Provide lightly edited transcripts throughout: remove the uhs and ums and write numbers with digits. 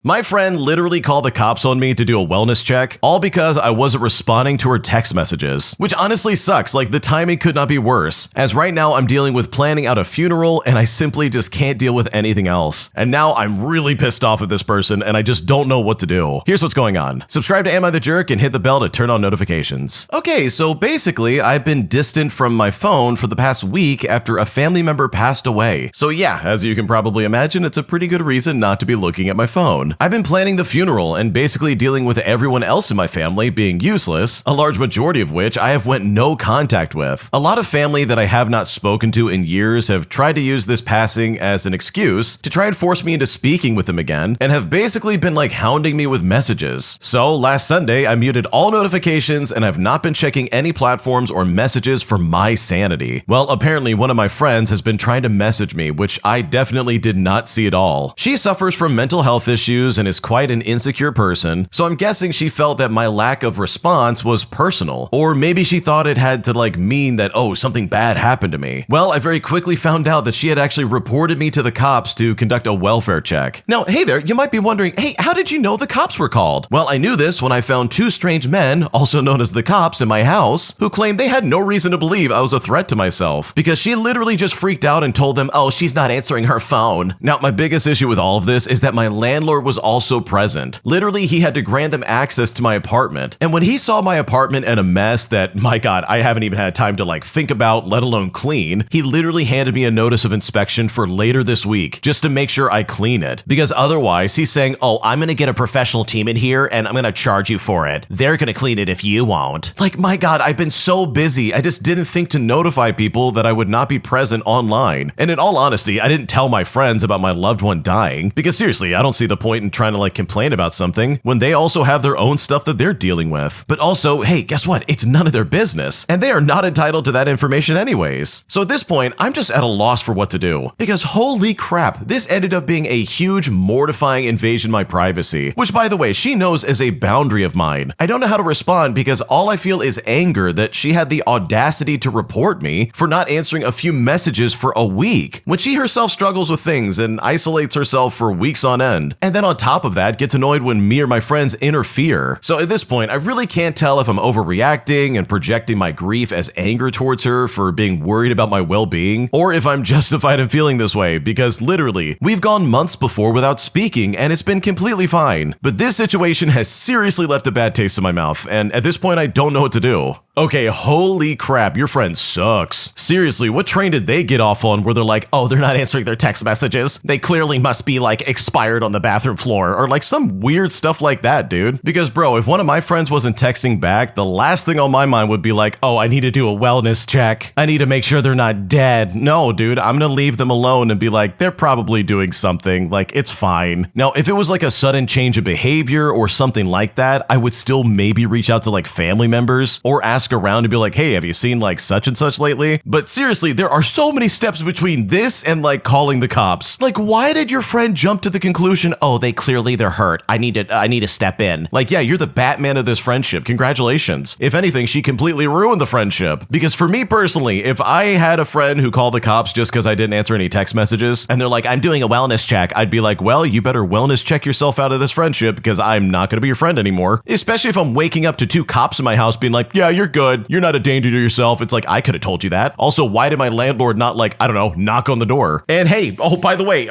My friend literally called the cops on me to do a wellness check, all because I wasn't responding to her text messages, which honestly sucks. Like, the timing could not be worse, as right now I'm dealing with planning out a funeral and I simply just can't deal with anything else. And now I'm really pissed off at this person and I just don't know what to do. Here's what's going on. Subscribe to Am I the Jerk and hit the bell to turn on notifications. Okay, so basically I've been distant from my phone for the past week after a family member passed away. So yeah, as you can probably imagine, it's a pretty good reason not to be looking at my phone. I've been planning the funeral and basically dealing with everyone else in my family being useless, a large majority of which I have went no contact with. A lot of family that I have not spoken to in years have tried to use this passing as an excuse to try and force me into speaking with them again, and have basically been like hounding me with messages. So last Sunday, I muted all notifications and have not been checking any platforms or messages for my sanity. Well, apparently one of my friends has been trying to message me, which I definitely did not see at all. She suffers from mental health issues and is quite an insecure person, so I'm guessing she felt that my lack of response was personal, or maybe she thought it had to like mean that, oh, something bad happened to me. Well, I very quickly found out that she had actually reported me to the cops to conduct a welfare check. Now, hey there, you might be wondering, hey, how did you know the cops were called? Well, I knew this when I found two strange men, also known as the cops, in my house, who claimed they had no reason to believe I was a threat to myself, because she literally just freaked out and told them, oh, she's not answering her phone. Now, my biggest issue with all of this is that my landlord was also present. Literally, he had to grant them access to my apartment. And when he saw my apartment in a mess that, my God, I haven't even had time to like think about, let alone clean, he literally handed me a notice of inspection for later this week, just to make sure I clean it. Because otherwise, he's saying, oh, I'm gonna get a professional team in here and I'm gonna charge you for it. They're gonna clean it if you won't. Like, my God, I've been so busy. I just didn't think to notify people that I would not be present online. And in all honesty, I didn't tell my friends about my loved one dying, because seriously, I don't see the point in trying to like complain about something when they also have their own stuff that they're dealing with. But also, hey, guess what? It's none of their business, and they are not entitled to that information anyways. So at this point, I'm just at a loss for what to do, because holy crap, this ended up being a huge, mortifying invasion of my privacy, which, by the way, she knows is a boundary of mine. I don't know how to respond because all I feel is anger that she had the audacity to report me for not answering a few messages for a week, when she herself struggles with things and isolates herself for weeks on end. And then on top of that, gets annoyed when me or my friends interfere. So at this point, I really can't tell if I'm overreacting and projecting my grief as anger towards her for being worried about my well-being, or if I'm justified in feeling this way, because literally, we've gone months before without speaking and it's been completely fine. But this situation has seriously left a bad taste in my mouth, and at this point, I don't know what to do. Okay, holy crap, your friend sucks. Seriously, what train did they get off on where they're like, oh, they're not answering their text messages? They clearly must be like expired on the bathroom floor, or like some weird stuff like that, dude. Because bro, if one of my friends wasn't texting back, the last thing on my mind would be like, oh, I need to do a wellness check. I need to make sure they're not dead. No, dude, I'm gonna leave them alone and be like, they're probably doing something, like it's fine. Now, if it was like a sudden change of behavior or something like that, I would still maybe reach out to like family members or ask around to be like, hey, have you seen like such and such lately? But seriously, there are so many steps between this and like calling the cops. Like, why did your friend jump to the conclusion, oh, they're hurt. I need to step in. Like, yeah, you're the Batman of this friendship. Congratulations. If anything, she completely ruined the friendship. Because for me personally, if I had a friend who called the cops just because I didn't answer any text messages and they're like, I'm doing a wellness check, I'd be like, well, you better wellness check yourself out of this friendship because I'm not going to be your friend anymore. Especially if I'm waking up to two cops in my house being like, yeah, you're good. You're not a danger to yourself. It's like, I could have told you that. Also, why did my landlord not like, I don't know, knock on the door? And hey, by the way,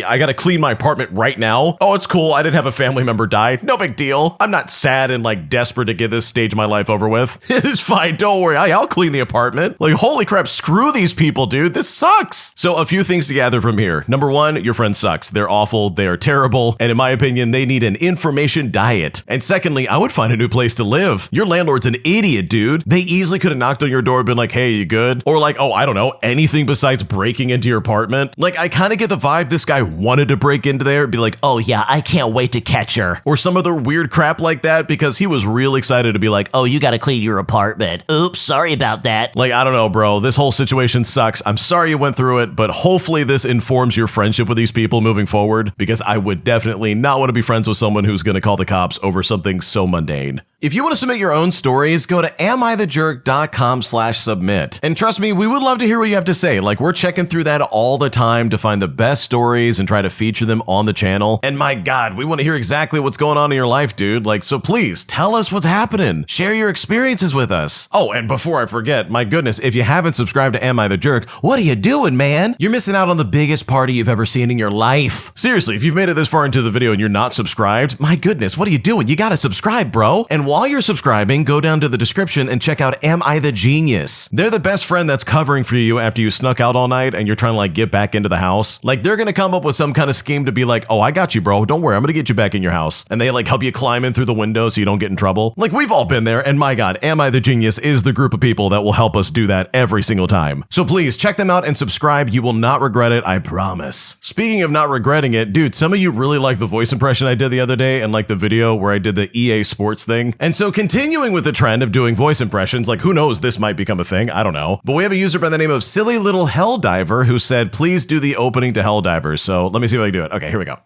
I got to clean my apartment right now. Oh, it's cool. I didn't have a family member die. No big deal. I'm not sad and like desperate to get this stage of my life over with. It's fine. Don't worry. I'll clean the apartment. Like, holy crap. Screw these people, dude. This sucks. So a few things to gather from here. Number one, your friend sucks. They're awful. They are terrible. And in my opinion, they need an information diet. And secondly, I would find a new place to live. Your landlord's an idiot, dude. They easily could have knocked on your door and been like, hey, you good? Or like, oh, I don't know, anything besides breaking into your apartment. Like, I kind of get the vibe this guy wanted to break into there and be like, oh yeah, I can't wait to catch her. Or some other weird crap like that because he was real excited to be like, oh, you gotta clean your apartment. Oops, sorry about that. Like, I don't know, bro. This whole situation sucks. I'm sorry you went through it, but hopefully this informs your friendship with these people moving forward, because I would definitely not want to be friends with someone who's gonna call the cops over something so mundane. If you want to submit your own stories, go to AmITheJerk.com/submit. And trust me, we would love to hear what you have to say. Like, we're checking through that all the time to find the best stories and try to feature them on the channel. And my God, we want to hear exactly what's going on in your life, dude. Like, so please tell us what's happening. Share your experiences with us. Oh, and before I forget, my goodness, if you haven't subscribed to Am I the Jerk, what are you doing, man? You're missing out on the biggest party you've ever seen in your life. Seriously, if you've made it this far into the video and you're not subscribed, my goodness, what are you doing? You gotta subscribe, bro. And while you're subscribing, go down to the description and check out Am I the Genius? They're the best friend that's covering for you after you snuck out all night and you're trying to like get back into the house. Like, they're gonna come up with some kind of scheme to be like, oh, I got you, bro. Don't worry, I'm gonna get you back in your house. And they like help you climb in through the window so you don't get in trouble. Like, we've all been there, and my God, Am I the Genius is the group of people that will help us do that every single time. So please check them out and subscribe. You will not regret it, I promise. Speaking of not regretting it, dude, some of you really like the voice impression I did the other day and like the video where I did the EA Sports thing. And so continuing with the trend of doing voice impressions, like who knows, this might become a thing, I don't know. But we have a user by the name of Silly Little Helldiver who said, please do the opening to Helldivers. So let me see if I can do it. Okay, here we go.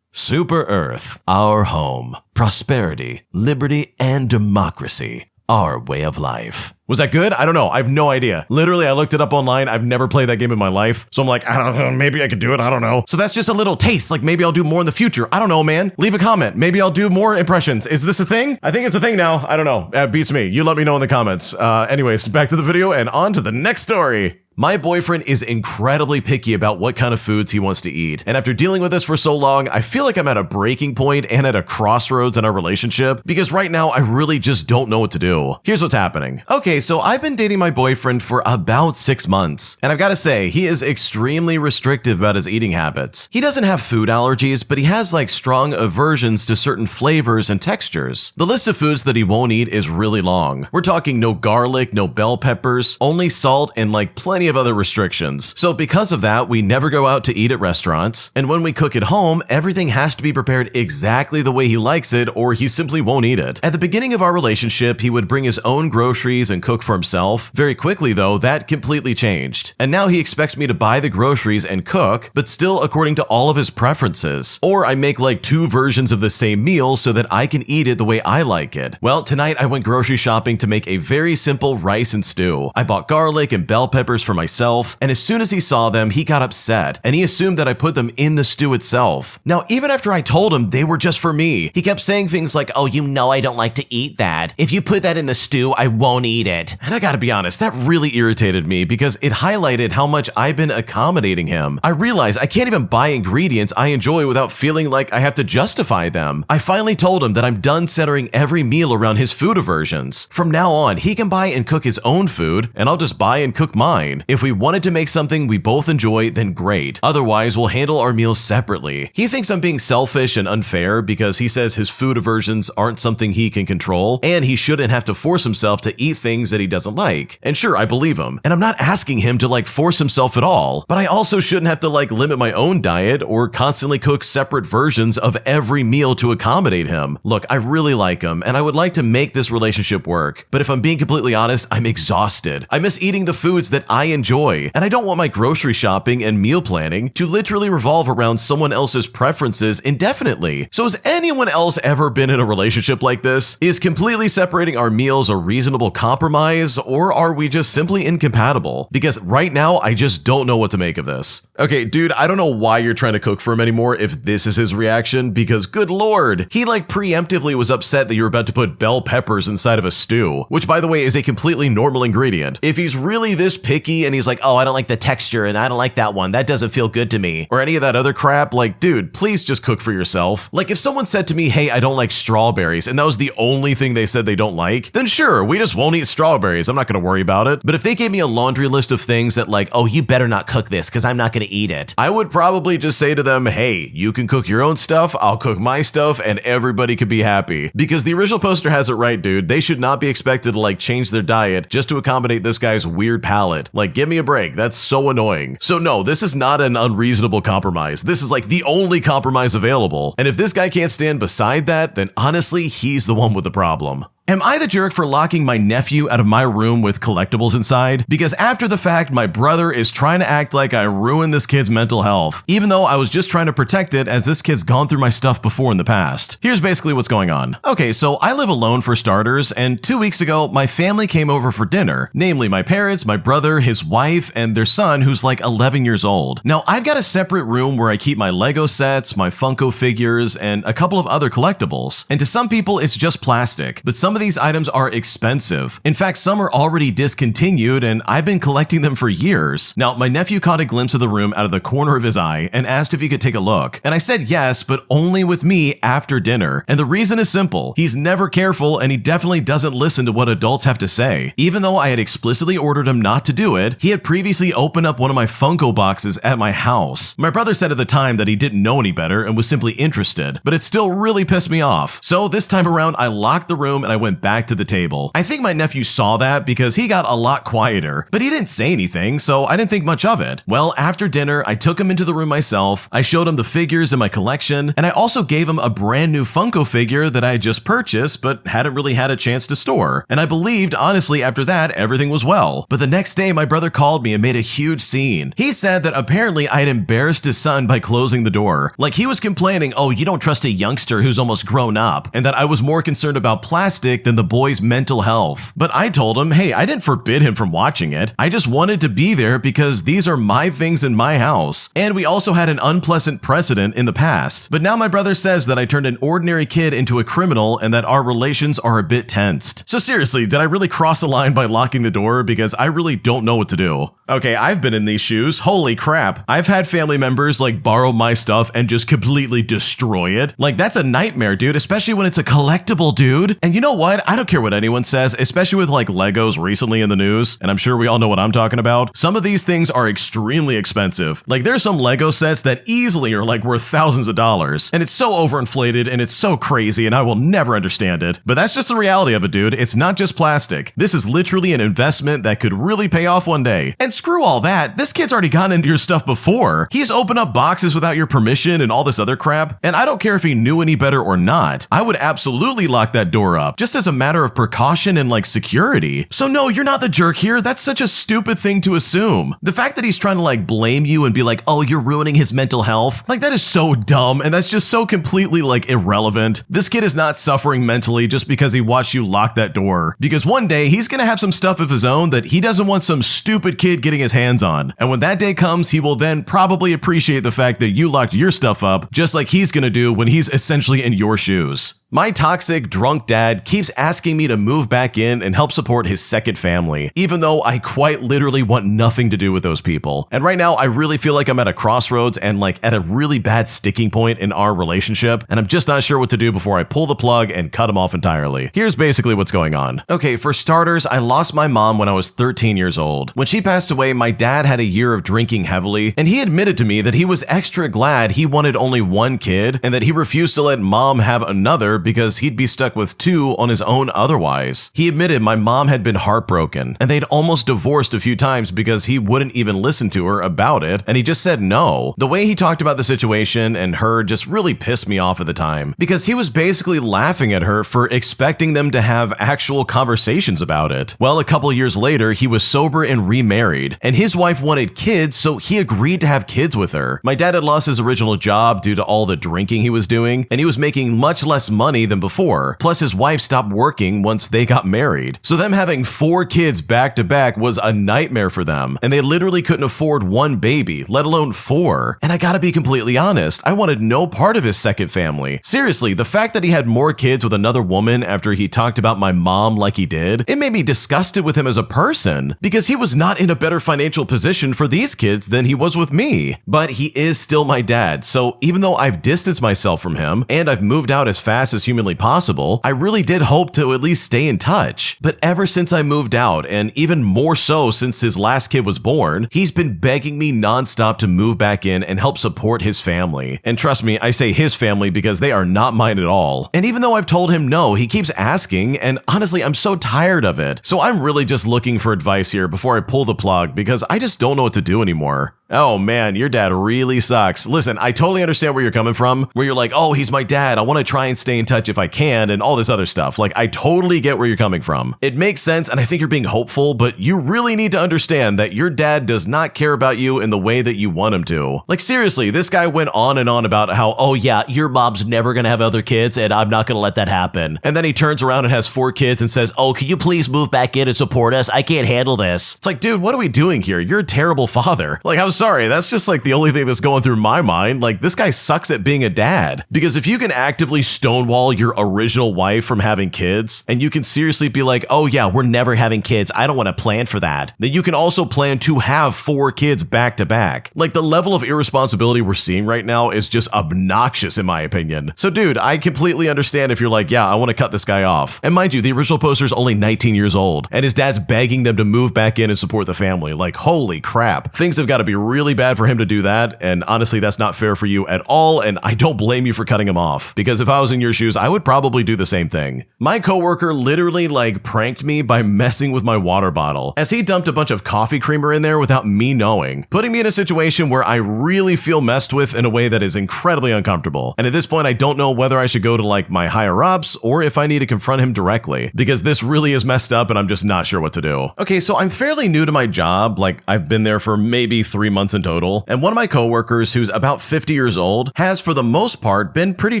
Super Earth, our home, prosperity, liberty, and democracy, our way of life. Was that good? I don't know. I have no idea. Literally, I looked it up online. I've never played that game in my life. So I'm like, I don't know. Maybe I could do it. I don't know. So that's just a little taste. Like, maybe I'll do more in the future. I don't know, man. Leave a comment. Maybe I'll do more impressions. Is this a thing? I think it's a thing now. I don't know. It beats me. You let me know in the comments. Anyways, back to the video and on to the next story. My boyfriend is incredibly picky about what kind of foods he wants to eat. And after dealing with this for so long, I feel like I'm at a breaking point and at a crossroads in our relationship because right now I really just don't know what to do. Here's what's happening. Okay, so I've been dating my boyfriend for about 6 months. And I've got to say, he is extremely restrictive about his eating habits. He doesn't have food allergies, but he has like strong aversions to certain flavors and textures. The list of foods that he won't eat is really long. We're talking no garlic, no bell peppers, only salt, and like plenty of other restrictions. So because of that, we never go out to eat at restaurants. And when we cook at home, everything has to be prepared exactly the way he likes it or he simply won't eat it. At the beginning of our relationship, he would bring his own groceries and cook for himself. Very quickly though, that completely changed. And now he expects me to buy the groceries and cook, but still according to all of his preferences. Or I make like 2 versions of the same meal so that I can eat it the way I like it. Well, tonight I went grocery shopping to make a very simple rice and stew. I bought garlic and bell peppers for myself, and as soon as he saw them, he got upset, and he assumed that I put them in the stew itself. Now, even after I told him they were just for me, he kept saying things like, oh, you know I don't like to eat that. If you put that in the stew, I won't eat it. And I gotta be honest, that really irritated me because it highlighted how much I've been accommodating him. I realized I can't even buy ingredients I enjoy without feeling like I have to justify them. I finally told him that I'm done centering every meal around his food aversions. From now on, he can buy and cook his own food, and I'll just buy and cook mine. If we wanted to make something we both enjoy, then great. Otherwise, we'll handle our meals separately. He thinks I'm being selfish and unfair because he says his food aversions aren't something he can control, and he shouldn't have to force himself to eat things that he doesn't like. And sure, I believe him. And I'm not asking him to like force himself at all, but I also shouldn't have to like limit my own diet or constantly cook separate versions of every meal to accommodate him. Look, I really like him, and I would like to make this relationship work. But if I'm being completely honest, I'm exhausted. I miss eating the foods that I enjoy, and I don't want my grocery shopping and meal planning to literally revolve around someone else's preferences indefinitely. So has anyone else ever been in a relationship like this? Is completely separating our meals a reasonable compromise, or are we just simply incompatible? Because right now, I just don't know what to make of this. Okay, dude, I don't know why you're trying to cook for him anymore if this is his reaction, because good lord, he like preemptively was upset that you're about to put bell peppers inside of a stew, which by the way is a completely normal ingredient. If he's really this picky and he's like, oh, I don't like the texture and I don't like that one, that doesn't feel good to me, or any of that other crap, like, dude, please just cook for yourself. Like, if someone said to me, hey, I don't like strawberries, and that was the only thing they said they don't like, then sure, we just won't eat strawberries. I'm not gonna worry about it. But if they gave me a laundry list of things that like, oh, you better not cook this because I'm not gonna eat it, I would probably just say to them, hey, you can cook your own stuff, I'll cook my stuff, and everybody could be happy. Because the original poster has it right, dude. They should not be expected to like change their diet just to accommodate this guy's weird palate. Like, give me a break. That's so annoying. So no, this is not an unreasonable compromise. This is like the only compromise available. And if this guy can't stand beside that, then honestly, he's the one with the problem. Am I the jerk for locking my nephew out of my room with collectibles inside? Because after the fact, my brother is trying to act like I ruined this kid's mental health, even though I was just trying to protect it as this kid's gone through my stuff before in the past. Here's basically what's going on. Okay, so I live alone for starters, and 2 weeks ago, my family came over for dinner, namely my parents, my brother, his wife, and their son who's like 11 years old. Now, I've got a separate room where I keep my Lego sets, my Funko figures, and a couple of other collectibles. And to some people, it's just plastic, but some of these items are expensive. In fact, some are already discontinued, and I've been collecting them for years. Now, my nephew caught a glimpse of the room out of the corner of his eye and asked if he could take a look. And I said yes, but only with me after dinner. And the reason is simple. He's never careful, and he definitely doesn't listen to what adults have to say. Even though I had explicitly ordered him not to do it, he had previously opened up one of my Funko boxes at my house. My brother said at the time that he didn't know any better and was simply interested, but it still really pissed me off. So this time around, I locked the room and I went back to the table. I think my nephew saw that because he got a lot quieter, but he didn't say anything, so I didn't think much of it. Well, after dinner, I took him into the room myself, I showed him the figures in my collection, and I also gave him a brand new Funko figure that I had just purchased but hadn't really had a chance to store. And I believed, honestly, after that, everything was well. But the next day, my brother called me and made a huge scene. He said that apparently I had embarrassed his son by closing the door. Like he was complaining, oh, you don't trust a youngster who's almost grown up, and that I was more concerned about plastic than the boy's mental health. But I told him, hey, I didn't forbid him from watching it. I just wanted to be there because these are my things in my house. And we also had an unpleasant precedent in the past. But now my brother says that I turned an ordinary kid into a criminal and that our relations are a bit tensed. So seriously, did I really cross a line by locking the door? Because I really don't know what to do. Okay, I've been in these shoes. Holy crap. I've had family members like borrow my stuff and just completely destroy it. Like that's a nightmare, dude, especially when it's a collectible, dude. And you know what? I don't care what anyone says, especially with like Legos recently in the news, and I'm sure we all know what I'm talking about. Some of these things are extremely expensive. Like there's some Lego sets that easily are like worth thousands of dollars, and it's so overinflated and it's so crazy and I will never understand it. But that's just the reality of it, dude. It's not just plastic. This is literally an investment that could really pay off one day. And screw all that. This kid's already gotten into your stuff before. He's opened up boxes without your permission and all this other crap. And I don't care if he knew any better or not. I would absolutely lock that door up just as a matter of precaution and like security. So no, you're not the jerk here. That's such a stupid thing to assume. The fact that he's trying to like blame you and be like, oh, you're ruining his mental health. Like that is so dumb. And that's just so completely like irrelevant. This kid is not suffering mentally just because he watched you lock that door. Because one day he's going to have some stuff of his own that he doesn't want some stupid kid getting his hands on. And when that day comes, he will then probably appreciate the fact that you locked your stuff up, just like he's gonna do when he's essentially in your shoes. My toxic, drunk dad keeps asking me to move back in and help support his second family, even though I quite literally want nothing to do with those people. And right now, I really feel like I'm at a crossroads and like at a really bad sticking point in our relationship, and I'm just not sure what to do before I pull the plug and cut him off entirely. Here's basically what's going on. Okay, for starters, I lost my mom when I was 13 years old. When she passed away, my dad had a year of drinking heavily, and he admitted to me that he was extra glad he wanted only one kid and that he refused to let mom have another because he'd be stuck with two on his own otherwise. He admitted my mom had been heartbroken, and they'd almost divorced a few times because he wouldn't even listen to her about it, and he just said no. The way he talked about the situation and her just really pissed me off at the time, because he was basically laughing at her for expecting them to have actual conversations about it. Well, a couple years later, he was sober and remarried, and his wife wanted kids, so he agreed to have kids with her. My dad had lost his original job due to all the drinking he was doing, and he was making much less money than before. Plus, his wife stopped working once they got married. So them having 4 kids back to back was a nightmare for them, and they literally couldn't afford one baby, let alone 4. And I gotta be completely honest, I wanted no part of his second family. Seriously, the fact that he had more kids with another woman after he talked about my mom like he did, it made me disgusted with him as a person, because he was not in a better financial position for these kids than he was with me. But he is still my dad, so even though I've distanced myself from him, and I've moved out as fast as humanly possible, I really did hope to at least stay in touch. But ever since I moved out, and even more so since his last kid was born, he's been begging me nonstop to move back in and help support his family. And trust me, I say his family because they are not mine at all. And even though I've told him no, he keeps asking, and honestly, I'm so tired of it. So I'm really just looking for advice here before I pull the plug, because I just don't know what to do anymore. Oh man, your dad really sucks. Listen, I totally understand where you're coming from, where you're like, oh, he's my dad. I want to try and stay in touch if I can and all this other stuff. Like, I totally get where you're coming from. It makes sense, and I think you're being hopeful, but you really need to understand that your dad does not care about you in the way that you want him to. Like, seriously, this guy went on and on about how, oh yeah, your mom's never gonna have other kids and I'm not gonna let that happen. And then he turns around and has 4 kids and says, oh, can you please move back in and support us? I can't handle this. It's like, dude, what are we doing here? You're a terrible father. Like, I'm sorry, that's just like the only thing that's going through my mind. Like, this guy sucks at being a dad. Because if you can actively stonewall your original wife from having kids, and you can seriously be like, oh yeah, we're never having kids, I don't want to plan for that, then you can also plan to have 4 kids back to back. Like, the level of irresponsibility we're seeing right now is just obnoxious in my opinion. So dude, I completely understand if you're like, yeah, I want to cut this guy off. And mind you, the original poster's only 19 years old, and his dad's begging them to move back in and support the family. Like, holy crap. Things have got to be really bad for him to do that, and honestly, that's not fair for you at all, and I don't blame you for cutting him off, because if I was in your shoes, I would probably do the same thing. My coworker literally like pranked me by messing with my water bottle, as he dumped a bunch of coffee creamer in there without me knowing, putting me in a situation where I really feel messed with in a way that is incredibly uncomfortable. And at this point, I don't know whether I should go to like my higher ups or if I need to confront him directly, because this really is messed up and I'm just not sure what to do. Okay, so I'm fairly new to my job, like I've been there for maybe 3 months in total, and one of my coworkers, who's about 50 years old, has for the most part been pretty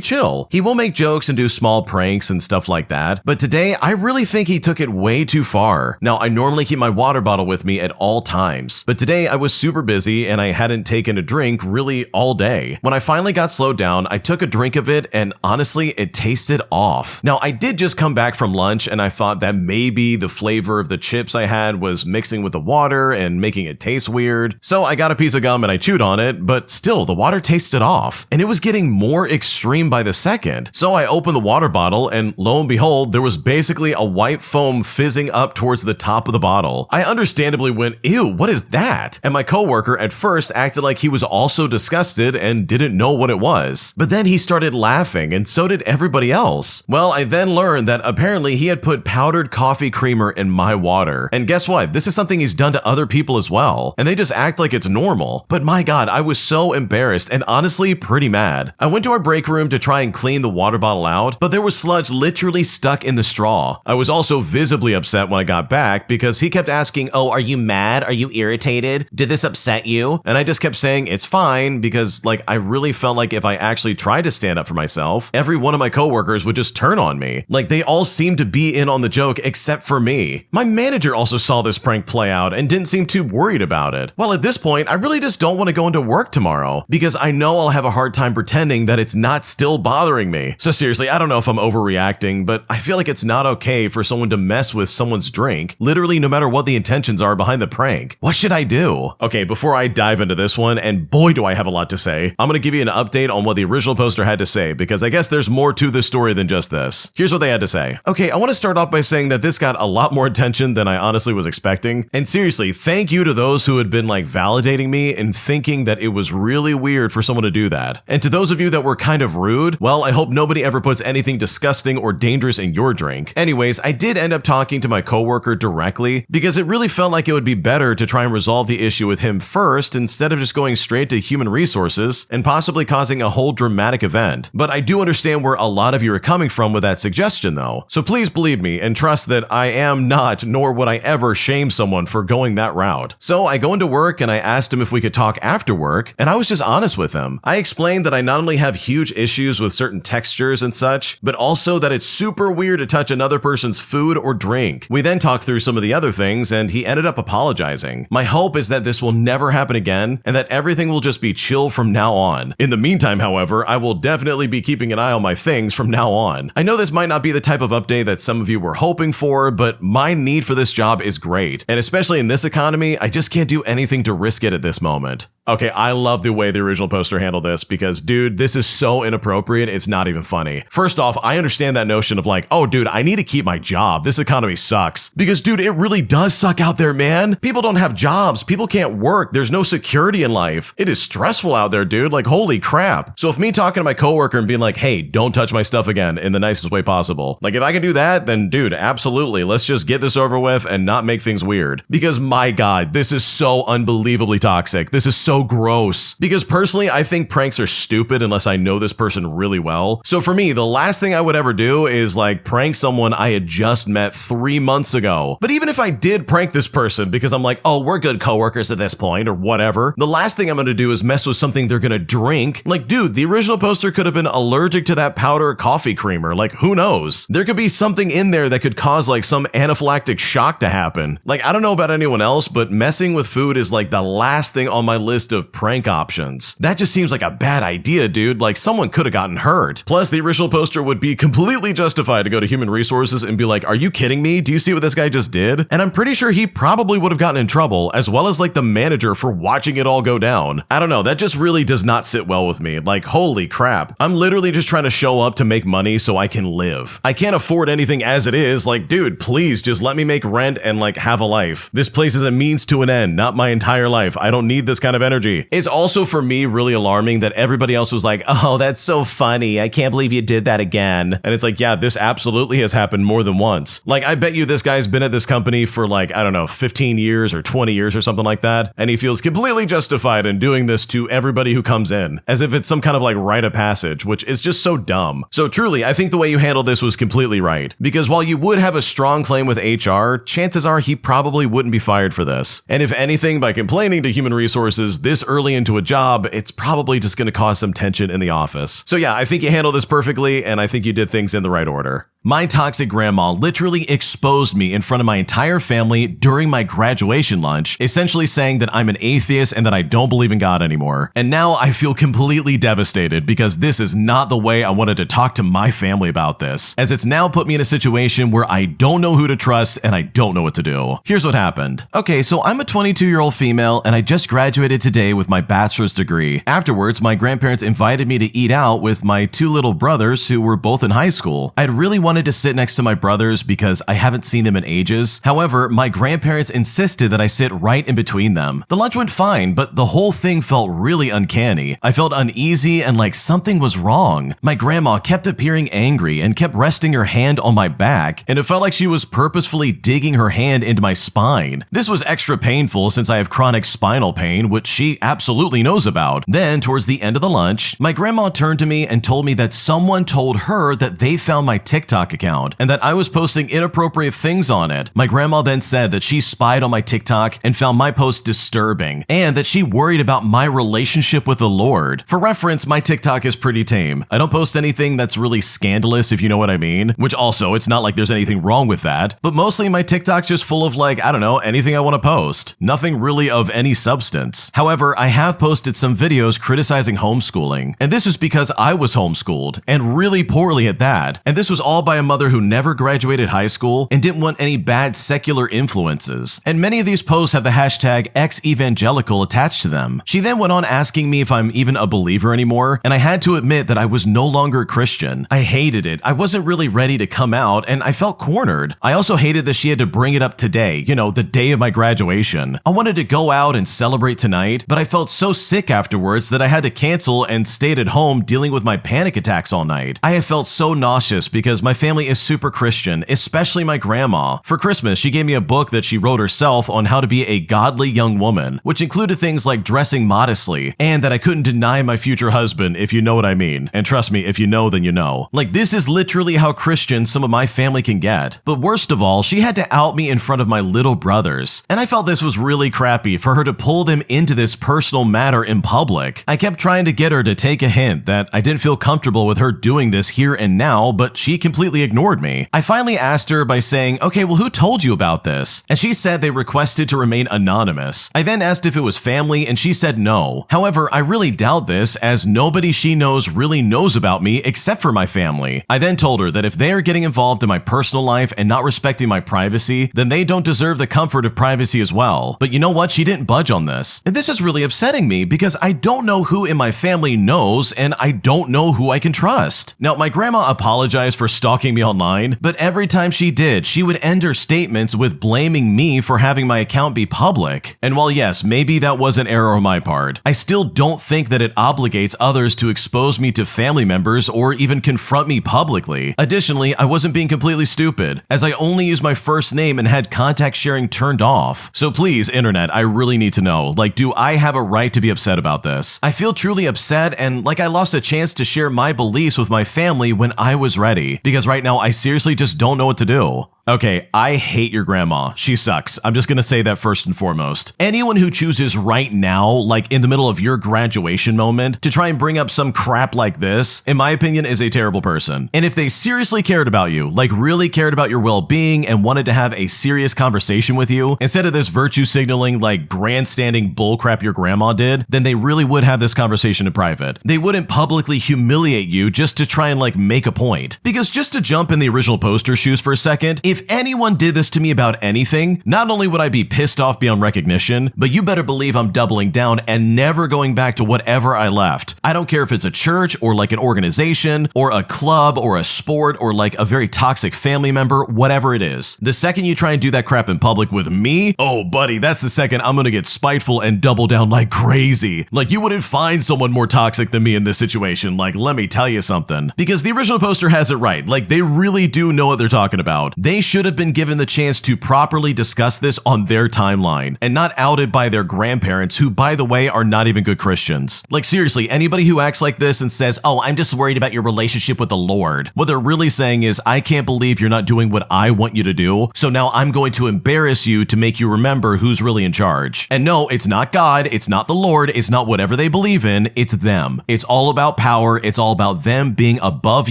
chill. He will make jokes and do small pranks and stuff like that, but today I really think he took it way too far. Now, I normally keep my water bottle with me at all times, but today I was super busy and I hadn't taken a drink really all day. When I finally got slowed down, I took a drink of it and honestly, it tasted off. Now, I did just come back from lunch and I thought that maybe the flavor of the chips I had was mixing with the water and making it taste weird. So I got a piece of gum and I chewed on it, but still the water tasted off and it was getting more extreme by the second. So I opened the water bottle and lo and behold, there was basically a white foam fizzing up towards the top of the bottle. I understandably went, ew, what is that? And my coworker at first acted like he was also disgusted and didn't know what it was. But then he started laughing and so did everybody else. Well, I then learned that apparently he had put powdered coffee creamer in my water. And guess what? This is something he's done to other people as well. And they just act like it's normal. But my God, I was so embarrassed and honestly pretty mad. I went to our break room to try and clean the water bottle out, but there was sludge literally stuck in the straw. I was also visibly upset when I got back because he kept asking, oh, are you mad? Are you irritated? Did this upset you? And I just kept saying, it's fine, because like I really felt like if I actually tried to stand up for myself, every one of my coworkers would just turn on me. Like they all seemed to be in on the joke except for me. My manager also saw this prank play out and didn't seem too worried about it. Well, at this point, I really just don't want to go into work tomorrow because I know I'll have a hard time pretending that it's not still bothering me. So seriously, I don't know if I'm overreacting, but I feel like it's not okay for someone to mess with someone's drink, literally no matter what the intentions are behind the prank. What should I do? Okay, before I dive into this one, and boy do I have a lot to say, I'm going to give you an update on what the original poster had to say, because I guess there's more to this story than just this. Here's what they had to say. Okay, I want to start off by saying that this got a lot more attention than I honestly was expecting. And seriously, thank you to those who had been like validating me and thinking that it was really weird for someone to do that. And to those of you that were kind of rude, well, I hope nobody ever puts anything disgusting or dangerous in your drink. Anyways, I did end up talking to my coworker directly because it really felt like it would be better to try and resolve the issue with him first instead of just going straight to human resources and possibly causing a whole dramatic event. But I do understand where a lot of you are coming from with that suggestion though. So please believe me and trust that I am not, nor would I ever shame someone for going that route. So I go into work and I asked him if we could talk after work, and I was just honest with him. I explained that I not only have huge issues with certain textures and such, but also that it's super weird to touch another person's food or drink. We then talked through some of the other things and he ended up apologizing. My hope is that this will never happen again and that everything will just be chill from now on. In the meantime, however, I will definitely be keeping an eye on my things from now on. I know this might not be the type of update that some of you were hoping for, but my need for this job is great. And especially in this economy, I just can't do anything to risk it at this moment. Okay, I love the way the original poster handled this because, dude, this is so inappropriate, it's not even funny. First off, I understand that notion of like, oh, dude, I need to keep my job. This economy sucks. Because, dude, it really does suck out there, man. People don't have jobs. People can't work. There's no security in life. It is stressful out there, dude. Like, holy crap. So if me talking to my coworker and being like, hey, don't touch my stuff again in the nicest way possible, like if I can do that, then dude, absolutely. Let's just get this over with and not make things weird. Because my God, this is so unbelievably toxic. This is so so gross. Because personally, I think pranks are stupid unless I know this person really well. So for me, the last thing I would ever do is like prank someone I had just met 3 months ago. But even if I did prank this person because I'm like, oh, we're good coworkers at this point or whatever, the last thing I'm gonna do is mess with something they're gonna drink. Like, dude, the original poster could have been allergic to that powder coffee creamer. Like, who knows? There could be something in there that could cause like some anaphylactic shock to happen. Like, I don't know about anyone else, but messing with food is like the last thing on my list of prank options. That just seems like a bad idea, dude. Like, someone could have gotten hurt. Plus, the original poster would be completely justified to go to human resources and be like, are you kidding me? Do you see what this guy just did? And I'm pretty sure he probably would have gotten in trouble, as well as like the manager for watching it all go down. I don't know, that just really does not sit well with me. Like, holy crap. I'm literally just trying to show up to make money so I can live. I can't afford anything as it is. Like, dude, please just let me make rent and like have a life. This place is a means to an end, not my entire life. I don't need this kind of energy. It's also for me really alarming that everybody else was like, oh, that's so funny. I can't believe you did that again. And it's like, yeah, this absolutely has happened more than once. Like, I bet you this guy's been at this company for like, I don't know, 15 years or 20 years or something like that. And he feels completely justified in doing this to everybody who comes in, as if it's some kind of like rite of passage, which is just so dumb. So truly, I think the way you handled this was completely right. Because while you would have a strong claim with HR, chances are he probably wouldn't be fired for this. And if anything, by complaining to human resources this early into a job, it's probably just going to cause some tension in the office. So yeah, I think you handled this perfectly, and I think you did things in the right order. My toxic grandma literally exposed me in front of my entire family during my graduation lunch, essentially saying that I'm an atheist and that I don't believe in God anymore. And now I feel completely devastated because this is not the way I wanted to talk to my family about this, as it's now put me in a situation where I don't know who to trust and I don't know what to do. Here's what happened. Okay, so I'm a 22-year-old female and I just graduated today with my bachelor's degree. Afterwards, my grandparents invited me to eat out with my 2 little brothers who were both in high school. I'd really wanted to sit next to my brothers because I haven't seen them in ages. However, my grandparents insisted that I sit right in between them. The lunch went fine, but the whole thing felt really uncanny. I felt uneasy and like something was wrong. My grandma kept appearing angry and kept resting her hand on my back, and it felt like she was purposefully digging her hand into my spine. This was extra painful since I have chronic spinal pain, which she absolutely knows about. Then, towards the end of the lunch, my grandma turned to me and told me that someone told her that they found my TikTok account and that I was posting inappropriate things on it. My grandma then said that she spied on my TikTok and found my post disturbing, and that she worried about my relationship with the Lord. For reference, my TikTok is pretty tame. I don't post anything that's really scandalous, if you know what I mean, which also, it's not like there's anything wrong with that, but mostly my TikTok's just full of like, I don't know, anything I want to post. Nothing really of any substance. However, I have posted some videos criticizing homeschooling, and this was because I was homeschooled, and really poorly at that, and this was all by a mother who never graduated high school and didn't want any bad secular influences. And many of these posts have the hashtag #ex-evangelical attached to them. She then went on asking me if I'm even a believer anymore, and I had to admit that I was no longer a Christian. I hated it. I wasn't really ready to come out, and I felt cornered. I also hated that she had to bring it up today, you know, the day of my graduation. I wanted to go out and celebrate tonight, but I felt so sick afterwards that I had to cancel and stayed at home dealing with my panic attacks all night. I have felt so nauseous because my family is super Christian, especially my grandma. For Christmas, she gave me a book that she wrote herself on how to be a godly young woman, which included things like dressing modestly, and that I couldn't deny my future husband, if you know what I mean. And trust me, if you know, then you know. Like, this is literally how Christian some of my family can get. But worst of all, she had to out me in front of my little brothers, and I felt this was really crappy for her to pull them into this personal matter in public. I kept trying to get her to take a hint that I didn't feel comfortable with her doing this here and now, but she completely ignored me. I finally asked her by saying, okay, well, who told you about this? And she said they requested to remain anonymous. I then asked if it was family, and she said no. However, I really doubt this, as nobody she knows really knows about me except for my family. I then told her that if they are getting involved in my personal life and not respecting my privacy, then they don't deserve the comfort of privacy as well. But you know what? She didn't budge on this. And this is really upsetting me because I don't know who in my family knows, and I don't know who I can trust. Now, my grandma apologized for stalking stalking me online, but every time she did, she would end her statements with blaming me for having my account be public. And while yes, maybe that was an error on my part, I still don't think that it obligates others to expose me to family members or even confront me publicly. Additionally, I wasn't being completely stupid, as I only used my first name and had contact sharing turned off. So please, internet, I really need to know, like, do I have a right to be upset about this? I feel truly upset and like I lost a chance to share my beliefs with my family when I was ready, because right now I seriously just don't know what to do. Okay, I hate your grandma. She sucks. I'm just gonna say that first and foremost. Anyone who chooses right now, like in the middle of your graduation moment, to try and bring up some crap like this, in my opinion, is a terrible person. And if they seriously cared about you, like really cared about your well-being and wanted to have a serious conversation with you, instead of this virtue signaling, like grandstanding bullcrap your grandma did, then they really would have this conversation in private. They wouldn't publicly humiliate you just to try and like make a point. Because just to jump in the original poster's shoes for a second, if anyone did this to me about anything, not only would I be pissed off beyond recognition, but you better believe I'm doubling down and never going back to whatever I left. I don't care if it's a church or like an organization or a club or a sport or like a very toxic family member, whatever it is. The second you try and do that crap in public with me, oh buddy, that's the second I'm gonna get spiteful and double down like crazy. Like you wouldn't find someone more toxic than me in this situation, like let me tell you something. Because the original poster has it right, like they really do know what they're talking about. They should have been given the chance to properly discuss this on their timeline and not outed by their grandparents, who by the way are not even good Christians. Like seriously, anybody who acts like this and says, oh, I'm just worried about your relationship with the Lord, what they're really saying is, I can't believe you're not doing what I want you to do, so now I'm going to embarrass you to make you remember who's really in charge. And no, it's not God, it's not the Lord, it's not whatever they believe in, it's them. It's all about power, it's all about them being above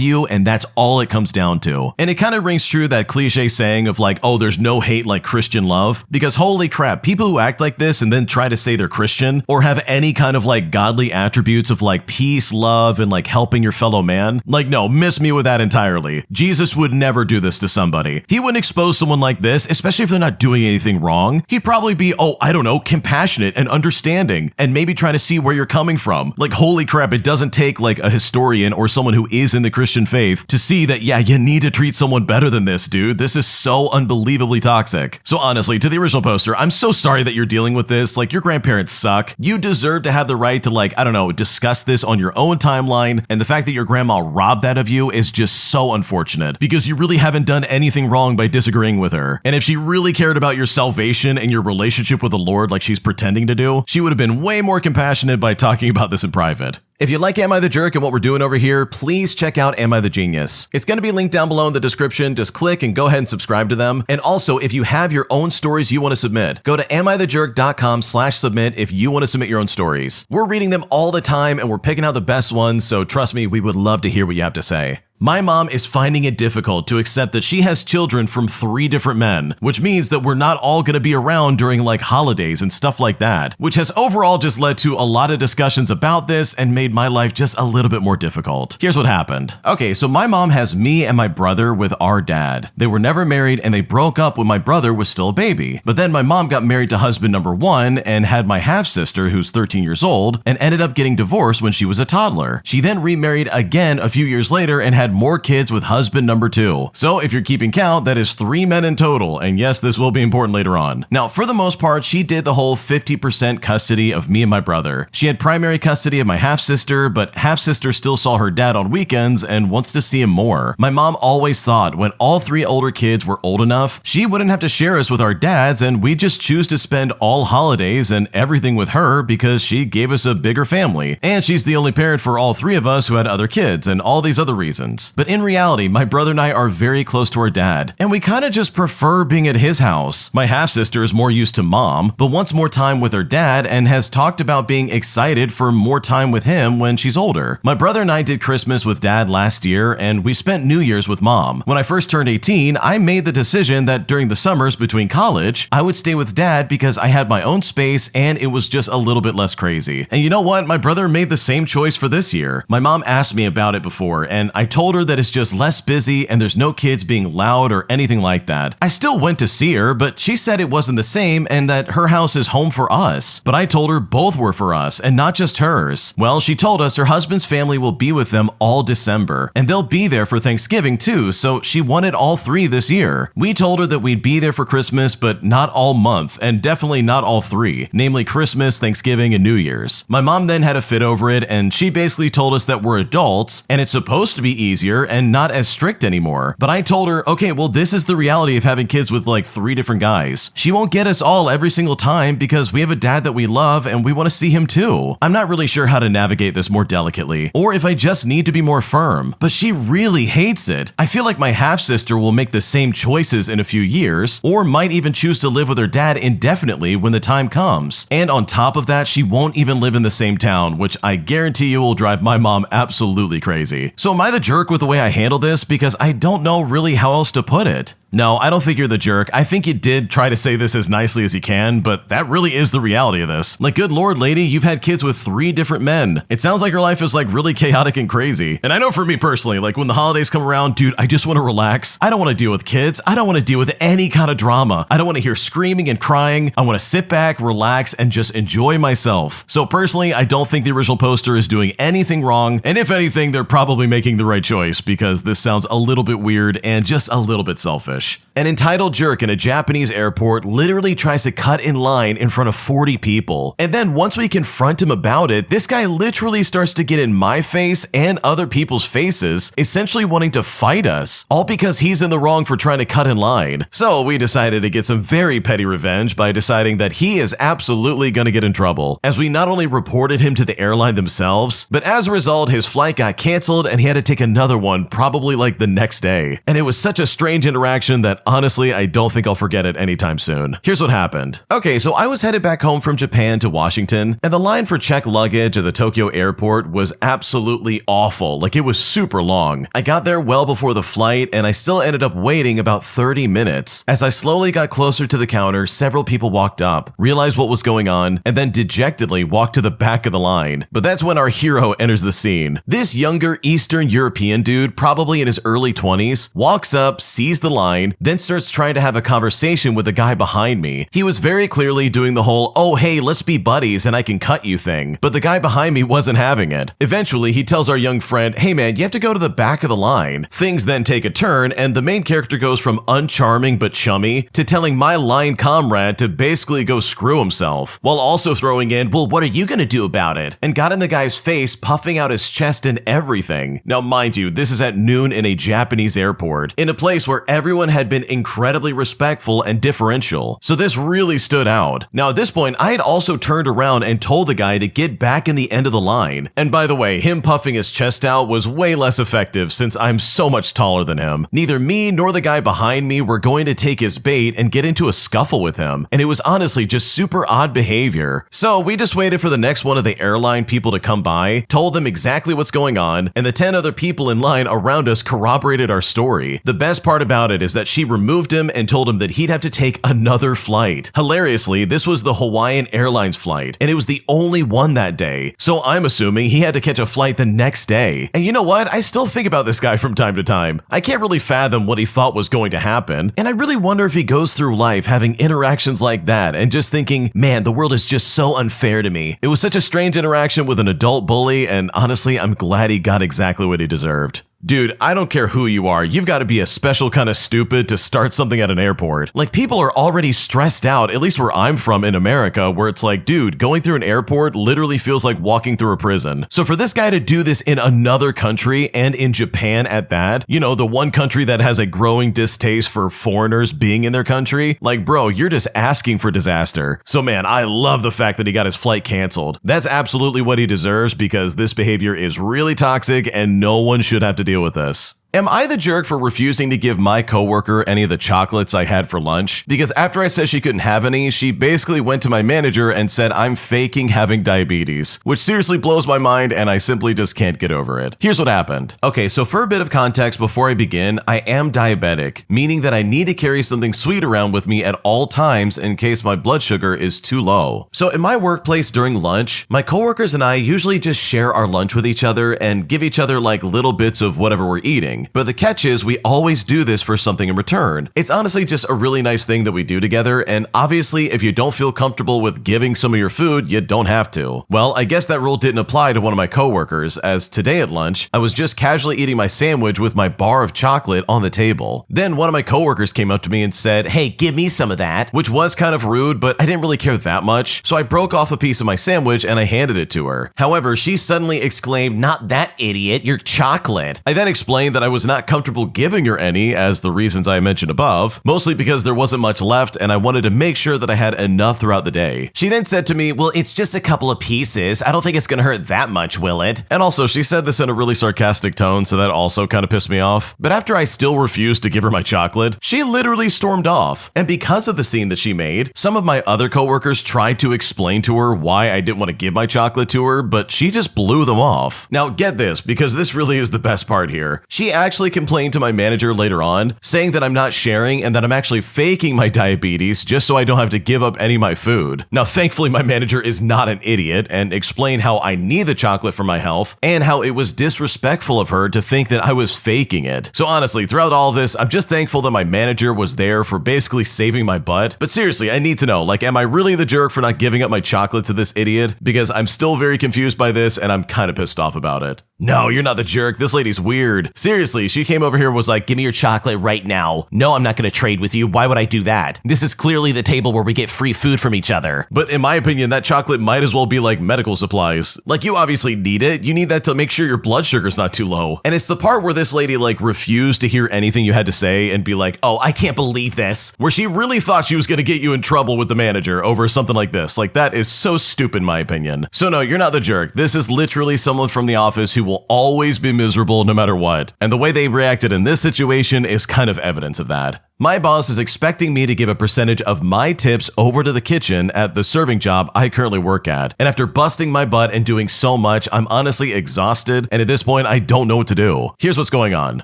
you, and that's all it comes down to. And it kind of rings true, that cliche saying of like, oh, there's no hate like Christian love, because holy crap, people who act like this and then try to say they're Christian or have any kind of like godly attributes of like peace, love, and like helping your fellow man, like no, miss me with that entirely. Jesus would never do this to somebody. He wouldn't expose someone like this, especially if they're not doing anything wrong. He'd probably be, oh, I don't know, compassionate and understanding and maybe try to see where you're coming from. Like holy crap, it doesn't take like a historian or someone who is in the Christian faith to see that, yeah, you need to treat someone better than this, dude. This is so unbelievably toxic. So honestly, to the original poster, I'm so sorry that you're dealing with this. Like your grandparents suck. You deserve to have the right to like, I don't know, discuss this on your own timeline. And the fact that your grandma robbed that of you is just so unfortunate, because you really haven't done anything wrong by disagreeing with her. And if she really cared about your salvation and your relationship with the Lord like she's pretending to do, she would have been way more compassionate by talking about this in private. If you like Am I the Jerk and what we're doing over here, please check out Am I the Genius. It's going to be linked down below in the description. Just click and go ahead and subscribe to them. And also, if you have your own stories you want to submit, go to AmITheJerk.com/submit if you want to submit your own stories. We're reading them all the time and we're picking out the best ones, so trust me, we would love to hear what you have to say. My mom is finding it difficult to accept that she has children from 3 different men, which means that we're not all going to be around during like holidays and stuff like that, which has overall just led to a lot of discussions about this and made my life just a little bit more difficult. Here's what happened. Okay, so my mom has me and my brother with our dad. They were never married and they broke up when my brother was still a baby. But then my mom got married to husband number 1 and had my half-sister, who's 13 years old, and ended up getting divorced when she was a toddler. She then remarried again a few years later and had more kids with husband number 2. So if you're keeping count, that is 3 men in total, and yes, this will be important later on. Now, for the most part, she did the whole 50% custody of me and my brother. She had primary custody of my half-sister, but half-sister still saw her dad on weekends and wants to see him more. My mom always thought when all 3 older kids were old enough, she wouldn't have to share us with our dads, and we'd just choose to spend all holidays and everything with her because she gave us a bigger family. And she's the only parent for all 3 of us who had other kids and all these other reasons. But in reality, my brother and I are very close to our dad, and we kind of just prefer being at his house. My half-sister is more used to mom, but wants more time with her dad and has talked about being excited for more time with him when she's older. My brother and I did Christmas with dad last year, and we spent New Year's with mom. When I first turned 18, I made the decision that during the summers between college, I would stay with dad because I had my own space and it was just a little bit less crazy. And you know what? My brother made the same choice for this year. My mom asked me about it before, and I told told her that it's just less busy and there's no kids being loud or anything like that. I still went to see her, but she said it wasn't the same and that her house is home for us. But I told her both were for us and not just hers. Well, she told us her husband's family will be with them all December, and they'll be there for Thanksgiving too, so she wanted all three this year. We told her that we'd be there for Christmas, but not all month, and definitely not all three, namely Christmas, Thanksgiving, and New Year's. My mom then had a fit over it, and she basically told us that we're adults, and it's supposed to be easier and not as strict anymore. But I told her, okay, well, this is the reality of having kids with like 3 different guys. She won't get us all every single time because we have a dad that we love and we want to see him too. I'm not really sure how to navigate this more delicately, or if I just need to be more firm, but she really hates it. I feel like my half-sister will make the same choices in a few years, or might even choose to live with her dad indefinitely when the time comes. And on top of that, she won't even live in the same town, which I guarantee you will drive my mom absolutely crazy. So am I the jerk with the way I handle this? Because I don't know really how else to put it. No, I don't think you're the jerk. I think you did try to say this as nicely as you can, but that really is the reality of this. Like, good lord, lady, you've had kids with 3 different men. It sounds like your life is like really chaotic and crazy. And I know for me personally, like when the holidays come around, dude, I just want to relax. I don't want to deal with kids. I don't want to deal with any kind of drama. I don't want to hear screaming and crying. I want to sit back, relax, and just enjoy myself. So personally, I don't think the original poster is doing anything wrong. And if anything, they're probably making the right choice because this sounds a little bit weird and just a little bit selfish. An entitled jerk in a Japanese airport literally tries to cut in line in front of 40 people. And then once we confront him about it, this guy literally starts to get in my face and other people's faces, essentially wanting to fight us, all because he's in the wrong for trying to cut in line. So we decided to get some very petty revenge by deciding that he is absolutely going to get in trouble, as we not only reported him to the airline themselves, but as a result, his flight got canceled and he had to take another one probably like the next day. And it was such a strange interaction that honestly, I don't think I'll forget it anytime soon. Here's what happened. Okay, so I was headed back home from Japan to Washington, and the line for check luggage at the Tokyo airport was absolutely awful. Like, it was super long. I got there well before the flight, and I still ended up waiting about 30 minutes. As I slowly got closer to the counter, several people walked up, realized what was going on, and then dejectedly walked to the back of the line. But that's when our hero enters the scene. This younger Eastern European dude, probably in his early 20s, walks up, sees the line, then starts trying to have a conversation with the guy behind me. He was very clearly doing the whole, oh hey, let's be buddies and I can cut you thing, but the guy behind me wasn't having it. Eventually, he tells our young friend, hey man, you have to go to the back of the line. Things then take a turn, and the main character goes from uncharming but chummy to telling my line comrade to basically go screw himself, while also throwing in, well, what are you gonna do about it? And got in the guy's face, puffing out his chest and everything. Now mind you, this is at noon in a Japanese airport, in a place where everyone had been incredibly respectful and differential, so this really stood out. Now at this point, I had also turned around and told the guy to get back in the end of the line. And by the way, him puffing his chest out was way less effective since I'm so much taller than him. Neither me nor the guy behind me were going to take his bait and get into a scuffle with him, and it was honestly just super odd behavior. So we just waited for the next one of the airline people to come by, told them exactly what's going on, and the 10 other people in line around us corroborated our story. The best part about it is that she removed him and told him that he'd have to take another flight. Hilariously, this was the Hawaiian Airlines flight, and it was the only one that day. So I'm assuming he had to catch a flight the next day. And you know what? I still think about this guy from time to time. I can't really fathom what he thought was going to happen, and I really wonder if he goes through life having interactions like that and just thinking, man, the world is just so unfair to me. It was such a strange interaction with an adult bully, and honestly, I'm glad he got exactly what he deserved. Dude, I don't care who you are, you've got to be a special kind of stupid to start something at an airport. Like, people are already stressed out, at least where I'm from in America, where it's like, dude, going through an airport literally feels like walking through a prison. So for this guy to do this in another country, and in Japan at that, you know, the one country that has a growing distaste for foreigners being in their country, like, bro, you're just asking for disaster. So man, I love the fact that he got his flight canceled. That's absolutely what he deserves, because this behavior is really toxic and no one should have to deal with this. Am I the jerk for refusing to give my coworker any of the chocolates I had for lunch? Because after I said she couldn't have any, she basically went to my manager and said I'm faking having diabetes, which seriously blows my mind and I simply just can't get over it. Here's what happened. Okay, so for a bit of context before I begin, I am diabetic, meaning that I need to carry something sweet around with me at all times in case my blood sugar is too low. So in my workplace during lunch, my coworkers and I usually just share our lunch with each other and give each other like little bits of whatever we're eating. But the catch is we always do this for something in return. It's honestly just a really nice thing that we do together, and obviously if you don't feel comfortable with giving some of your food, you don't have to. Well, I guess that rule didn't apply to one of my coworkers, as today at lunch, I was just casually eating my sandwich with my bar of chocolate on the table. Then one of my coworkers came up to me and said, "Hey, give me some of that," which was kind of rude, but I didn't really care that much, so I broke off a piece of my sandwich and I handed it to her. However, she suddenly exclaimed, "Not that, idiot, you're chocolate." I then explained that I was not comfortable giving her any, as the reasons I mentioned above, mostly because there wasn't much left and I wanted to make sure that I had enough throughout the day. She then said to me, "Well, it's just a couple of pieces. I don't think it's gonna hurt that much, will it?" And also, she said this in a really sarcastic tone, so that also kind of pissed me off. But after I still refused to give her my chocolate, she literally stormed off. And because of the scene that she made, some of my other coworkers tried to explain to her why I didn't want to give my chocolate to her, but she just blew them off. Now get this, because this really is the best part here. She actually complained to my manager later on, saying that I'm not sharing and that I'm actually faking my diabetes just so I don't have to give up any of my food. Now thankfully my manager is not an idiot and explained how I need the chocolate for my health and how it was disrespectful of her to think that I was faking it. So honestly, throughout all this, I'm just thankful that my manager was there for basically saving my butt. But seriously, I need to know, like, am I really the jerk for not giving up my chocolate to this idiot? Because I'm still very confused by this and I'm kind of pissed off about it. No, you're not the jerk. This lady's weird. Seriously, she came over here and was like, "Give me your chocolate right now." No, I'm not going to trade with you. Why would I do that? This is clearly the table where we get free food from each other. But in my opinion, that chocolate might as well be like medical supplies. Like, you obviously need it. You need that to make sure your blood sugar's not too low. And it's the part where this lady like refused to hear anything you had to say and be like, "Oh, I can't believe this." Where she really thought she was going to get you in trouble with the manager over something like this. Like, that is so stupid in my opinion. So no, you're not the jerk. This is literally someone from the office who will always be miserable no matter what. And the way they reacted in this situation is kind of evidence of that. My boss is expecting me to give a percentage of my tips over to the kitchen at the serving job I currently work at. And after busting my butt and doing so much, I'm honestly exhausted. And at this point, I don't know what to do. Here's what's going on.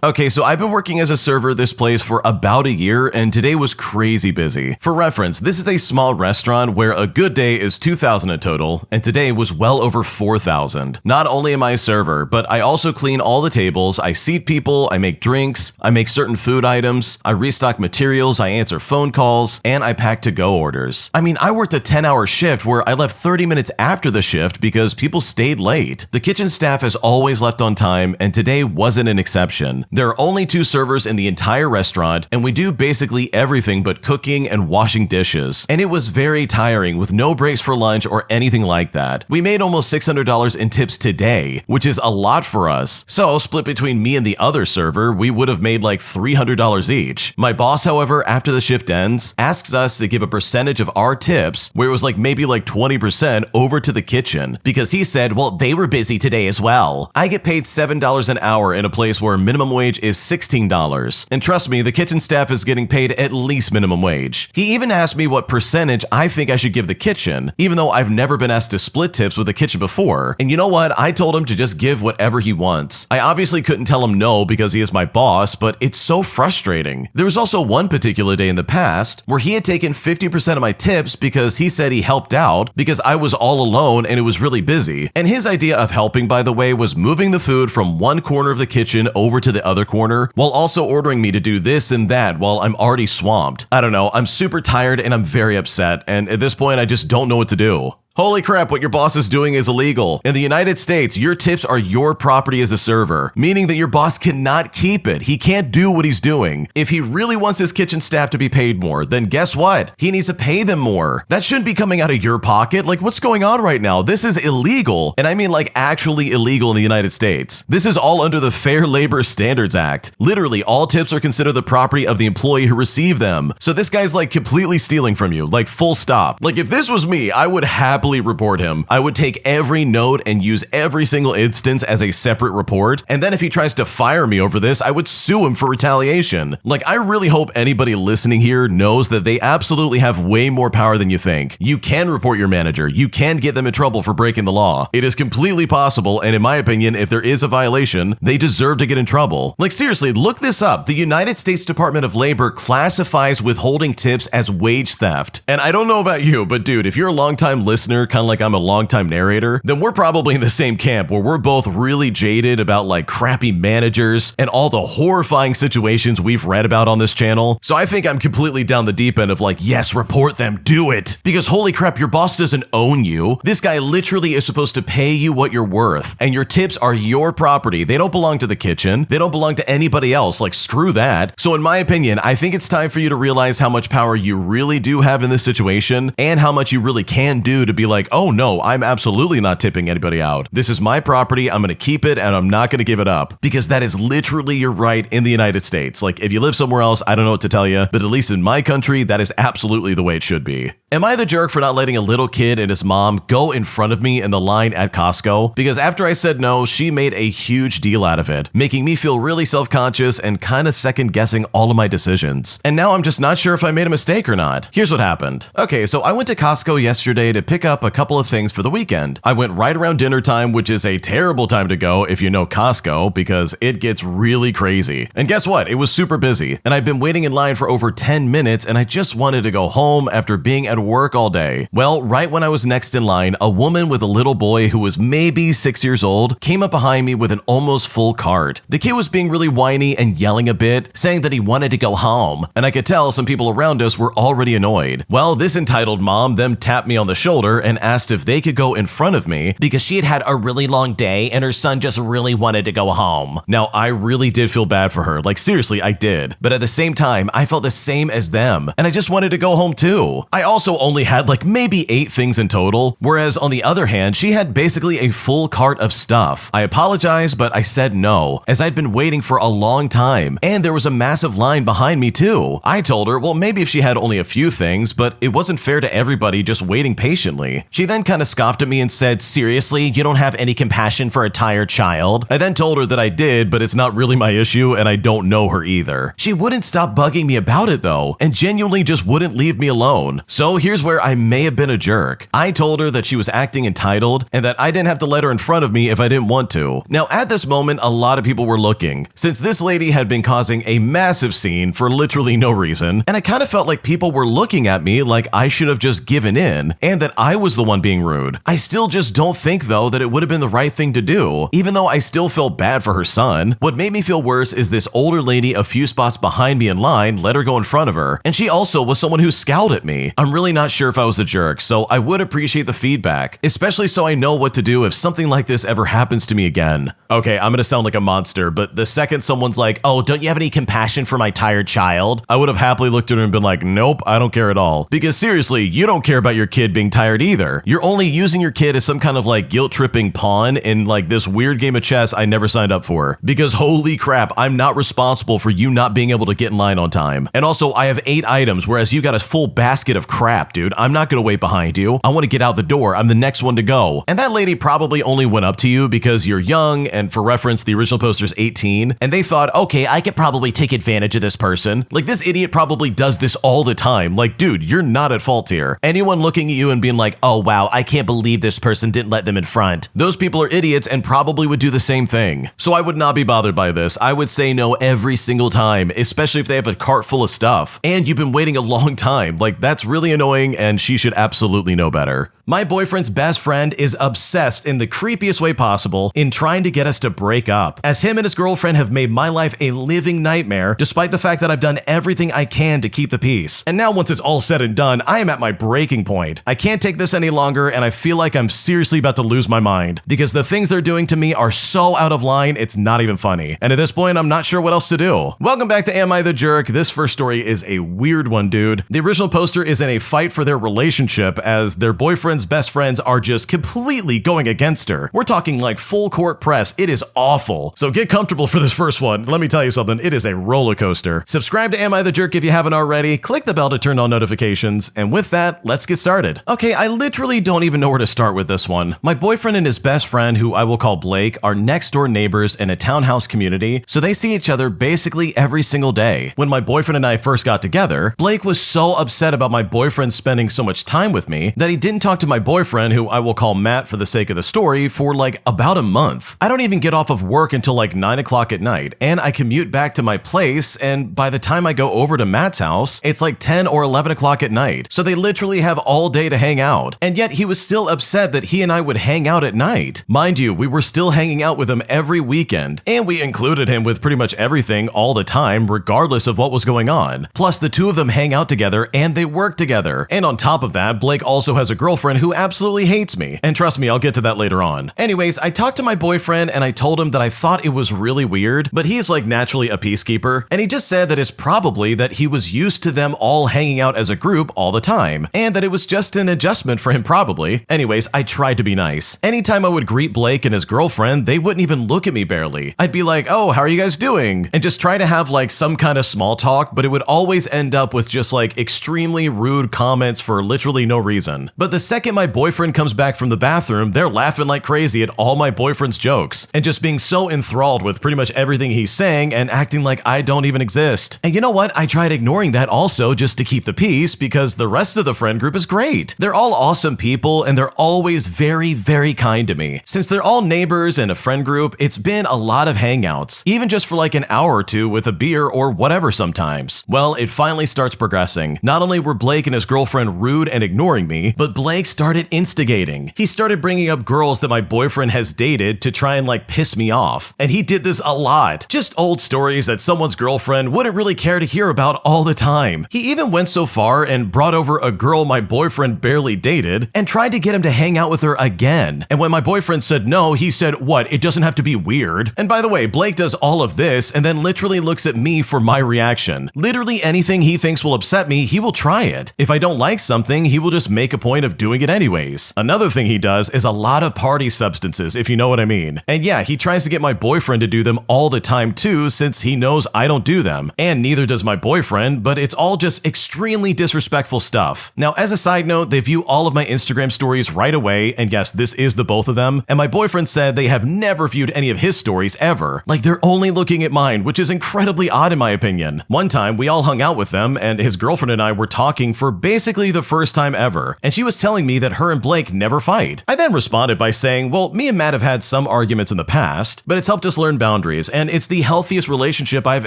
Okay, so I've been working as a server at this place for about a year, and today was crazy busy. For reference, this is a small restaurant where a good day is 2,000 in total, and today was well over 4,000. Not only am I a server, but I also clean all the tables, I seat people, I make drinks, I make certain food items, I restock materials, I answer phone calls, and I pack to-go orders. I mean, I worked a 10-hour shift where I left 30 minutes after the shift because people stayed late. The kitchen staff has always left on time, and today wasn't an exception. There are only 2 servers in the entire restaurant, and we do basically everything but cooking and washing dishes. And it was very tiring with no breaks for lunch or anything like that. We made almost $600 in tips today, which is a lot for us. So, split between me and the other server, we would have made like $300 each. My boss, however, after the shift ends, asks us to give a percentage of our tips, where it was like maybe like 20%, over to the kitchen, because he said, well, they were busy today as well. I get paid $7 an hour in a place where minimum wage is $16. And trust me, the kitchen staff is getting paid at least minimum wage. He even asked me what percentage I think I should give the kitchen, even though I've never been asked to split tips with the kitchen before. And you know what? I told him to just give whatever he wants. I obviously couldn't tell him no because he is my boss, but it's so frustrating. There was also one particular day in the past where he had taken 50% of my tips because he said he helped out because I was all alone and it was really busy. And his idea of helping, by the way, was moving the food from one corner of the kitchen over to the other corner while also ordering me to do this and that while I'm already swamped. I don't know, I'm super tired and I'm very upset, and at this point I just don't know what to do. Holy crap, what your boss is doing is illegal. In the United States, your tips are your property as a server, meaning that your boss cannot keep it. He can't do what he's doing. If he really wants his kitchen staff to be paid more, then guess what? He needs to pay them more. That shouldn't be coming out of your pocket. Like, what's going on right now? This is illegal. And I mean like actually illegal in the United States. This is all under the Fair Labor Standards Act. Literally, all tips are considered the property of the employee who received them. So this guy's like completely stealing from you, like full stop. Like if this was me, I would happily happily report him. I would take every note and use every single instance as a separate report, and then if he tries to fire me over this, I would sue him for retaliation. Like, I really hope anybody listening here knows that they absolutely have way more power than you think. You can report your manager. You can get them in trouble for breaking the law. It is completely possible, and in my opinion, if there is a violation, they deserve to get in trouble. Like, seriously, look this up. The United States Department of Labor classifies withholding tips as wage theft. And I don't know about you, but dude, if you're a longtime listener, kind of like I'm a longtime narrator, then we're probably in the same camp where we're both really jaded about like crappy managers and all the horrifying situations we've read about on this channel. So I think I'm completely down the deep end of like, yes, report them, do it. Because holy crap, your boss doesn't own you. This guy literally is supposed to pay you what you're worth, and your tips are your property. They don't belong to the kitchen. They don't belong to anybody else. Like, screw that. So in my opinion, I think it's time for you to realize how much power you really do have in this situation and how much you really can do to be like, oh no, I'm absolutely not tipping anybody out. This is my property. I'm going to keep it and I'm not going to give it up, because that is literally your right in the United States. Like, if you live somewhere else, I don't know what to tell you, but at least in my country, that is absolutely the way it should be. Am I the jerk for not letting a little kid and his mom go in front of me in the line at Costco? Because after I said no, she made a huge deal out of it, making me feel really self-conscious and kind of second-guessing all of my decisions. And now I'm just not sure if I made a mistake or not. Here's what happened. Okay, so I went to Costco yesterday to pick up a couple of things for the weekend. I went right around dinner time, which is a terrible time to go if you know Costco, because it gets really crazy. And guess what? It was super busy, and I've been waiting in line for over 10 minutes, and I just wanted to go home after being at work all day. Well, right when I was next in line, a woman with a little boy who was maybe 6 years old came up behind me with an almost full cart. The kid was being really whiny and yelling a bit, saying that he wanted to go home, and I could tell some people around us were already annoyed. Well, this entitled mom then tapped me on the shoulder and asked if they could go in front of me because she had had a really long day and her son just really wanted to go home. Now, I really did feel bad for her. Like, seriously, I did. But at the same time, I felt the same as them, and I just wanted to go home too. I also only had like maybe 8 things in total, whereas on the other hand, she had basically a full cart of stuff. I apologized, but I said no, as I'd been waiting for a long time, and there was a massive line behind me too. I told her, well, maybe if she had only a few things, but it wasn't fair to everybody just waiting patiently. She then kind of scoffed at me and said, seriously, you don't have any compassion for a tired child? I then told her that I did, but it's not really my issue, and I don't know her either. She wouldn't stop bugging me about it though, and genuinely just wouldn't leave me alone. So here's where I may have been a jerk. I told her that she was acting entitled and that I didn't have to let her in front of me if I didn't want to. Now, at this moment, a lot of people were looking, since this lady had been causing a massive scene for literally no reason, and I kind of felt like people were looking at me like I should have just given in and that I was the one being rude. I still just don't think though that it would have been the right thing to do, even though I still felt bad for her son. What made me feel worse is this older lady a few spots behind me in line let her go in front of her, and she also was someone who scowled at me. I'm really not sure if I was a jerk, so I would appreciate the feedback, especially so I know what to do if something like this ever happens to me again. Okay, I'm gonna sound like a monster, but the second someone's like, oh, don't you have any compassion for my tired child? I would have happily looked at her and been like, nope, I don't care at all. Because seriously, you don't care about your kid being tired either. You're only using your kid as some kind of like guilt-tripping pawn in like this weird game of chess I never signed up for. Because holy crap, I'm not responsible for you not being able to get in line on time. And also, I have 8 items, whereas you got a full basket of crap, dude. I'm not gonna wait behind you. I want to get out the door. I'm the next one to go. And that lady probably only went up to you because you're young, and for reference, the original poster's 18, and they thought, okay, I could probably take advantage of this person. Like, this idiot probably does this all the time. Like, dude, you're not at fault here. Anyone looking at you and being like, oh wow, I can't believe this person didn't let them in front. Those people are idiots and probably would do the same thing. So I would not be bothered by this. I would say no every single time, especially if they have a cart full of stuff and you've been waiting a long time. Like, that's really annoying, and she should absolutely know better. My boyfriend's best friend is obsessed in the creepiest way possible in trying to get us to break up, as him and his girlfriend have made my life a living nightmare, despite the fact that I've done everything I can to keep the peace. And now once it's all said and done, I am at my breaking point. I can't take this any longer, and I feel like I'm seriously about to lose my mind, because the things they're doing to me are so out of line, it's not even funny. And at this point, I'm not sure what else to do. Welcome back to Am I the Jerk? This first story is a weird one, dude. The original poster is in a fight for their relationship, as their boyfriend's boyfriend's best friends are just completely going against her. We're talking like full court press. It is awful. So get comfortable for this first one. Let me tell you something. It is a roller coaster. Subscribe to Am I the Jerk if you haven't already. Click the bell to turn on notifications. And with that, let's get started. Okay, I literally don't even know where to start with this one. My boyfriend and his best friend, who I will call Blake, are next door neighbors in a townhouse community, so they see each other basically every single day. When my boyfriend and I first got together, Blake was so upset about my boyfriend spending so much time with me that he didn't talk to my boyfriend, who I will call Matt for the sake of the story, for like about a month. I don't even get off of work until like 9 o'clock at night, and I commute back to my place, and by the time I go over to Matt's house, it's like 10 or 11 o'clock at night. So they literally have all day to hang out. And yet he was still upset that he and I would hang out at night. Mind you, we were still hanging out with him every weekend, and we included him with pretty much everything all the time, regardless of what was going on. Plus, the two of them hang out together and they work together. And on top of that, Blake also has a girlfriend who absolutely hates me. And trust me, I'll get to that later on. Anyways, I talked to my boyfriend and I told him that I thought it was really weird, but he's like naturally a peacekeeper, and he just said that it's probably that he was used to them all hanging out as a group all the time, and that it was just an adjustment for him probably. Anyways, I tried to be nice. Anytime I would greet Blake and his girlfriend, they wouldn't even look at me barely. I'd be like, oh, how are you guys doing? And just try to have like some kind of small talk, but it would always end up with just like extremely rude comments for literally no reason. But the second my boyfriend comes back from the bathroom, they're laughing like crazy at all my boyfriend's jokes and just being so enthralled with pretty much everything he's saying and acting like I don't even exist. And you know what? I tried ignoring that also just to keep the peace, because the rest of the friend group is great. They're all awesome people and they're always very, very kind to me. Since they're all neighbors and a friend group, it's been a lot of hangouts, even just for like an hour or two with a beer or whatever sometimes. Well, it finally starts progressing. Not only were Blake and his girlfriend rude and ignoring me, but Blake started instigating. He started bringing up girls that my boyfriend has dated to try and like piss me off. And he did this a lot. Just old stories that someone's girlfriend wouldn't really care to hear about all the time. He even went so far and brought over a girl my boyfriend barely dated and tried to get him to hang out with her again. And when my boyfriend said no, he said, what, it doesn't have to be weird? And by the way, Blake does all of this and then literally looks at me for my reaction. Literally anything he thinks will upset me, he will try it. If I don't like something, he will just make a point of doing it anyways. Another thing he does is a lot of party substances, if you know what I mean. And yeah, he tries to get my boyfriend to do them all the time too, since he knows I don't do them. And neither does my boyfriend, but it's all just extremely disrespectful stuff. Now, as a side note, they view all of my Instagram stories right away, and yes, this is the both of them. And my boyfriend said they have never viewed any of his stories ever. Like, they're only looking at mine, which is incredibly odd in my opinion. One time, we all hung out with them, and his girlfriend and I were talking for basically the first time ever, and she was telling me that her and Blake never fight. I then responded by saying, well, me and Matt have had some arguments in the past, but it's helped us learn boundaries, and it's the healthiest relationship I've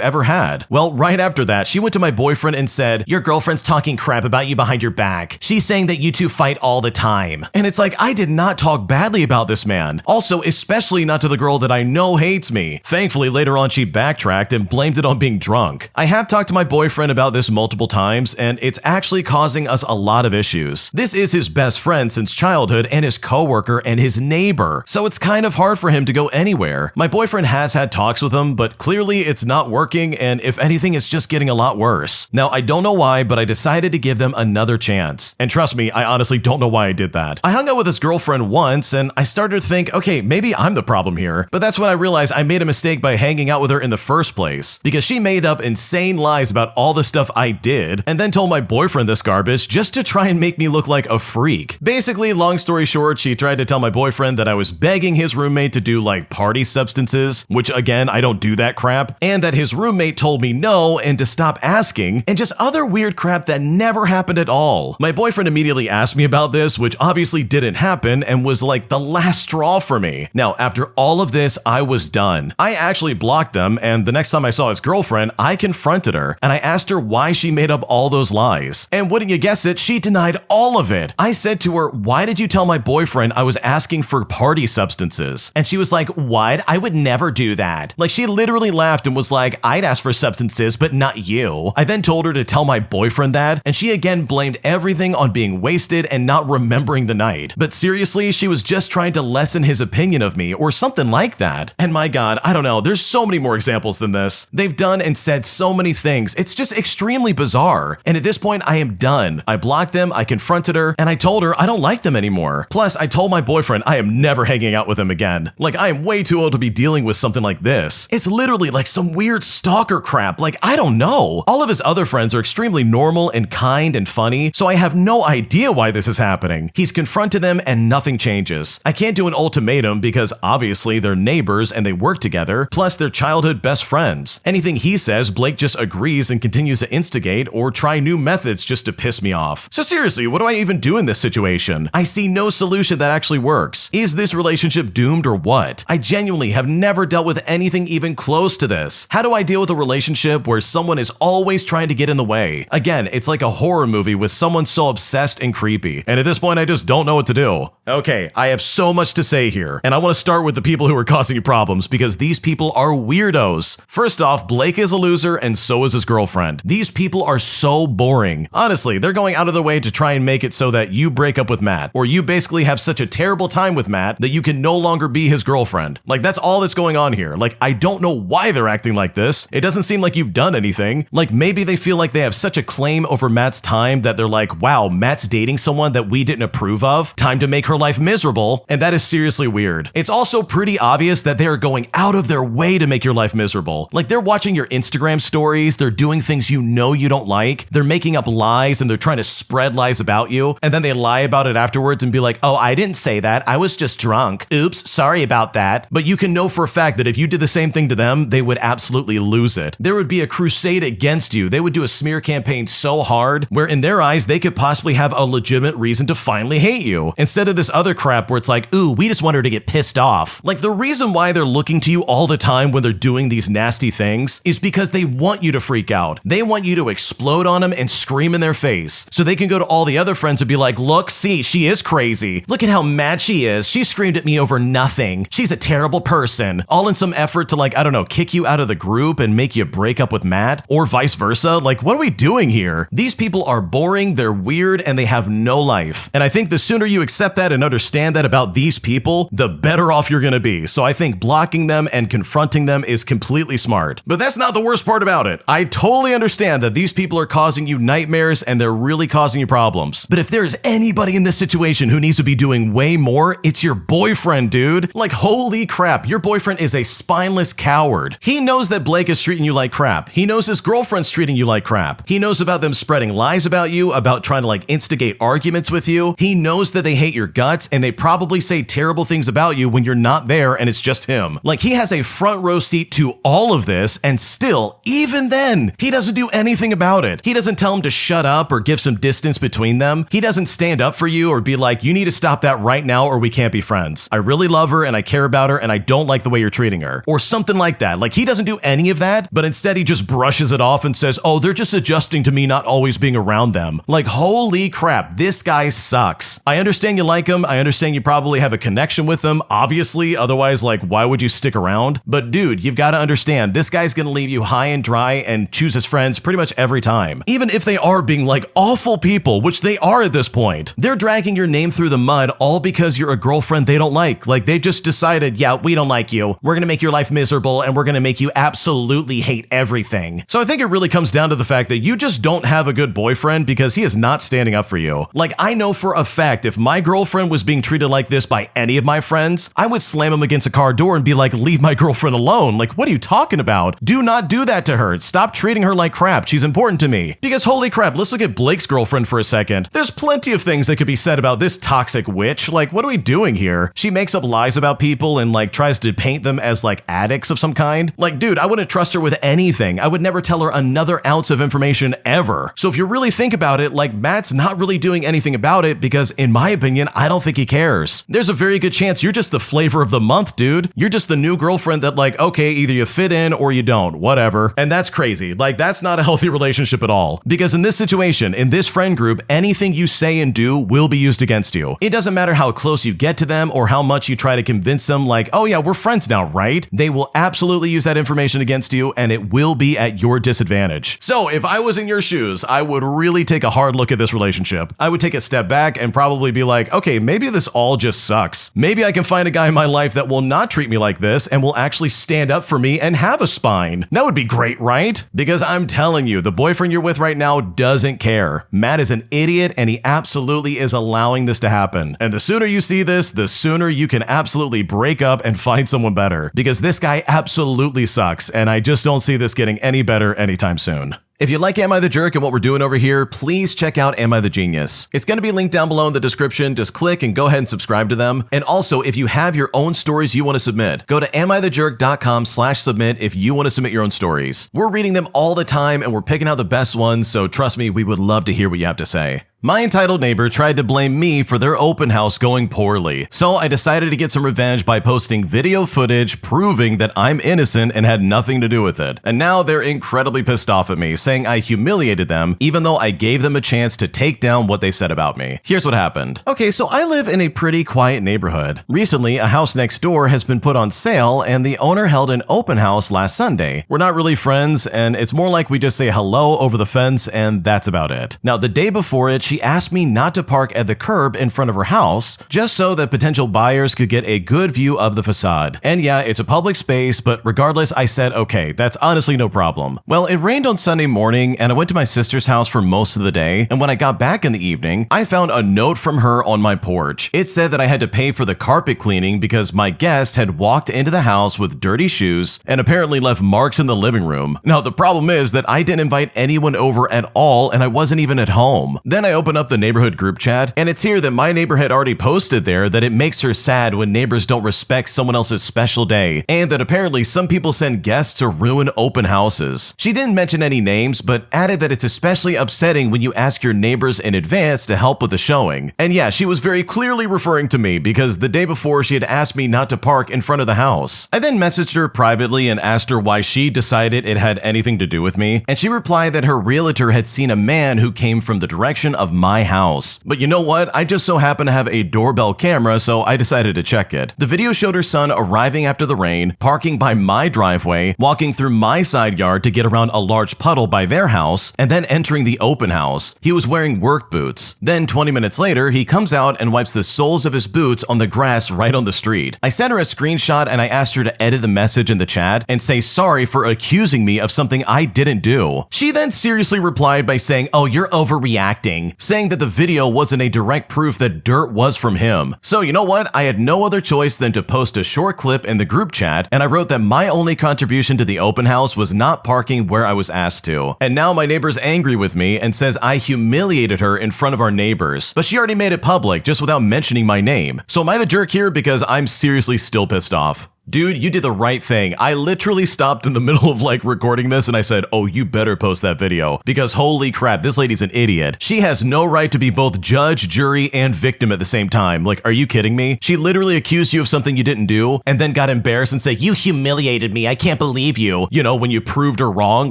ever had. Well, right after that, she went to my boyfriend and said, your girlfriend's talking crap about you behind your back. She's saying that you two fight all the time. And it's like, I did not talk badly about this man. Also, especially not to the girl that I know hates me. Thankfully, later on, she backtracked and blamed it on being drunk. I have talked to my boyfriend about this multiple times, and it's actually causing us a lot of issues. This is his best friend since childhood and his coworker and his neighbor, so it's kind of hard for him to go anywhere. My boyfriend has had talks with him, but clearly it's not working, and if anything, it's just getting a lot worse. Now, I don't know why, but I decided to give them another chance. And trust me, I honestly don't know why I did that. I hung out with his girlfriend once, and I started to think, okay, maybe I'm the problem here. But that's when I realized I made a mistake by hanging out with her in the first place, because she made up insane lies about all the stuff I did, and then told my boyfriend this garbage just to try and make me look like a freak. Basically, long story short, she tried to tell my boyfriend that I was begging his roommate to do like party substances, which again, I don't do that crap, and that his roommate told me no and to stop asking, and just other weird crap that never happened at all. My boyfriend immediately asked me about this, which obviously didn't happen and was like the last straw for me. Now, after all of this, I was done. I actually blocked them, and the next time I saw his girlfriend, I confronted her, and I asked her why she made up all those lies. And wouldn't you guess it, she denied all of it. I said to her, why did you tell my boyfriend I was asking for party substances? And she was like, what? I would never do that. Like, she literally laughed and was like, I'd ask for substances, but not you. I then told her to tell my boyfriend that, and she again blamed everything on being wasted and not remembering the night. But seriously, she was just trying to lessen his opinion of me or something like that. And my God, I don't know, there's so many more examples than this. They've done and said so many things. It's just extremely bizarre. And at this point, I am done. I blocked them, I confronted her, and I told told her I don't like them anymore. Plus, I told my boyfriend I am never hanging out with him again. Like, I am way too old to be dealing with something like this. It's literally like some weird stalker crap. Like, I don't know. All of his other friends are extremely normal and kind and funny, so I have no idea why this is happening. He's confronted them and nothing changes. I can't do an ultimatum because obviously they're neighbors and they work together, plus they're childhood best friends. Anything he says, Blake just agrees and continues to instigate or try new methods just to piss me off. So seriously, what do I even do in this situation? I see no solution that actually works. Is this relationship doomed or what? I genuinely have never dealt with anything even close to this. How do I deal with a relationship where someone is always trying to get in the way? Again, it's like a horror movie with someone so obsessed and creepy. And at this point, I just don't know what to do. Okay, I have so much to say here, and I want to start with the people who are causing you problems because these people are weirdos. First off, Blake is a loser and so is his girlfriend. These people are so boring. Honestly, they're going out of their way to try and make it so that you break up with Matt, or you basically have such a terrible time with Matt that you can no longer be his girlfriend. Like, that's all that's going on here. Like, I don't know why they're acting like this. It doesn't seem like you've done anything. Like, maybe they feel like they have such a claim over Matt's time that they're like, wow, Matt's dating someone that we didn't approve of. Time to make her life miserable. And that is seriously weird. It's also pretty obvious that they are going out of their way to make your life miserable. Like, they're watching your Instagram stories, they're doing things you know you don't like, they're making up lies and they're trying to spread lies about you, and then they lie about it afterwards and be like, oh, I didn't say that, I was just drunk. Oops, sorry about that. But you can know for a fact that if you did the same thing to them, they would absolutely lose it. There would be a crusade against you. They would do a smear campaign so hard where in their eyes, they could possibly have a legitimate reason to finally hate you, instead of this other crap where it's like, ooh, we just want her to get pissed off. Like, the reason why they're looking to you all the time when they're doing these nasty things is because they want you to freak out. They want you to explode on them and scream in their face so they can go to all the other friends and be like, look, see, she is crazy. Look at how mad she is. She screamed at me over nothing. She's a terrible person. All in some effort to, like, I don't know, kick you out of the group and make you break up with Matt, or vice versa. Like, what are we doing here? These people are boring, they're weird, and they have no life. And I think the sooner you accept that and understand that about these people, the better off you're gonna be. So I think blocking them and confronting them is completely smart. But that's not the worst part about it. I totally understand that these people are causing you nightmares and they're really causing you problems. But if there is anybody in this situation who needs to be doing way more, it's your boyfriend, dude. Like, holy crap, your boyfriend is a spineless coward. He knows that Blake is treating you like crap. He knows his girlfriend's treating you like crap. He knows about them spreading lies about you, about trying to like instigate arguments with you. He knows that they hate your guts and they probably say terrible things about you when you're not there and it's just him. Like, he has a front row seat to all of this, and still, even then, he doesn't do anything about it. He doesn't tell him to shut up or give some distance between them. He doesn't stand up for you or be like, you need to stop that right now or we can't be friends. I really love her and I care about her and I don't like the way you're treating her. Or something like that. Like, he doesn't do any of that, but instead he just brushes it off and says, oh, they're just adjusting to me not always being around them. Like, holy crap, this guy sucks. I understand you like him. I understand you probably have a connection with him, obviously. Otherwise, like, why would you stick around? But dude, you've got to understand, this guy's gonna leave you high and dry and choose his friends pretty much every time. Even if they are being like awful people, which they are at this point. They're dragging your name through the mud all because you're a girlfriend they don't like. Like, they just decided, yeah, we don't like you. We're gonna make your life miserable and we're gonna make you absolutely hate everything. So I think it really comes down to the fact that you just don't have a good boyfriend because he is not standing up for you. Like, I know for a fact if my girlfriend was being treated like this by any of my friends, I would slam him against a car door and be like, leave my girlfriend alone. Like, what are you talking about? Do not do that to her. Stop treating her like crap. She's important to me. Because holy crap, let's look at Blake's girlfriend for a second. There's plenty of things that could be said about this toxic witch. Like, what are we doing here? She makes up lies about people and like tries to paint them as like addicts of some kind. Like, dude, I wouldn't trust her with anything. I would never tell her another ounce of information ever. So if you really think about it, like, Matt's not really doing anything about it because in my opinion, I don't think he cares. There's a very good chance you're just the flavor of the month, dude. You're just the new girlfriend that like, okay, either you fit in or you don't, whatever. And that's crazy. Like, that's not a healthy relationship at all. Because in this situation, in this friend group, anything you say and do will be used against you. It doesn't matter how close you get to them or how much you try to convince them like, oh yeah, we're friends now, right? They will absolutely use that information against you and it will be at your disadvantage. So if I was in your shoes, I would really take a hard look at this relationship. I would take a step back and probably be like, okay, maybe this all just sucks. Maybe I can find a guy in my life that will not treat me like this and will actually stand up for me and have a spine. That would be great, right? Because I'm telling you, the boyfriend you're with right now doesn't care. Matt is an idiot and he absolutely absolutely is allowing this to happen. And the sooner you see this, the sooner you can absolutely break up and find someone better. Because this guy absolutely sucks, and I just don't see this getting any better anytime soon. If you like Am I the Jerk and what we're doing over here, please check out Am I the Genius. It's going to be linked down below in the description. Just click and go ahead and subscribe to them. And also, if you have your own stories you want to submit, go to amithejerk.com/submit if you want to submit your own stories. We're reading them all the time and we're picking out the best ones, so trust me, we would love to hear what you have to say. My entitled neighbor tried to blame me for their open house going poorly, so I decided to get some revenge by posting video footage proving that I'm innocent and had nothing to do with it. And now they're incredibly pissed off at me, saying I humiliated them even though I gave them a chance to take down what they said about me. Here's what happened. Okay, so I live in a pretty quiet neighborhood. Recently, a house next door has been put on sale and the owner held an open house last Sunday. We're not really friends and it's more like we just say hello over the fence and that's about it. Now, the day before it, she asked me not to park at the curb in front of her house, just so that potential buyers could get a good view of the facade. And yeah, it's a public space, but regardless, I said, okay, that's honestly no problem. Well, it rained on Sunday morning, and I went to my sister's house for most of the day, and when I got back in the evening, I found a note from her on my porch. It said that I had to pay for the carpet cleaning because my guest had walked into the house with dirty shoes and apparently left marks in the living room. Now, the problem is that I didn't invite anyone over at all, and I wasn't even at home. Then I opened up the neighborhood group chat, and it's here that my neighbor had already posted there that it makes her sad when neighbors don't respect someone else's special day, and that apparently some people send guests to ruin open houses. She didn't mention any names, but added that it's especially upsetting when you ask your neighbors in advance to help with the showing. And yeah, she was very clearly referring to me because the day before she had asked me not to park in front of the house. I then messaged her privately and asked her why she decided it had anything to do with me, and she replied that her realtor had seen a man who came from the direction of my house. But you know what? I just so happen to have a doorbell camera, so I decided to check it. The video showed her son arriving after the rain, parking by my driveway, walking through my side yard to get around a large puddle by their house, and then entering the open house. He was wearing work boots. Then 20 minutes later, he comes out and wipes the soles of his boots on the grass right on the street. I sent her a screenshot and I asked her to edit the message in the chat and say sorry for accusing me of something I didn't do. She then seriously replied by saying, "Oh, you're overreacting," saying that the video wasn't a direct proof that dirt was from him. So you know what? I had no other choice than to post a short clip in the group chat, and I wrote that my only contribution to the open house was not parking where I was asked to. And now my neighbor's angry with me and says I humiliated her in front of our neighbors, but she already made it public just without mentioning my name. So am I the jerk here? Because I'm seriously still pissed off. Dude, you did the right thing. I literally stopped in the middle of recording this and I said, oh, you better post that video because holy crap, this lady's an idiot. She has no right to be both judge, jury, and victim at the same time. Are you kidding me? She literally accused you of something you didn't do and then got embarrassed and said, you humiliated me. I can't believe you. You know, when you proved her wrong.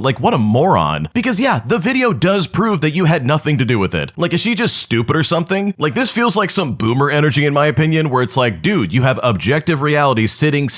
What a moron. Because yeah, the video does prove that you had nothing to do with it. Is she just stupid or something? This feels like some boomer energy in my opinion, where it's dude, you have objective reality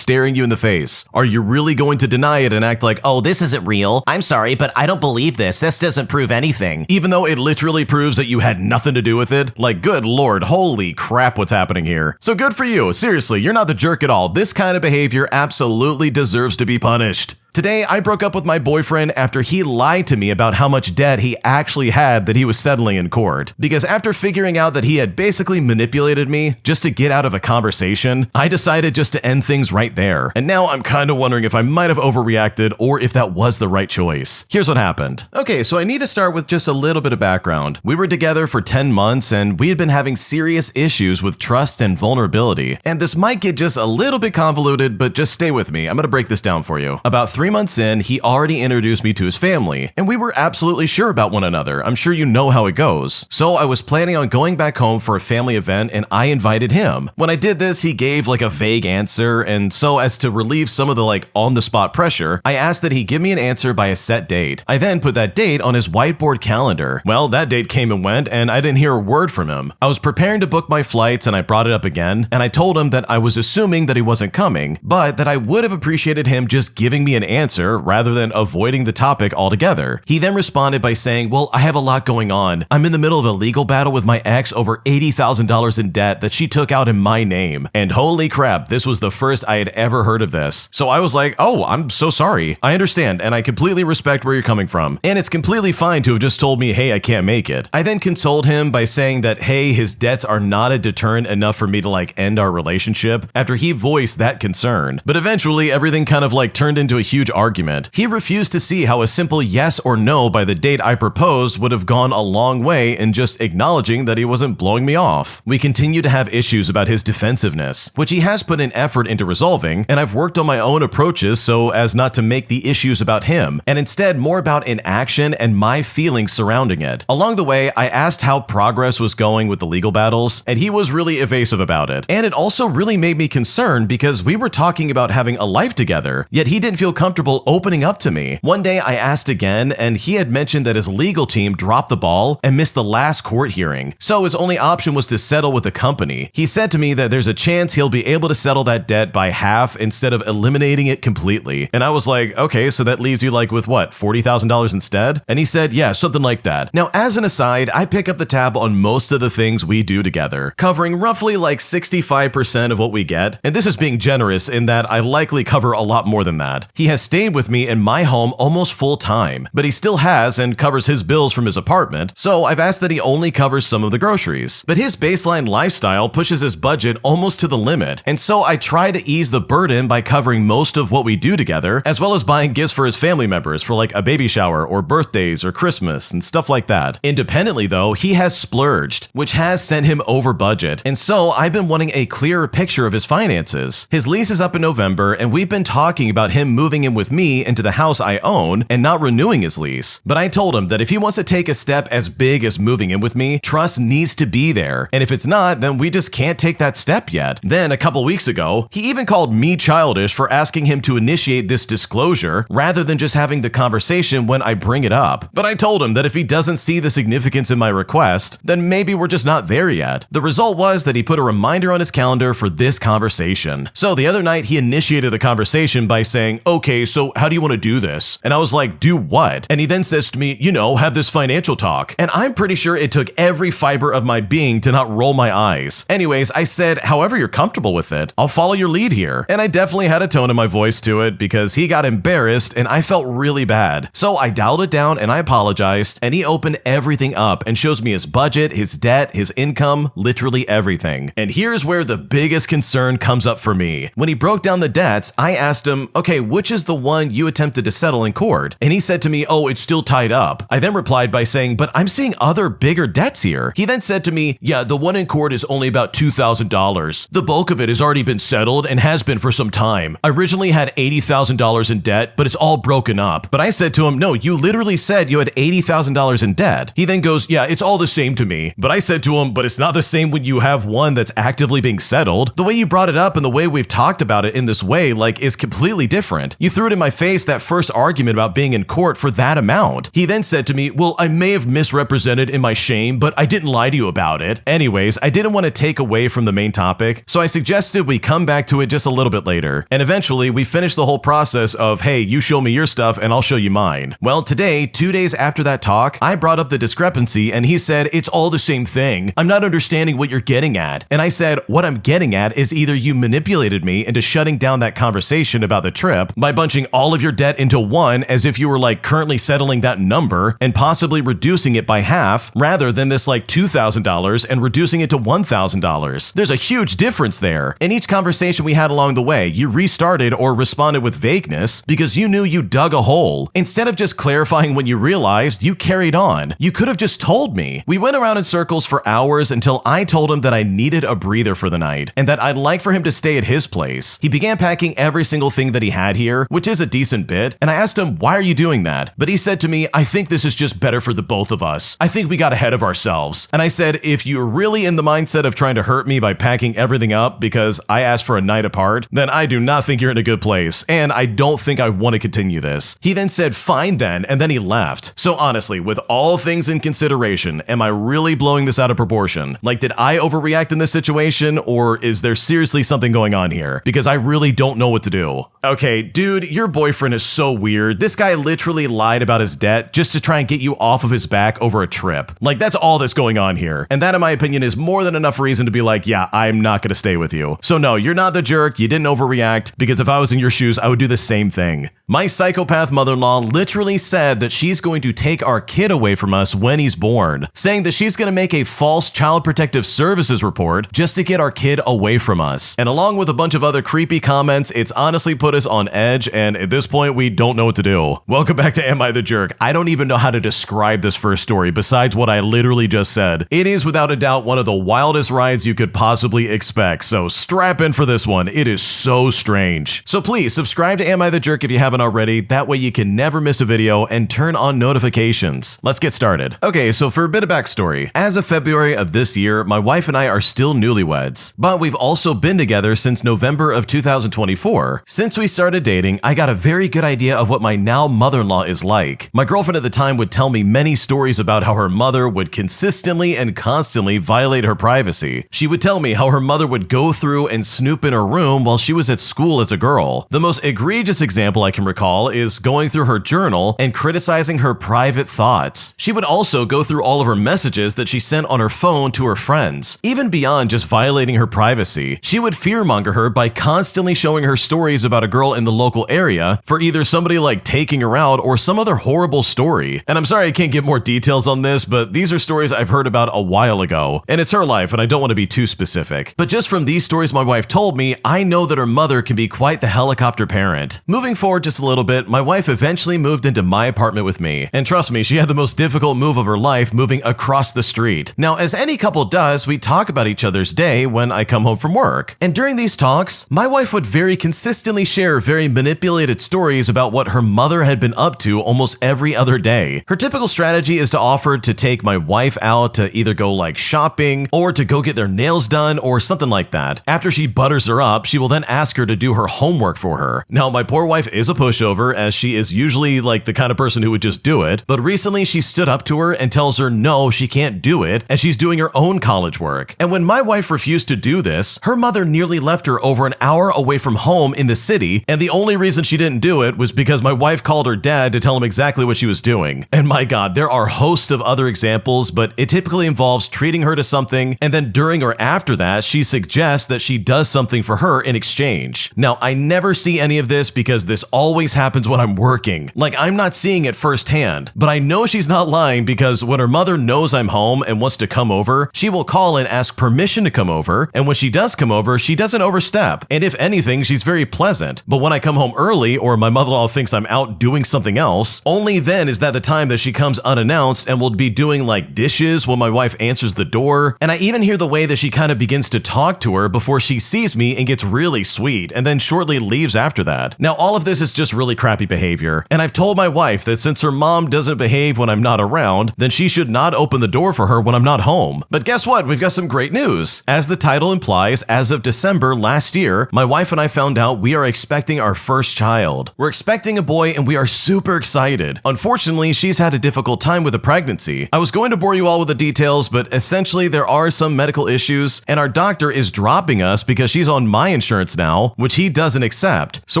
staring you in the face. Are you really going to deny it and act like, oh, this isn't real? I'm sorry, but I don't believe this. This doesn't prove anything. Even though it literally proves that you had nothing to do with it? Good lord, holy crap, what's happening here? So good for you. Seriously, you're not the jerk at all. This kind of behavior absolutely deserves to be punished. Today, I broke up with my boyfriend after he lied to me about how much debt he actually had that he was settling in court. Because after figuring out that he had basically manipulated me just to get out of a conversation, I decided just to end things right there. And now I'm kind of wondering if I might have overreacted or if that was the right choice. Here's what happened. Okay, so I need to start with just a little bit of background. We were together for 10 months and we had been having serious issues with trust and vulnerability. And this might get just a little bit convoluted, but just stay with me. I'm gonna break this down for you. About 3 months in, he already introduced me to his family, and we were absolutely sure about one another. I'm sure you know how it goes. So I was planning on going back home for a family event, and I invited him. When I did this, he gave a vague answer, and so as to relieve some of the on-the-spot pressure, I asked that he give me an answer by a set date. I then put that date on his whiteboard calendar. Well, that date came and went, and I didn't hear a word from him. I was preparing to book my flights, and I brought it up again, and I told him that I was assuming that he wasn't coming, but that I would have appreciated him just giving me an answer rather than avoiding the topic altogether. He then responded by saying, well, I have a lot going on. I'm in the middle of a legal battle with my ex over $80,000 in debt that she took out in my name. And holy crap, this was the first I had ever heard of this. So I was like, oh, I'm so sorry. I understand, and I completely respect where you're coming from. And it's completely fine to have just told me, hey, I can't make it. I then consoled him by saying that, hey, his debts are not a deterrent enough for me to end our relationship after he voiced that concern. But eventually, everything kind of turned into a huge argument. He refused to see how a simple yes or no by the date I proposed would have gone a long way in just acknowledging that he wasn't blowing me off. We continue to have issues about his defensiveness, which he has put in effort into resolving, and I've worked on my own approaches so as not to make the issues about him, and instead more about inaction and my feelings surrounding it. Along the way, I asked how progress was going with the legal battles, and he was really evasive about it. And it also really made me concerned because we were talking about having a life together, yet he didn't feel comfortable opening up to me. One day I asked again, and he had mentioned that his legal team dropped the ball and missed the last court hearing, so his only option was to settle with the company. He said to me that there's a chance he'll be able to settle that debt by half instead of eliminating it completely. And I was like, okay, so that leaves you with what, $40,000 instead? And he said, yeah, something like that. Now, as an aside, I pick up the tab on most of the things we do together, covering roughly 65% of what we get. And this is being generous in that I likely cover a lot more than that. He has stayed with me in my home almost full time, but he still has and covers his bills from his apartment, so I've asked that he only covers some of the groceries. But his baseline lifestyle pushes his budget almost to the limit, and so I try to ease the burden by covering most of what we do together, as well as buying gifts for his family members for a baby shower or birthdays or Christmas and stuff like that. Independently though, he has splurged, which has sent him over budget, and so I've been wanting a clearer picture of his finances. His lease is up in November, and we've been talking about him moving in with me into the house I own and not renewing his lease. But I told him that if he wants to take a step as big as moving in with me, trust needs to be there, and if it's not, then we just can't take that step yet. Then a couple weeks ago, he even called me childish for asking him to initiate this disclosure rather than just having the conversation when I bring it up. But I told him that if he doesn't see the significance in my request, then maybe we're just not there yet. The result was that he put a reminder on his calendar for this conversation. So the other night, he initiated the conversation by saying, okay, so how do you want to do this? And I was like, do what? And he then says to me, have this financial talk. And I'm pretty sure it took every fiber of my being to not roll my eyes. Anyways, I said, however you're comfortable with it, I'll follow your lead here. And I definitely had a tone in my voice to it because he got embarrassed and I felt really bad. So I dialed it down and I apologized, and he opened everything up and shows me his budget, his debt, his income, literally everything. And here's where the biggest concern comes up for me. When he broke down the debts, I asked him, okay, which is the one you attempted to settle in court? And he said to me, oh, it's still tied up. I then replied by saying, but I'm seeing other bigger debts here. He then said to me, yeah, the one in court is only about $2,000. The bulk of it has already been settled and has been for some time. I originally had $80,000 in debt, but it's all broken up. But I said to him, no, you literally said you had $80,000 in debt. He then goes, yeah, it's all the same to me. But I said to him, but it's not the same when you have one that's actively being settled. The way you brought it up and the way we've talked about it in this way, is completely different. You threw it in my face that first argument about being in court for that amount. He then said to me, well, I may have misrepresented in my shame, but I didn't lie to you about it. Anyways, I didn't want to take away from the main topic, so I suggested we come back to it just a little bit later. And eventually, we finished the whole process of, hey, you show me your stuff and I'll show you mine. Well, today, 2 days after that talk, I brought up the discrepancy and he said, it's all the same thing. I'm not understanding what you're getting at. And I said, what I'm getting at is either you manipulated me into shutting down that conversation about the trip by bunching all of your debt into one as if you were currently settling that number and possibly reducing it by half rather than this $2,000 and reducing it to $1,000. There's a huge difference there. In each conversation we had along the way, you restarted or responded with vagueness because you knew you dug a hole. Instead of just clarifying when you realized, you carried on. You could have just told me. We went around in circles for hours until I told him that I needed a breather for the night and that I'd like for him to stay at his place. He began packing every single thing that he had here, which is a decent bit, and I asked him, why are you doing that? But he said to me, I think this is just better for the both of us. I think we got ahead of ourselves. And I said, if you're really in the mindset of trying to hurt me by packing everything up because I asked for a night apart, then I do not think you're in a good place, and I don't think I want to continue this. He then said, fine then, and then he left. So honestly, with all things in consideration, am I really blowing this out of proportion? Did I overreact in this situation, or is there seriously something going on here? Because I really don't know what to do. Okay, dude, dude, your boyfriend is so weird. This guy literally lied about his debt just to try and get you off of his back over a trip. Like, that's all that's going on here. And that, in my opinion, is more than enough reason to be like, yeah, I'm not gonna stay with you. So no, you're not the jerk, you didn't overreact, because if I was in your shoes, I would do the same thing. My psychopath mother-in-law literally said that she's going to take our kid away from us when he's born, saying that she's going to make a false Child Protective Services report just to get our kid away from us. And along with a bunch of other creepy comments, it's honestly put us on edge, and at this point, we don't know what to do. Welcome back to Am I the Jerk? I don't even know how to describe this first story besides what I literally just said. It is without a doubt one of the wildest rides you could possibly expect, so strap in for this one. It is so strange. So please subscribe to Am I the Jerk if you haven't already. That way you can never miss a video and turn on notifications. Let's get started. Okay, so for a bit of backstory. As of February of this year, my wife and I are still newlyweds, but we've also been together since November of 2024. Since we started dating, I got a very good idea of what my now mother-in-law is like. My girlfriend at the time would tell me many stories about how her mother would consistently and constantly violate her privacy. She would tell me how her mother would go through and snoop in her room while she was at school as a girl. The most egregious example I can recall is going through her journal and criticizing her private thoughts. She would also go through all of her messages that she sent on her phone to her friends. Even beyond just violating her privacy, she would fearmonger her by constantly showing her stories about a girl in the local area for either somebody like taking her out or some other horrible story. And I'm sorry I can't give more details on this, but these are stories I've heard about a while ago. And it's her life, and I don't want to be too specific. But just from these stories my wife told me, I know that her mother can be quite the helicopter parent. Moving forward just a little bit, my wife eventually moved into my apartment with me. And trust me, she had the most difficult move of her life moving across the street. Now, as any couple does, we talk about each other's day when I come home from work. And during these talks, my wife would very consistently share very manipulated stories about what her mother had been up to almost every other day. Her typical strategy is to offer to take my wife out to either go like shopping or to go get their nails done or something like that. After she butters her up, she will then ask her to do her homework for her. Now, my poor wife is a pushover, as she is usually like the kind of person who would just do it, but recently she stood up to her and tells her no, she can't do it, as she's doing her own college work. And when my wife refused to do this, her mother nearly left her over an hour away from home in the city, and the only reason she didn't do it was because my wife called her dad to tell him exactly what she was doing. And my god, there are hosts of other examples, but it typically involves treating her to something, and then during or after that, she suggests that she does something for her in exchange. Now, I never see any of this because this always happens when I'm working. Like, I'm not seeing it firsthand, but I know she's not lying because when her mother knows I'm home and wants to come over, she will call and ask permission to come over, and when she does come over, she doesn't overstep, and if anything, she's very pleasant. But when I come home early or my mother-in-law thinks I'm out doing something else, only then is that the time that she comes unannounced and will be doing like dishes when my wife answers the door. And I even hear the way that she kind of begins to talk to her before she sees me and gets really sweet and then shortly leaves after that. Now, all of this is just really crappy behavior, and I've told my wife that since her mom doesn't behave when I'm not around, then she should not open the door for her when I'm not home. But guess what? We've got some great news. As the title implies, as of December last year, my wife and I found out we are expecting our first child. We're expecting a boy and we are super excited. Unfortunately, she's had a difficult time with the pregnancy. I was going to bore you all with the details, but essentially there are some medical issues and our doctor is dropping us because she's on my insurance now, which he doesn't accept. So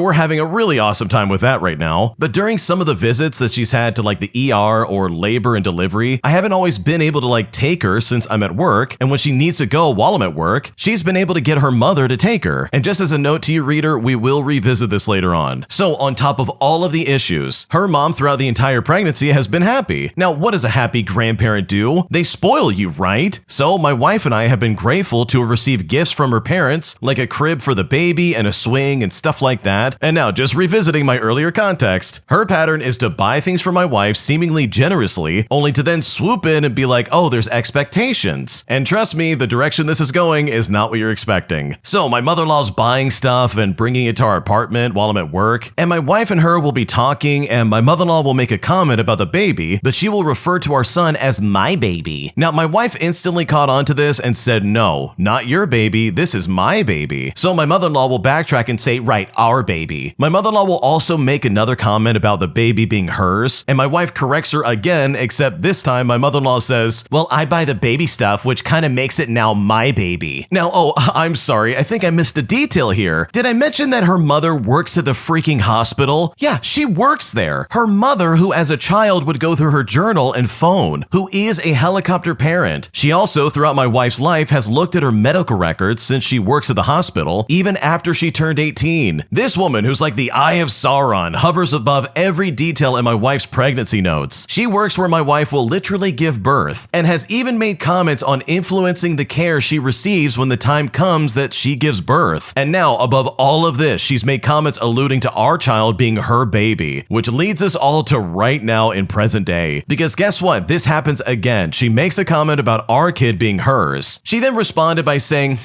we're having a really awesome time with that right now. But during some of the visits that she's had to like the ER or labor and delivery, I haven't always been able to like take her since I'm at work, and when she needs to go while I'm at work, she's been able to get her mother to take her. And just as a note to you, reader, we will revisit this later on. So on top of all of the issues, her mom throughout the entire pregnancy has been happy. Now, what does a happy grandparent do? They spoil you, right? So my wife and I have been grateful to have received gifts from her parents, like a crib for the baby and a swing and stuff like that. And now, just revisiting my earlier context, her pattern is to buy things for my wife seemingly generously, only to then swoop in and be like, oh, there's expectations. And trust me, the direction this is going is not what you're expecting. So my mother-in-law's buying stuff and bringing it to our apartment while I'm at work, and my wife and her will be talking, and my mother-in-law will make a comment about the baby, but she will refer to our son as my baby. Now, my wife instantly caught on to this and said, no, not your baby, this is my baby. So my mother-in-law will backtrack and say, right, our baby. My mother-in-law will also make another comment about the baby being hers, and my wife corrects her again, except this time my mother-in-law says, well, I buy the baby stuff, which kind of makes it now my baby. Now, oh, I'm sorry, I think I missed a detail here. Did I mention that her mother works at the freaking hospital? Yeah, she works there. Her mother, who as a child would go through her journal and phone, who is a helicopter parent. She also, throughout my wife's life, has looked at her medical records since she works at the hospital, even after she turned 18. This woman, who's like the Eye of Sauron, hovers above every detail in my wife's pregnancy notes. She works where my wife will literally give birth, and has even made comments on influencing the care she receives when the time comes that she gives birth. And now, above all of this, she's made comments alluding to our child being her baby, which leads us all to right now in present day. Because guess what? This happens again. She makes a comment about our kid being hers. She then responded by saying,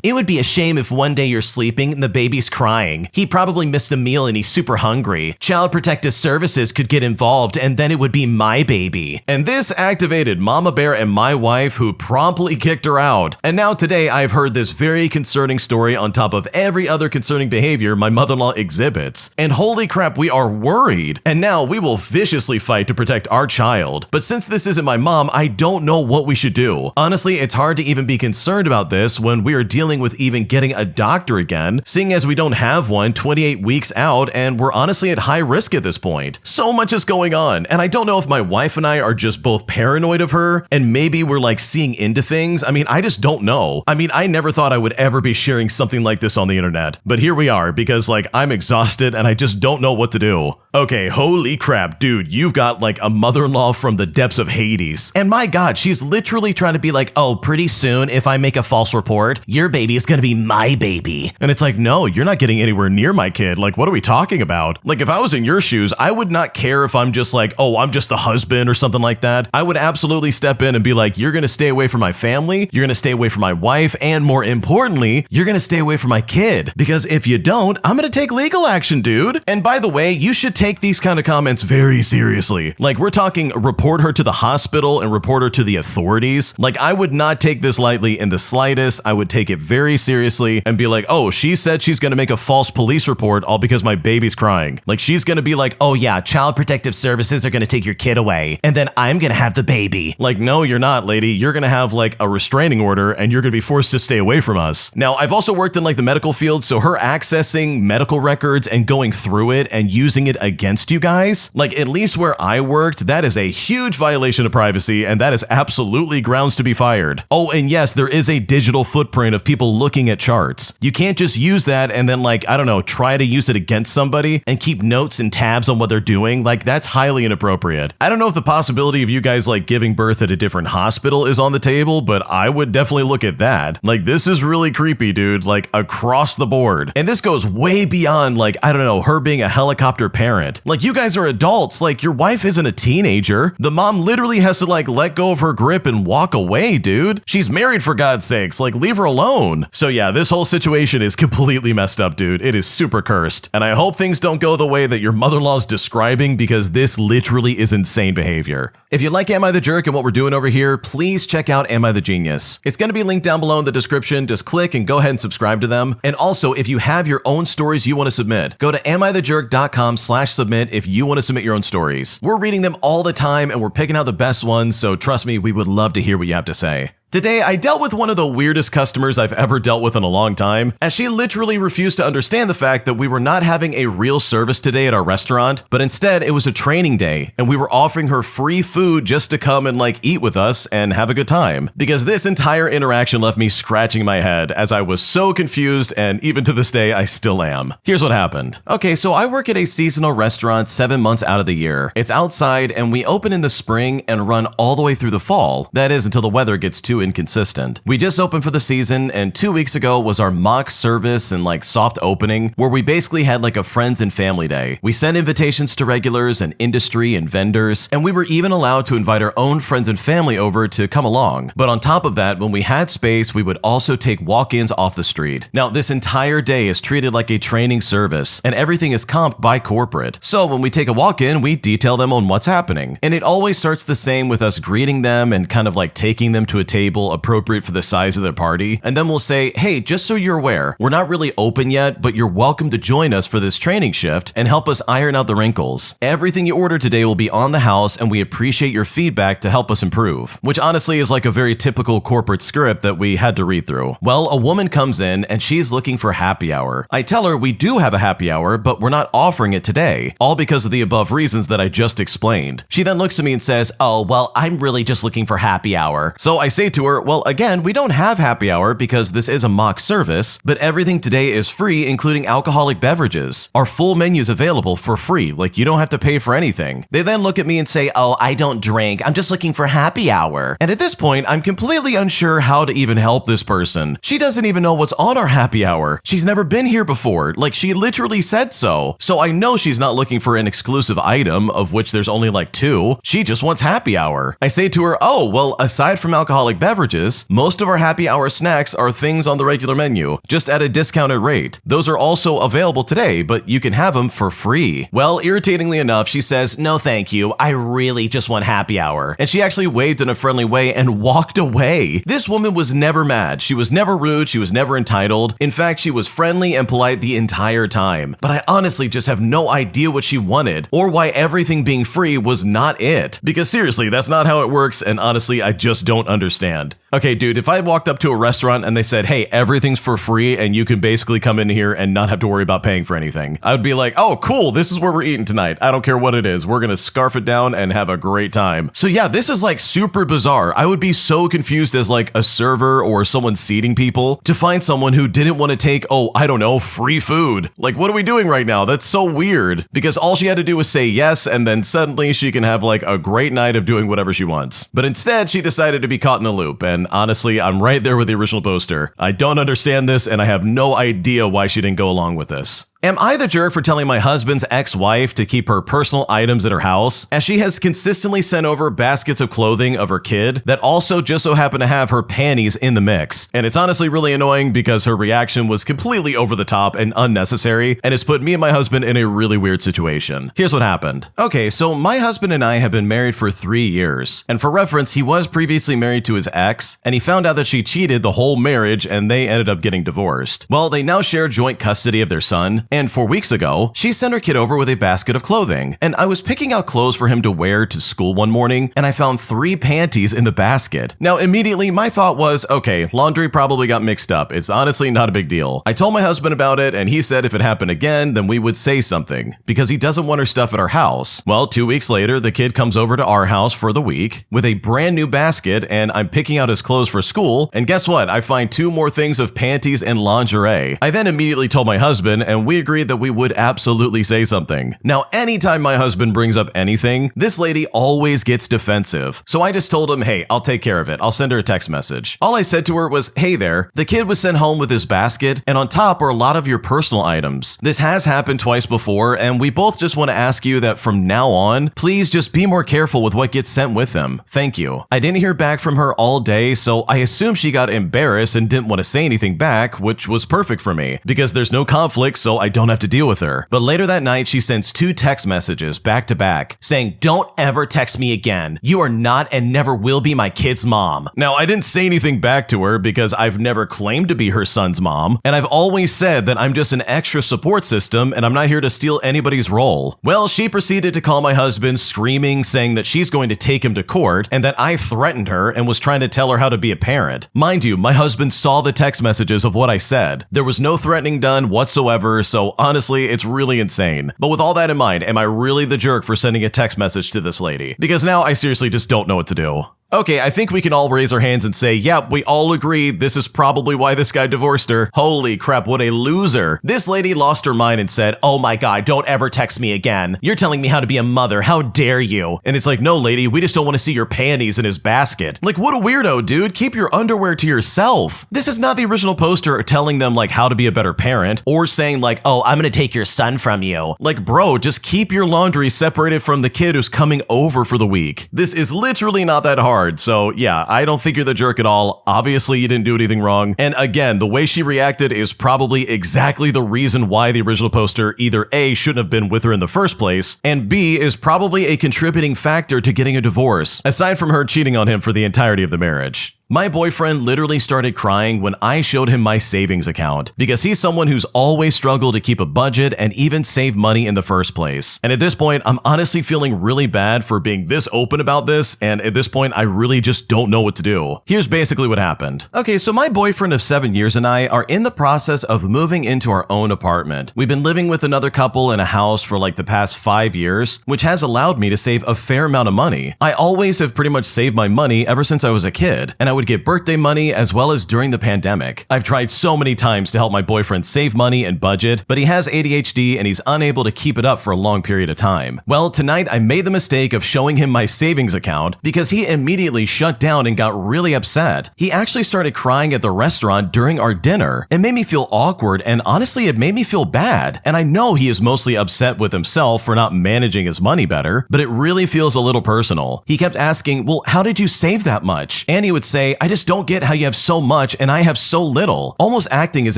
it would be a shame if one day you're sleeping and the baby's crying. He probably missed a meal and he's super hungry. Child Protective Services could get involved and then it would be my baby. And this activated Mama Bear and my wife, who promptly kicked her out. And now today I've heard this very concerning story on top of every other concerning behavior my mother-in-law exhibits. And holy crap, we are worried. And now we will viciously fight to protect our child. But since this isn't my mom, I don't know what we should do. Honestly, it's hard to even be concerned about this when we are dealing with even getting a doctor again, seeing as we don't have one 28 weeks out and we're honestly at high risk at this point. So much is going on, and I don't know if my wife and I are just both paranoid of her and maybe we're like seeing into things. I mean, I just don't know. I mean, I never thought I would ever be sharing something like this on the internet, but here we are because like I'm exhausted and I just don't know what to do. Okay, holy crap, dude, you've got like a mother-in-law from the depths of Hades. And my God, she's literally trying to be like, oh, pretty soon if I make a false report, your baby is gonna be my baby. And it's like, no, you're not getting anywhere near my kid. Like, what are we talking about? Like, if I was in your shoes, I would not care if I'm just like, oh, I'm just the husband or something like that. I would absolutely step in and be like, you're gonna stay away from my family, you're gonna stay away from my wife, and more importantly, you're gonna stay away from my kid. Because if you don't, I'm gonna take legal action, dude. And by the way, you should take these kind of comments very seriously. Like, we're talking report her to the hospital and report her to the authorities. Like, I would not take this lightly in the slightest. I would take it very seriously and be like, oh, she said she's gonna make a false police report all because my baby's crying. Like, she's gonna be like, oh yeah, Child Protective Services are gonna take your kid away and then I'm gonna have the baby. Like, no, you're not, lady. You're gonna have like a restraining order and you're gonna be forced to stay away from us. Now, I've also worked in like the medical field, so her accessing medical records and going through it and using it against you guys, like at least where I worked, that is a huge violation of privacy and that is absolutely grounds to be fired. Oh, and yes, there is a digital footprint of people looking at charts. You can't just use that and then like, I don't know, try to use it against somebody and keep notes and tabs on what they're doing. Like, that's highly inappropriate. I don't know if the possibility of you guys like giving birth at a different hospital is on the table, but I would definitely look at that. Like, this is really creepy, dude, like across the board. And this goes way beyond like, I don't know, her being a helicopter parent. Like, you guys are adults. Like, your wife isn't a teenager. The mom literally has to like let go of her grip and walk away, dude. She's married, for God's sakes. Like, leave her alone. So yeah, this whole situation is completely messed up, dude. It is super cursed. And I hope things don't go the way that your mother-in-law's describing, because this literally is insane behavior. If you like Am I the Jerk and what we're doing over here, please check out Am I the Genius. It's going to be linked down below in the description. Just click and go ahead and subscribe to them. And also, if you have your own stories you want to submit, go to AmITheJerk.com/submit if you want to submit your own stories. We're reading them all the time and we're picking out the best ones, so trust me, we would love to hear what you have to say. Today, I dealt with one of the weirdest customers I've ever dealt with in a long time, as she literally refused to understand the fact that we were not having a real service today at our restaurant, but instead it was a training day, and we were offering her free food just to come and like eat with us and have a good time. Because this entire interaction left me scratching my head, as I was so confused, and even to this day, I still am. Here's what happened. Okay, so I work at a seasonal restaurant 7 months out of the year. It's outside, and we open in the spring and run all the way through the fall. That is, until the weather gets too inconsistent. We just opened for the season, and 2 weeks ago was our mock service and like soft opening, where we basically had like a friends and family day. We sent invitations to regulars and industry and vendors, and we were even allowed to invite our own friends and family over to come along. But on top of that, when we had space, we would also take walk-ins off the street. Now, this entire day is treated like a training service, and everything is comped by corporate. So when we take a walk-in, we detail them on what's happening. And it always starts the same with us greeting them and kind of like taking them to a table table appropriate for the size of their party, and then we'll say, hey, just so you're aware, we're not really open yet, but you're welcome to join us for this training shift and help us iron out the wrinkles. Everything you order today will be on the house, and we appreciate your feedback to help us improve. Which honestly is like a very typical corporate script that we had to read through. Well, a woman comes in and she's looking for happy hour. I tell her we do have a happy hour, but we're not offering it today, all because of the above reasons that I just explained. She then looks at me and says, oh, well, I'm really just looking for happy hour. So I say to her, well, again, we don't have happy hour because this is a mock service, but everything today is free, including alcoholic beverages. Our full menu is available for free, like you don't have to pay for anything. They then look at me and say, oh, I don't drink, I'm just looking for happy hour. And at this point, I'm completely unsure how to even help this person. She doesn't even know what's on our happy hour. She's never been here before, like she literally said so. So I know she's not looking for an exclusive item, of which there's only like 2. She just wants happy hour. I say to her, oh, well, aside from alcoholic beverages, most of our happy hour snacks are things on the regular menu, just at a discounted rate. Those are also available today, but you can have them for free. Well, irritatingly enough, she says, no thank you, I really just want happy hour. And she actually waved in a friendly way and walked away. This woman was never mad. She was never rude. She was never entitled. In fact, she was friendly and polite the entire time. But I honestly just have no idea what she wanted or why everything being free was not it. Because seriously, that's not how it works, and honestly, I just don't understand. Okay, dude, if I walked up to a restaurant and they said, hey, everything's for free and you can basically come in here and not have to worry about paying for anything, I would be like, oh, cool, this is where we're eating tonight. I don't care what it is. We're gonna scarf it down and have a great time. So yeah, this is like super bizarre. I would be so confused as like a server or someone seating people to find someone who didn't want to take, oh, I don't know, free food. Like, what are we doing right now? That's so weird. Because all she had to do was say yes, and then suddenly she can have like a great night of doing whatever she wants. But instead, she decided to be caught in a loop, and honestly, I'm right there with the original poster. I don't understand this, and I have no idea why she didn't go along with this. Am I the jerk for telling my husband's ex-wife to keep her personal items at her house, as she has consistently sent over baskets of clothing of her kid that also just so happen to have her panties in the mix? And it's honestly really annoying because her reaction was completely over the top and unnecessary, and has put me and my husband in a really weird situation. Here's what happened. Okay, so my husband and I have been married for 3 years, and for reference, he was previously married to his ex, and he found out that she cheated the whole marriage, and they ended up getting divorced. Well, they now share joint custody of their son, and 4 weeks ago, she sent her kid over with a basket of clothing, and I was picking out clothes for him to wear to school one morning, and I found 3 panties in the basket. Now, immediately, my thought was, okay, laundry probably got mixed up. It's honestly not a big deal. I told my husband about it, and he said if it happened again, then we would say something, because he doesn't want her stuff at our house. Well, 2 weeks later, the kid comes over to our house for the week with a brand new basket, and I'm picking out his clothes for school, and guess what? I find 2 more things of panties and lingerie. I then immediately told my husband, and we agreed that we would absolutely say something. Now, anytime my husband brings up anything, this lady always gets defensive. So I just told him, hey, I'll take care of it. I'll send her a text message. All I said to her was, hey there, the kid was sent home with his basket, and on top are a lot of your personal items. This has happened twice before, and we both just want to ask you that from now on, please just be more careful with what gets sent with them. Thank you. I didn't hear back from her all day, so I assume she got embarrassed and didn't want to say anything back, which was perfect for me, because there's no conflict, so I don't have to deal with her. But later that night, she sends 2 text messages back to back saying, don't ever text me again. You are not and never will be my kid's mom. Now, I didn't say anything back to her because I've never claimed to be her son's mom, and I've always said that I'm just an extra support system and I'm not here to steal anybody's role. Well, she proceeded to call my husband, screaming, saying that she's going to take him to court and that I threatened her and was trying to tell her how to be a parent. Mind you, my husband saw the text messages of what I said. There was no threatening done whatsoever, so honestly, it's really insane. But with all that in mind, am I really the jerk for sending a text message to this lady? Because now I seriously just don't know what to do. Okay, I think we can all raise our hands and say, yep, we all agree this is probably why this guy divorced her. Holy crap, what a loser. This lady lost her mind and said, oh my god, don't ever text me again. You're telling me how to be a mother, how dare you? And it's like, no lady, we just don't want to see your panties in his basket. Like, what a weirdo, dude. Keep your underwear to yourself. This is not the original poster telling them like how to be a better parent or saying like, oh, I'm gonna take your son from you. Like, bro, just keep your laundry separated from the kid who's coming over for the week. This is literally not that hard. So yeah, I don't think you're the jerk at all. Obviously, you didn't do anything wrong. And again, the way she reacted is probably exactly the reason why the original poster either A, shouldn't have been with her in the first place, and B, is probably a contributing factor to getting a divorce, aside from her cheating on him for the entirety of the marriage. My boyfriend literally started crying when I showed him my savings account because he's someone who's always struggled to keep a budget and even save money in the first place. And at this point, I'm honestly feeling really bad for being this open about this, and at this point, I really just don't know what to do. Here's basically what happened. Okay, so my boyfriend of 7 years and I are in the process of moving into our own apartment. We've been living with another couple in a house for like the past 5 years, which has allowed me to save a fair amount of money. I always have pretty much saved my money ever since I was a kid, and I would get birthday money as well as during the pandemic. I've tried so many times to help my boyfriend save money and budget, but he has ADHD and he's unable to keep it up for a long period of time. Well, tonight I made the mistake of showing him my savings account because he immediately shut down and got really upset. He actually started crying at the restaurant during our dinner. It made me feel awkward, and honestly, it made me feel bad. And I know he is mostly upset with himself for not managing his money better, but it really feels a little personal. He kept asking, well, how did you save that much? And he would say, I just don't get how you have so much and I have so little, almost acting as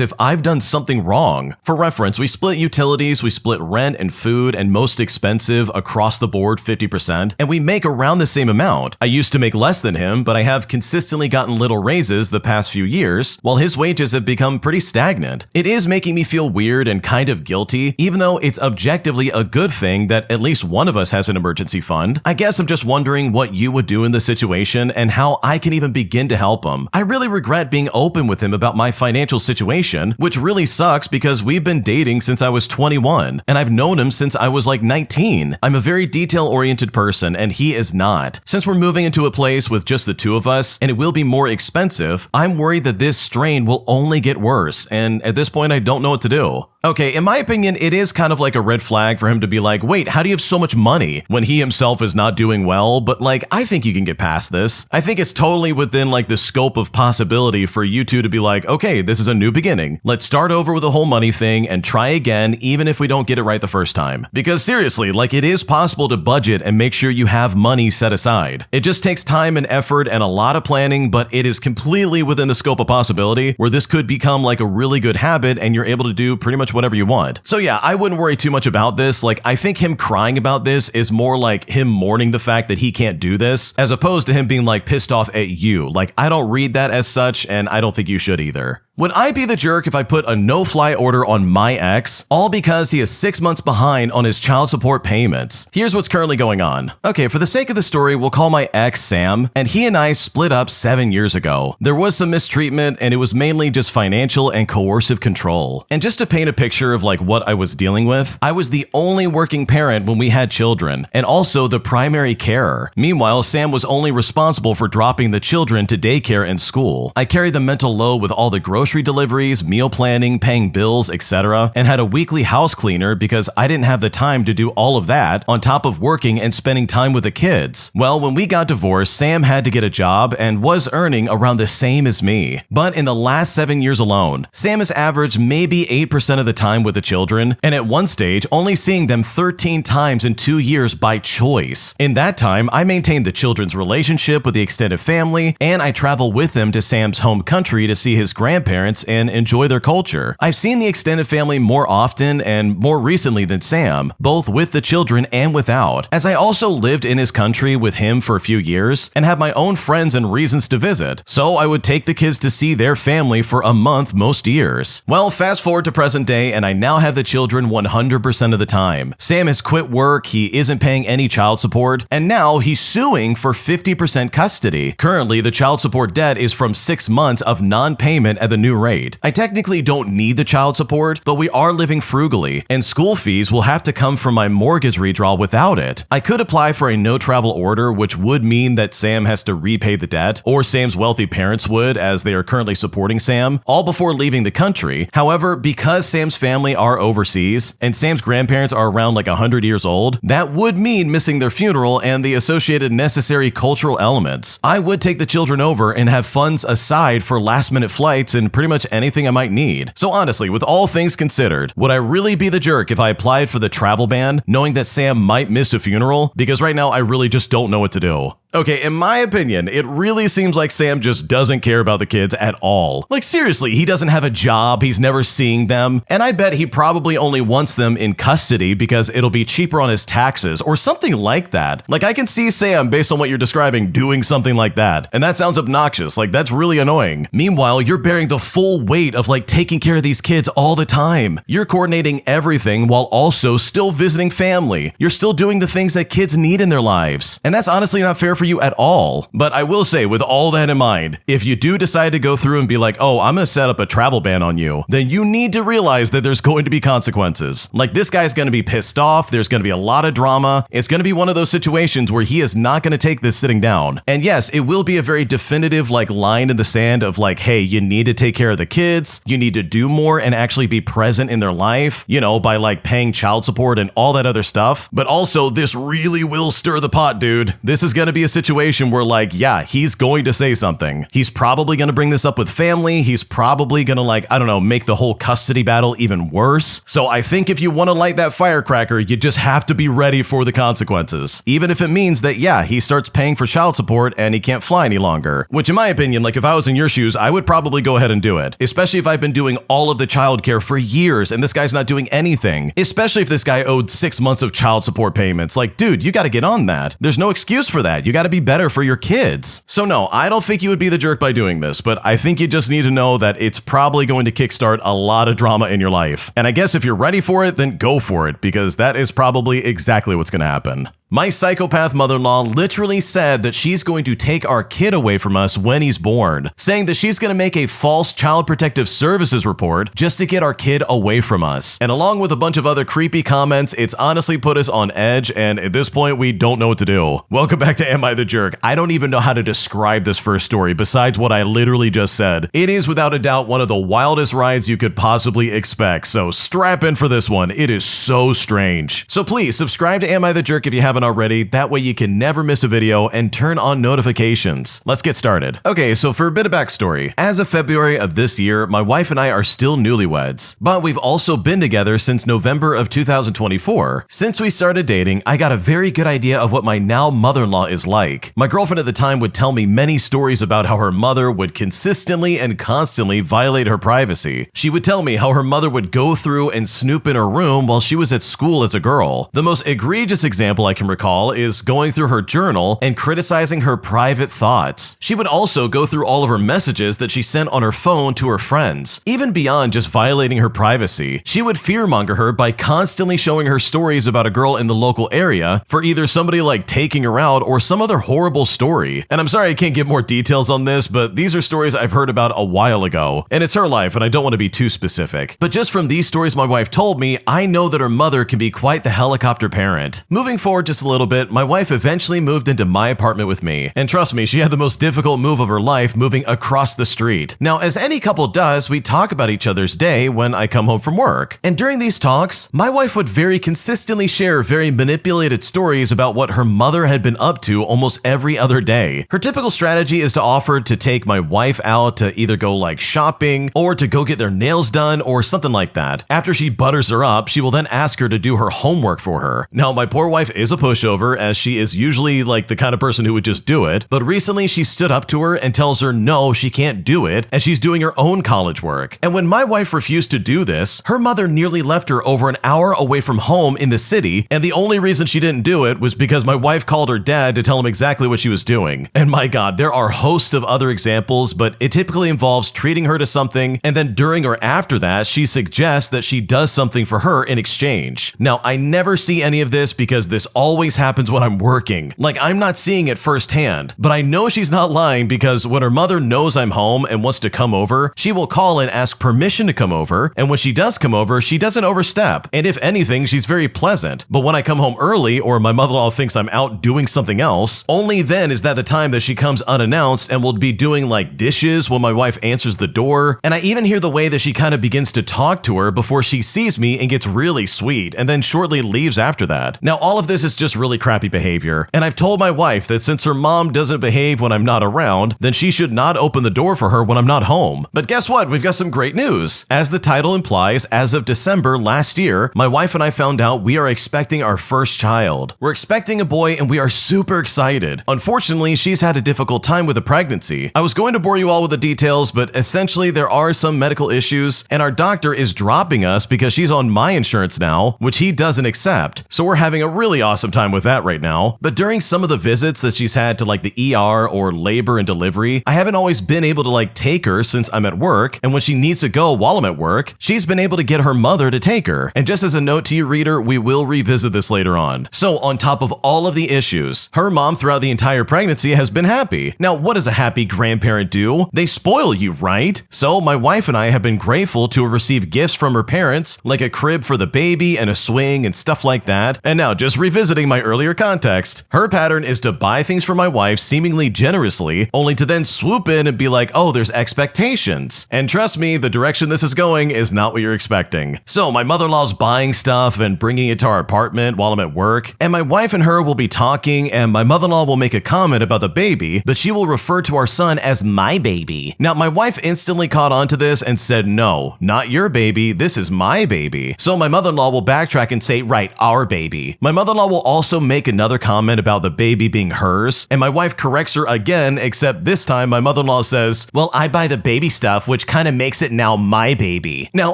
if I've done something wrong. For reference, we split utilities, we split rent and food, and most expensive across the board 50%, and we make around the same amount. I used to make less than him, but I have consistently gotten little raises the past few years, while his wages have become pretty stagnant. It is making me feel weird and kind of guilty, even though it's objectively a good thing that at least one of us has an emergency fund. I guess I'm just wondering what you would do in this situation and how I can even begin to help him. I really regret being open with him about my financial situation, which really sucks because we've been dating since I was 21, and I've known him since I was like 19. I'm a very detail-oriented person, and he is not. Since we're moving into a place with just the two of us, and it will be more expensive, I'm worried that this strain will only get worse, and at this point I don't know what to do. Okay, in my opinion, it is kind of like a red flag for him to be like, wait, how do you have so much money when he himself is not doing well? But like, I think you can get past this. I think it's totally within like the scope of possibility for you two to be like, okay, this is a new beginning. Let's start over with the whole money thing and try again, even if we don't get it right the first time. Because seriously, like it is possible to budget and make sure you have money set aside. It just takes time and effort and a lot of planning, but it is completely within the scope of possibility where this could become like a really good habit and you're able to do pretty much whatever you want. So yeah, I wouldn't worry too much about this. Like, I think him crying about this is more like him mourning the fact that he can't do this, as opposed to him being like pissed off at you. Like, I don't read that as such, and I don't think you should either. Would I be the jerk if I put a no-fly order on my ex, all because he is 6 months behind on his child support payments? Here's what's currently going on. Okay, for the sake of the story, we'll call my ex Sam, and he and I split up 7 years ago. There was some mistreatment, and it was mainly just financial and coercive control. And just to paint a picture of like what I was dealing with, I was the only working parent when we had children, and also the primary carer. Meanwhile, Sam was only responsible for dropping the children to daycare and school. I carried the mental load with all the grocery deliveries, meal planning, paying bills, etc., and had a weekly house cleaner because I didn't have the time to do all of that on top of working and spending time with the kids. Well, when we got divorced, Sam had to get a job and was earning around the same as me. But in the last 7 years alone, Sam has averaged maybe 8% of the time with the children, and at one stage only seeing them 13 times in 2 years by choice. In that time, I maintained the children's relationship with the extended family, and I travel with them to Sam's home country to see his grandparents and enjoy their culture. I've seen the extended family more often and more recently than Sam, both with the children and without, as I also lived in his country with him for a few years and have my own friends and reasons to visit, so I would take the kids to see their family for a month most years. Well, fast forward to present day, and I now have the children 100% of the time. Sam has quit work, he isn't paying any child support, and now he's suing for 50% custody. Currently, the child support debt is from 6 months of non-payment at the new rate. I technically don't need the child support, but we are living frugally, and school fees will have to come from my mortgage redraw without it. I could apply for a no-travel order, which would mean that Sam has to repay the debt, or Sam's wealthy parents would, as they are currently supporting Sam, all before leaving the country. However, because Sam's family are overseas, and Sam's grandparents are around like 100 years old, that would mean missing their funeral and the associated necessary cultural elements. I would take the children over and have funds aside for last-minute flights and pretty much anything I might need. So honestly, with all things considered, would I really be the jerk if I applied for the travel ban, knowing that Sam might miss a funeral? Because right now I really just don't know what to do. Okay, in my opinion, it really seems like Sam just doesn't care about the kids at all. Like seriously, he doesn't have a job, he's never seeing them, and I bet he probably only wants them in custody because it'll be cheaper on his taxes or something like that. Like I can see Sam, based on what you're describing, doing something like that, and that sounds obnoxious, like that's really annoying. Meanwhile, you're bearing the full weight of like taking care of these kids all the time. You're coordinating everything while also still visiting family. You're still doing the things that kids need in their lives, and that's honestly not fair for you at all. But I will say, with all that in mind, if you do decide to go through and be like, oh, I'm gonna set up a travel ban on you, then you need to realize that there's going to be consequences. Like this guy's gonna be pissed off, there's gonna be a lot of drama, it's gonna be one of those situations where he is not gonna take this sitting down. And yes, it will be a very definitive like line in the sand of like, hey, you need to take care of the kids, you need to do more and actually be present in their life, you know, by like paying child support and all that other stuff. But also, this really will stir the pot, dude. This is gonna be a situation where like, yeah, he's going to say something. He's probably going to bring this up with family. He's probably going to like, I don't know, make the whole custody battle even worse. So I think if you want to light that firecracker, you just have to be ready for the consequences. Even if it means that, yeah, he starts paying for child support and he can't fly any longer. Which in my opinion, like if I was in your shoes, I would probably go ahead and do it. Especially if I've been doing all of the childcare for years and this guy's not doing anything. Especially if this guy owed 6 months of child support payments. Like, dude, you got to get on that. There's no excuse for that. You got to be better for your kids. So no, I don't think you would be the jerk by doing this, but I think you just need to know that it's probably going to kickstart a lot of drama in your life. And I guess if you're ready for it, then go for it, because that is probably exactly what's going to happen. My psychopath mother-in-law literally said that she's going to take our kid away from us when he's born, saying that she's going to make a false Child Protective Services report just to get our kid away from us. And along with a bunch of other creepy comments, it's honestly put us on edge, and at this point, we don't know what to do. Welcome back to Am I the Jerk? I don't even know how to describe this first story besides what I literally just said. It is without a doubt one of the wildest rides you could possibly expect, so strap in for this one. It is so strange. So please subscribe to Am I the Jerk if you haven't already, that way you can never miss a video, and turn on notifications. Let's get started. Okay, so for a bit of backstory, as of February of this year, my wife and I are still newlyweds, but we've also been together since November of 2024. Since we started dating, I got a very good idea of what my now mother-in-law is like. My girlfriend at the time would tell me many stories about how her mother would consistently and constantly violate her privacy. She would tell me how her mother would go through and snoop in her room while she was at school as a girl. The most egregious example I can recall is going through her journal and criticizing her private thoughts. She would also go through all of her messages that she sent on her phone to her friends. Even beyond just violating her privacy, she would fearmonger her by constantly showing her stories about a girl in the local area for either somebody like taking her out or some other horrible story. And I'm sorry I can't give more details on this, but these are stories I've heard about a while ago. And it's her life, and I don't want to be too specific. But just from these stories my wife told me, I know that her mother can be quite the helicopter parent. Moving forward just a little bit, my wife eventually moved into my apartment with me. And trust me, she had the most difficult move of her life, moving across the street. Now, as any couple does, we talk about each other's day when I come home from work. And during these talks, my wife would very consistently share very manipulated stories about what her mother had been up to almost every other day. Her typical strategy is to offer to take my wife out to either go like shopping or to go get their nails done or something like that. After she butters her up, she will then ask her to do her homework for her. Now, my poor wife is a pushover, as she is usually like the kind of person who would just do it, but recently she stood up to her and tells her no, she can't do it, as she's doing her own college work. And when my wife refused to do this, her mother nearly left her over an hour away from home in the city, and the only reason she didn't do it was because my wife called her dad to tell him exactly what she was doing. And my god, there are hosts of other examples, but it typically involves treating her to something, and then during or after that, she suggests that she does something for her in exchange. Now, I never see any of this because this always happens when I'm working. Like, I'm not seeing it firsthand, but I know she's not lying because when her mother knows I'm home and wants to come over, she will call and ask permission to come over, and when she does come over, she doesn't overstep, and if anything, she's very pleasant. But when I come home early or my mother-in-law thinks I'm out doing something else, only then is that the time that she comes unannounced and will be doing like dishes when my wife answers the door. And I even hear the way that she kind of begins to talk to her before she sees me and gets really sweet, and then shortly leaves after that. Now, all of this is just really crappy behavior. And I've told my wife that since her mom doesn't behave when I'm not around, then she should not open the door for her when I'm not home. But guess what? We've got some great news. As the title implies, as of December last year, my wife and I found out we are expecting our first child. We're expecting a boy and we are super excited. Unfortunately, she's had a difficult time with the pregnancy. I was going to bore you all with the details, but essentially there are some medical issues and our doctor is dropping us because she's on my insurance now, which he doesn't accept. So we're having a really awesome time with that right now. But during some of the visits that she's had to like the ER or labor and delivery, I haven't always been able to like take her since I'm at work. And when she needs to go while I'm at work, she's been able to get her mother to take her. And just as a note to you, reader, we will revisit this later on. So on top of all of the issues, her mom throughout the entire pregnancy has been happy. Now, what does a happy grandparent do? They spoil you, right? So my wife and I have been grateful to have received gifts from her parents, like a crib for the baby and a swing and stuff like that. And now, just revisiting my earlier context, her pattern is to buy things for my wife seemingly generously, only to then swoop in and be like, oh, there's expectations. And trust me, the direction this is going is not what you're expecting. So my mother-in-law's buying stuff and bringing it to our apartment while I'm at work, and my wife and her will be talking, and my mother-in-law will make a comment about the baby, but she will refer to our son as my baby. Now, my wife instantly caught on to this and said, no, not your baby, this is my baby. So my mother-in-law will backtrack and say, right, our baby. My mother-in-law will also make another comment about the baby being hers, and my wife corrects her again, except this time my mother-in-law says, well, I buy the baby stuff, which kind of makes it now my baby. Now,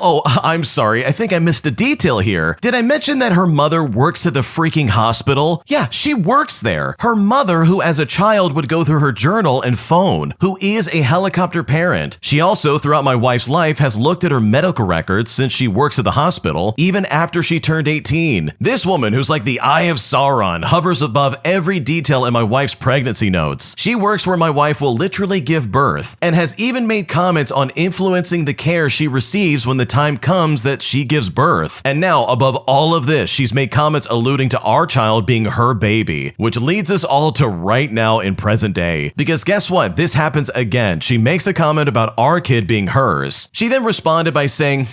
oh, I'm sorry, I think I missed a detail here. Did I mention that her mother works at the freaking hospital? Yeah, she works there. Her mother, who as a child would go through her journal and phone, who is a helicopter parent. She also, throughout my wife's life, has looked at her medical records since she works at the hospital, even after she turned 18. This woman, who's like the Eye of Sauron, hovers above every detail in my wife's pregnancy notes. She works where my wife will literally give birth, and has even made comments on influencing the care she receives when the time comes that she gives birth. And now, above all of this, she's made comments alluding to our child being her baby, which leads us all to right now in present day. Because guess what? This happens again. She makes a comment about our kid being hers. She then responded by saying,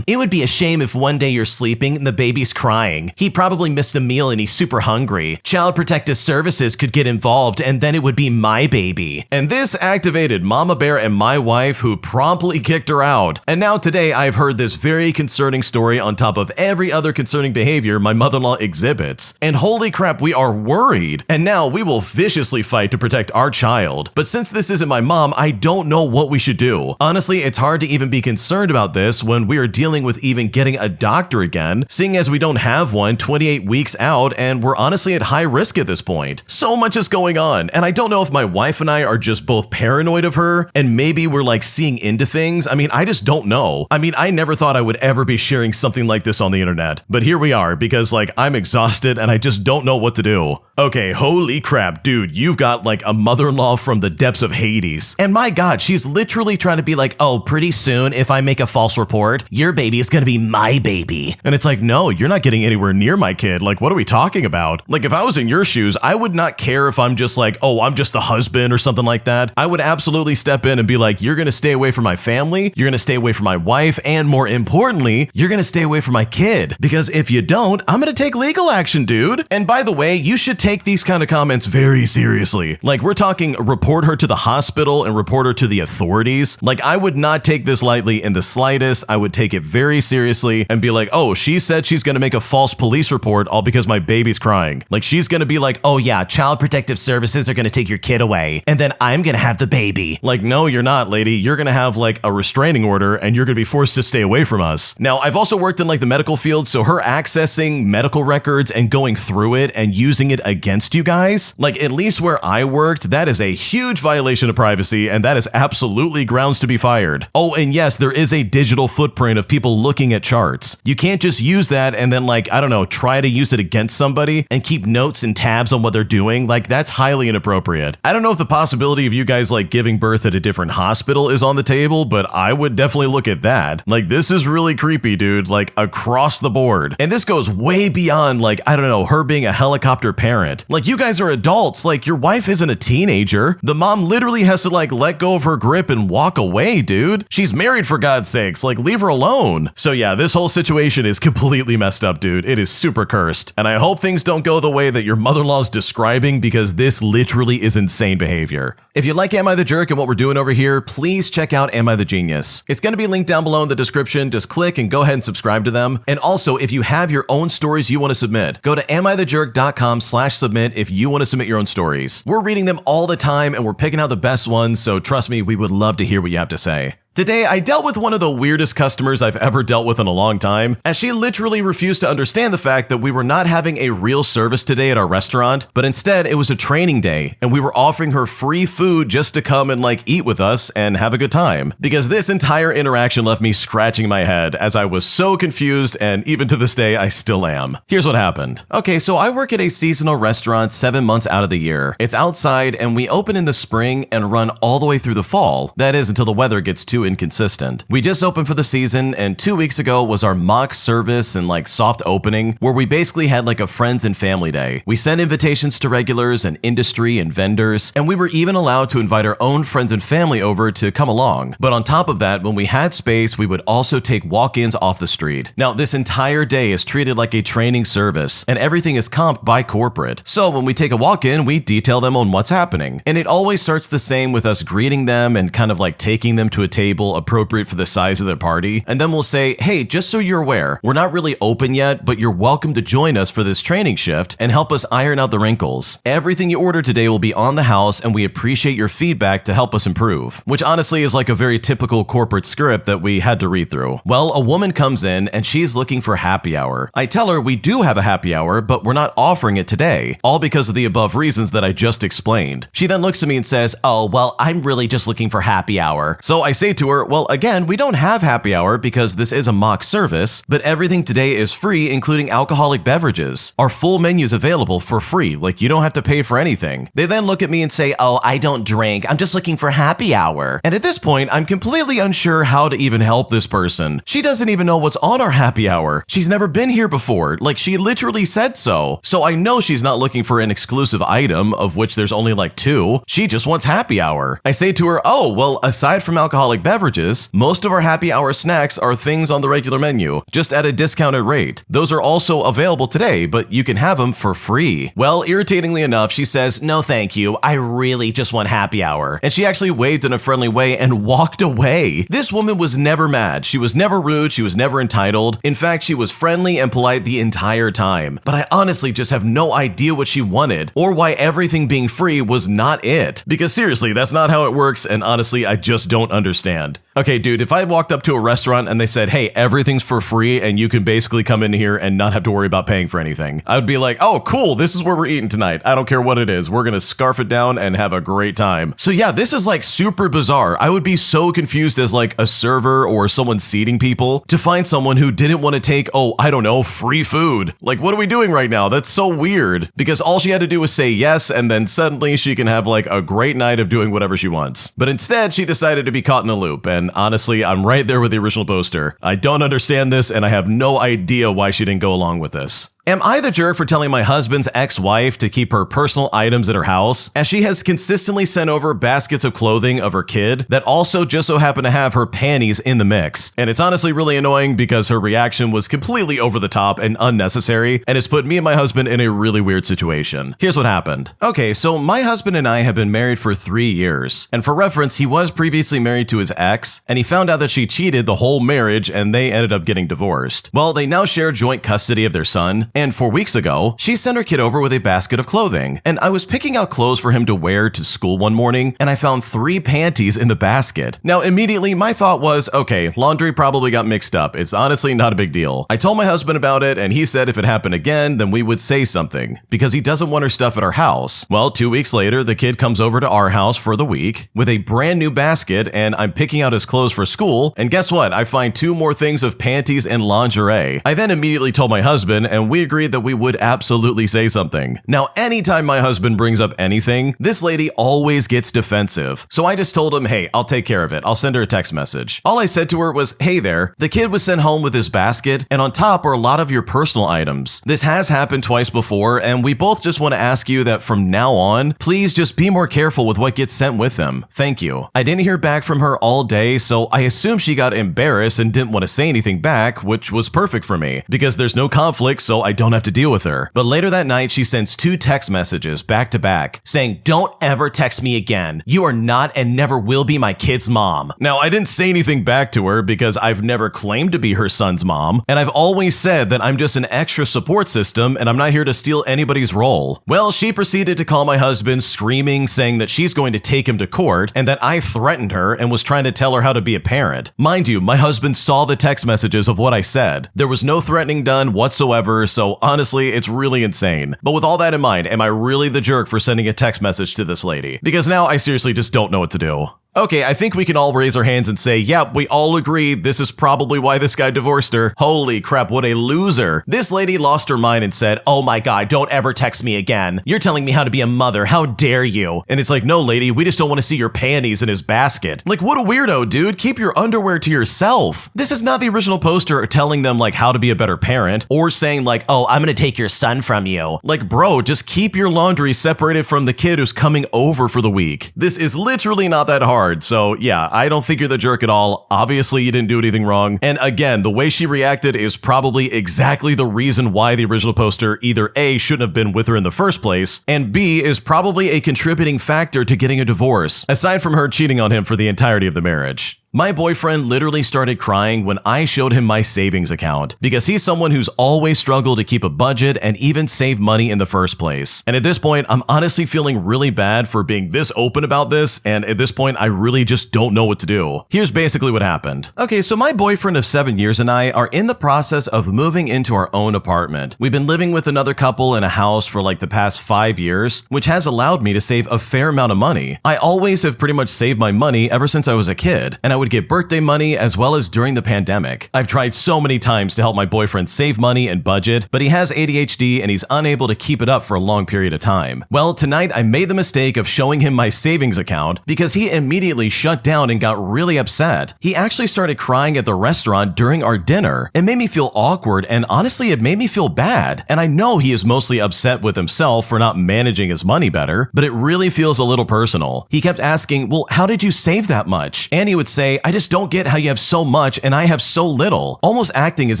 it would be a shame if one day you're sleeping and the baby's crying. He probably missed a meal and he's super hungry. Child Protective Services could get involved and then it would be my baby. And this activated Mama Bear and my wife, who promptly kicked her out. And now today I've heard this very concerning story on top of every other concerning behavior my mother-in-law exhibits. And holy crap, we are worried. And now we will viciously fight to protect our child. But since this isn't my mom, I don't know what we should do. Honestly, it's hard to even be concerned about this when we are dealing with even getting a doctor again, seeing as we don't have one 28 weeks out and we're honestly at high risk at this point. So much is going on, and I don't know if my wife and I are just both paranoid of her and maybe we're like seeing into things. I mean, I just don't know. I mean, I never thought I would ever be sharing something like this on the internet, but here we are because like I'm exhausted and I just don't know what to do. Okay, holy crap, dude, you've got like a mother-in-law from the depths of Hades. And my God, she's literally trying to be like, oh, pretty soon if I make a false report, your baby is gonna be my baby. And it's like, no, you're not getting anywhere near my kid. Like, what are we talking about? Like, if I was in your shoes, I would not care if I'm just like, oh, I'm just the husband or something like that. I would absolutely step in and be like, you're gonna stay away from my family, you're gonna stay away from my wife, and more importantly, you're gonna stay away from my kid. Because if you don't, I'm gonna take legal action, dude. And by the way, you should take these kind of comments very seriously. Like, we're talking report her to the hospital and report her to the authorities. Like, I would not take this lightly in the slightest. I would take it very seriously and be like, oh, she said she's gonna make a false police report all because my baby's crying. Like, she's gonna be like, oh yeah, Child Protective Services are gonna take your kid away and then I'm gonna have the baby. Like, no, you're not, lady. You're gonna have like a restraining order and you're gonna be forced to stay away from us. Now, I've also worked in like the medical field, so her accessing medical records and going through it and using it against you guys, like at least where I worked, that is a huge violation of privacy and that is absolutely grounds to be fired. Oh, and yes, there is a digital footprint of people looking at charts. You can't just use that and then like, I don't know, try to use it against somebody and keep notes and tabs on what they're doing. Like, that's highly inappropriate. I don't know if the possibility of you guys like giving birth at a different hospital is on the table, but I would definitely look at that. Like, this is really creepy, dude, like across the board. And this goes way beyond like, I don't know, her being a helicopter parent. Like, you guys are adults. Like, your wife isn't a teenager. The mom literally has to like let go of her grip and walk away, dude. She's married, for God's sakes. Like, leave her alone. So yeah, this whole situation is completely messed up, dude. It is super cursed. And I hope things don't go the way that your mother-in-law's describing, because this literally is insane behavior. If you like Am I the Jerk and what we're doing over here, please check out Am I the Genius. It's going to be linked down below in the description. Just click and go ahead and subscribe to them. And also, if you have your own stories you want to submit, go to AmITheJerk.com/submit if you want to submit your own stories. We're reading them all the time and we're picking out the best ones, so trust me, we would love to hear what you have to say. Today, I dealt with one of the weirdest customers I've ever dealt with in a long time, as she literally refused to understand the fact that we were not having a real service today at our restaurant, but instead it was a training day, and we were offering her free food just to come and eat with us and have a good time. Because this entire interaction left me scratching my head, as I was so confused, and even to this day, I still am. Here's what happened. Okay, so I work at a seasonal restaurant 7 months out of the year. It's outside, and we open in the spring and run all the way through the fall. That is, until the weather gets too inconsistent. We just opened for the season, and 2 weeks ago was our mock service and soft opening, where we basically had a friends and family day. We sent invitations to regulars and industry and vendors, and we were even allowed to invite our own friends and family over to come along. But on top of that, when we had space, we would also take walk-ins off the street. Now, this entire day is treated like a training service, and everything is comped by corporate. So when we take a walk-in, we detail them on what's happening. And it always starts the same with us greeting them and kind of taking them to a table appropriate for the size of their party, and then we'll say, hey, just so you're aware, we're not really open yet, but you're welcome to join us for this training shift and help us iron out the wrinkles. Everything you order today will be on the house, and we appreciate your feedback to help us improve. Which honestly is a very typical corporate script that we had to read through. Well, a woman comes in and she's looking for happy hour. I tell her we do have a happy hour, but we're not offering it today, all because of the above reasons that I just explained. She then looks at me and says, oh, well, I'm really just looking for happy hour. So I say to her, well, again, we don't have happy hour because this is a mock service, but everything today is free, including alcoholic beverages. Our full menu is available for free, you don't have to pay for anything. They then look at me and say, oh, I don't drink, I'm just looking for happy hour. And at this point, I'm completely unsure how to even help this person. She doesn't even know what's on our happy hour. She's never been here before, she literally said so. So I know she's not looking for an exclusive item, of which there's only 2. She just wants happy hour. I say to her, oh, well, aside from alcoholic beverages, most of our happy hour snacks are things on the regular menu, just at a discounted rate. Those are also available today, but you can have them for free. Well, irritatingly enough, she says, no thank you, I really just want happy hour. And she actually waved in a friendly way and walked away. This woman was never mad. She was never rude. She was never entitled. In fact, she was friendly and polite the entire time. But I honestly just have no idea what she wanted, or why everything being free was not it. Because seriously, that's not how it works, and honestly, I just don't understand. Okay, dude, if I walked up to a restaurant and they said, hey, everything's for free and you can basically come in here and not have to worry about paying for anything, I would be like, oh, cool, this is where we're eating tonight. I don't care what it is. We're gonna scarf it down and have a great time. So yeah, this is super bizarre. I would be so confused as a server or someone seating people to find someone who didn't want to take, oh, I don't know, free food. What are we doing right now? That's so weird. Because all she had to do was say yes, and then suddenly she can have a great night of doing whatever she wants. But instead, she decided to be caught in a loop, and honestly, I'm right there with the original poster. I don't understand this, and I have no idea why she didn't go along with this. Am I the jerk for telling my husband's ex-wife to keep her personal items at her house, as she has consistently sent over baskets of clothing of her kid that also just so happen to have her panties in the mix? And it's honestly really annoying because her reaction was completely over the top and unnecessary, and has put me and my husband in a really weird situation. Here's what happened. Okay, so my husband and I have been married for 3 years, and for reference, he was previously married to his ex, and he found out that she cheated the whole marriage, and they ended up getting divorced. Well, they now share joint custody of their son, and 4 weeks ago, she sent her kid over with a basket of clothing, and I was picking out clothes for him to wear to school one morning, and I found 3 panties in the basket. Now, immediately, my thought was, okay, laundry probably got mixed up. It's honestly not a big deal. I told my husband about it, and he said if it happened again, then we would say something, because he doesn't want her stuff at our house. Well, 2 weeks later, the kid comes over to our house for the week with a brand new basket, and I'm picking out his clothes for school, and guess what? I find 2 more things of panties and lingerie. I then immediately told my husband, and we agreed that we would absolutely say something. Now, anytime my husband brings up anything, this lady always gets defensive. So I just told him, hey, I'll take care of it. I'll send her a text message. All I said to her was, hey there, the kid was sent home with his basket, and on top are a lot of your personal items. This has happened twice before, and we both just want to ask you that from now on, please just be more careful with what gets sent with them. Thank you. I didn't hear back from her all day, so I assumed she got embarrassed and didn't want to say anything back, which was perfect for me, because there's no conflict, so I don't have to deal with her. But later that night, she sends 2 text messages back to back saying, "Don't ever text me again. You are not and never will be my kid's mom." Now, I didn't say anything back to her because I've never claimed to be her son's mom, and I've always said that I'm just an extra support system and I'm not here to steal anybody's role. Well, she proceeded to call my husband, screaming, saying that she's going to take him to court and that I threatened her and was trying to tell her how to be a parent. Mind you, my husband saw the text messages of what I said. There was no threatening done whatsoever, so honestly, it's really insane. But with all that in mind, am I really the jerk for sending a text message to this lady? Because now I seriously just don't know what to do. Okay, I think we can all raise our hands and say, yeah, we all agree this is probably why this guy divorced her. Holy crap, what a loser. This lady lost her mind and said, "Oh my god, don't ever text me again. You're telling me how to be a mother. How dare you?" And it's like, no lady, we just don't want to see your panties in his basket. Like, what a weirdo, dude. Keep your underwear to yourself. This is not the original poster telling them like how to be a better parent or saying like, "Oh, I'm gonna take your son from you." Like, bro, just keep your laundry separated from the kid who's coming over for the week. This is literally not that hard. So yeah, I don't think you're the jerk at all. Obviously, you didn't do anything wrong. And again, the way she reacted is probably exactly the reason why the original poster either A, shouldn't have been with her in the first place, and B, is probably a contributing factor to getting a divorce, aside from her cheating on him for the entirety of the marriage. My boyfriend literally started crying when I showed him my savings account because he's someone who's always struggled to keep a budget and even save money in the first place. And at this point, I'm honestly feeling really bad for being this open about this, and at this point, I really just don't know what to do. Here's basically what happened. Okay, so my boyfriend of 7 years and I are in the process of moving into our own apartment. We've been living with another couple in a house for like the past 5 years, which has allowed me to save a fair amount of money. I always have pretty much saved my money ever since I was a kid, and I would get birthday money as well as during the pandemic. I've tried so many times to help my boyfriend save money and budget, but he has ADHD and he's unable to keep it up for a long period of time. Well, tonight I made the mistake of showing him my savings account because he immediately shut down and got really upset. He actually started crying at the restaurant during our dinner. It made me feel awkward, and honestly, it made me feel bad. And I know he is mostly upset with himself for not managing his money better, but it really feels a little personal. He kept asking, "Well, how did you save that much?" And he would say, "I just don't get how you have so much and I have so little," almost acting as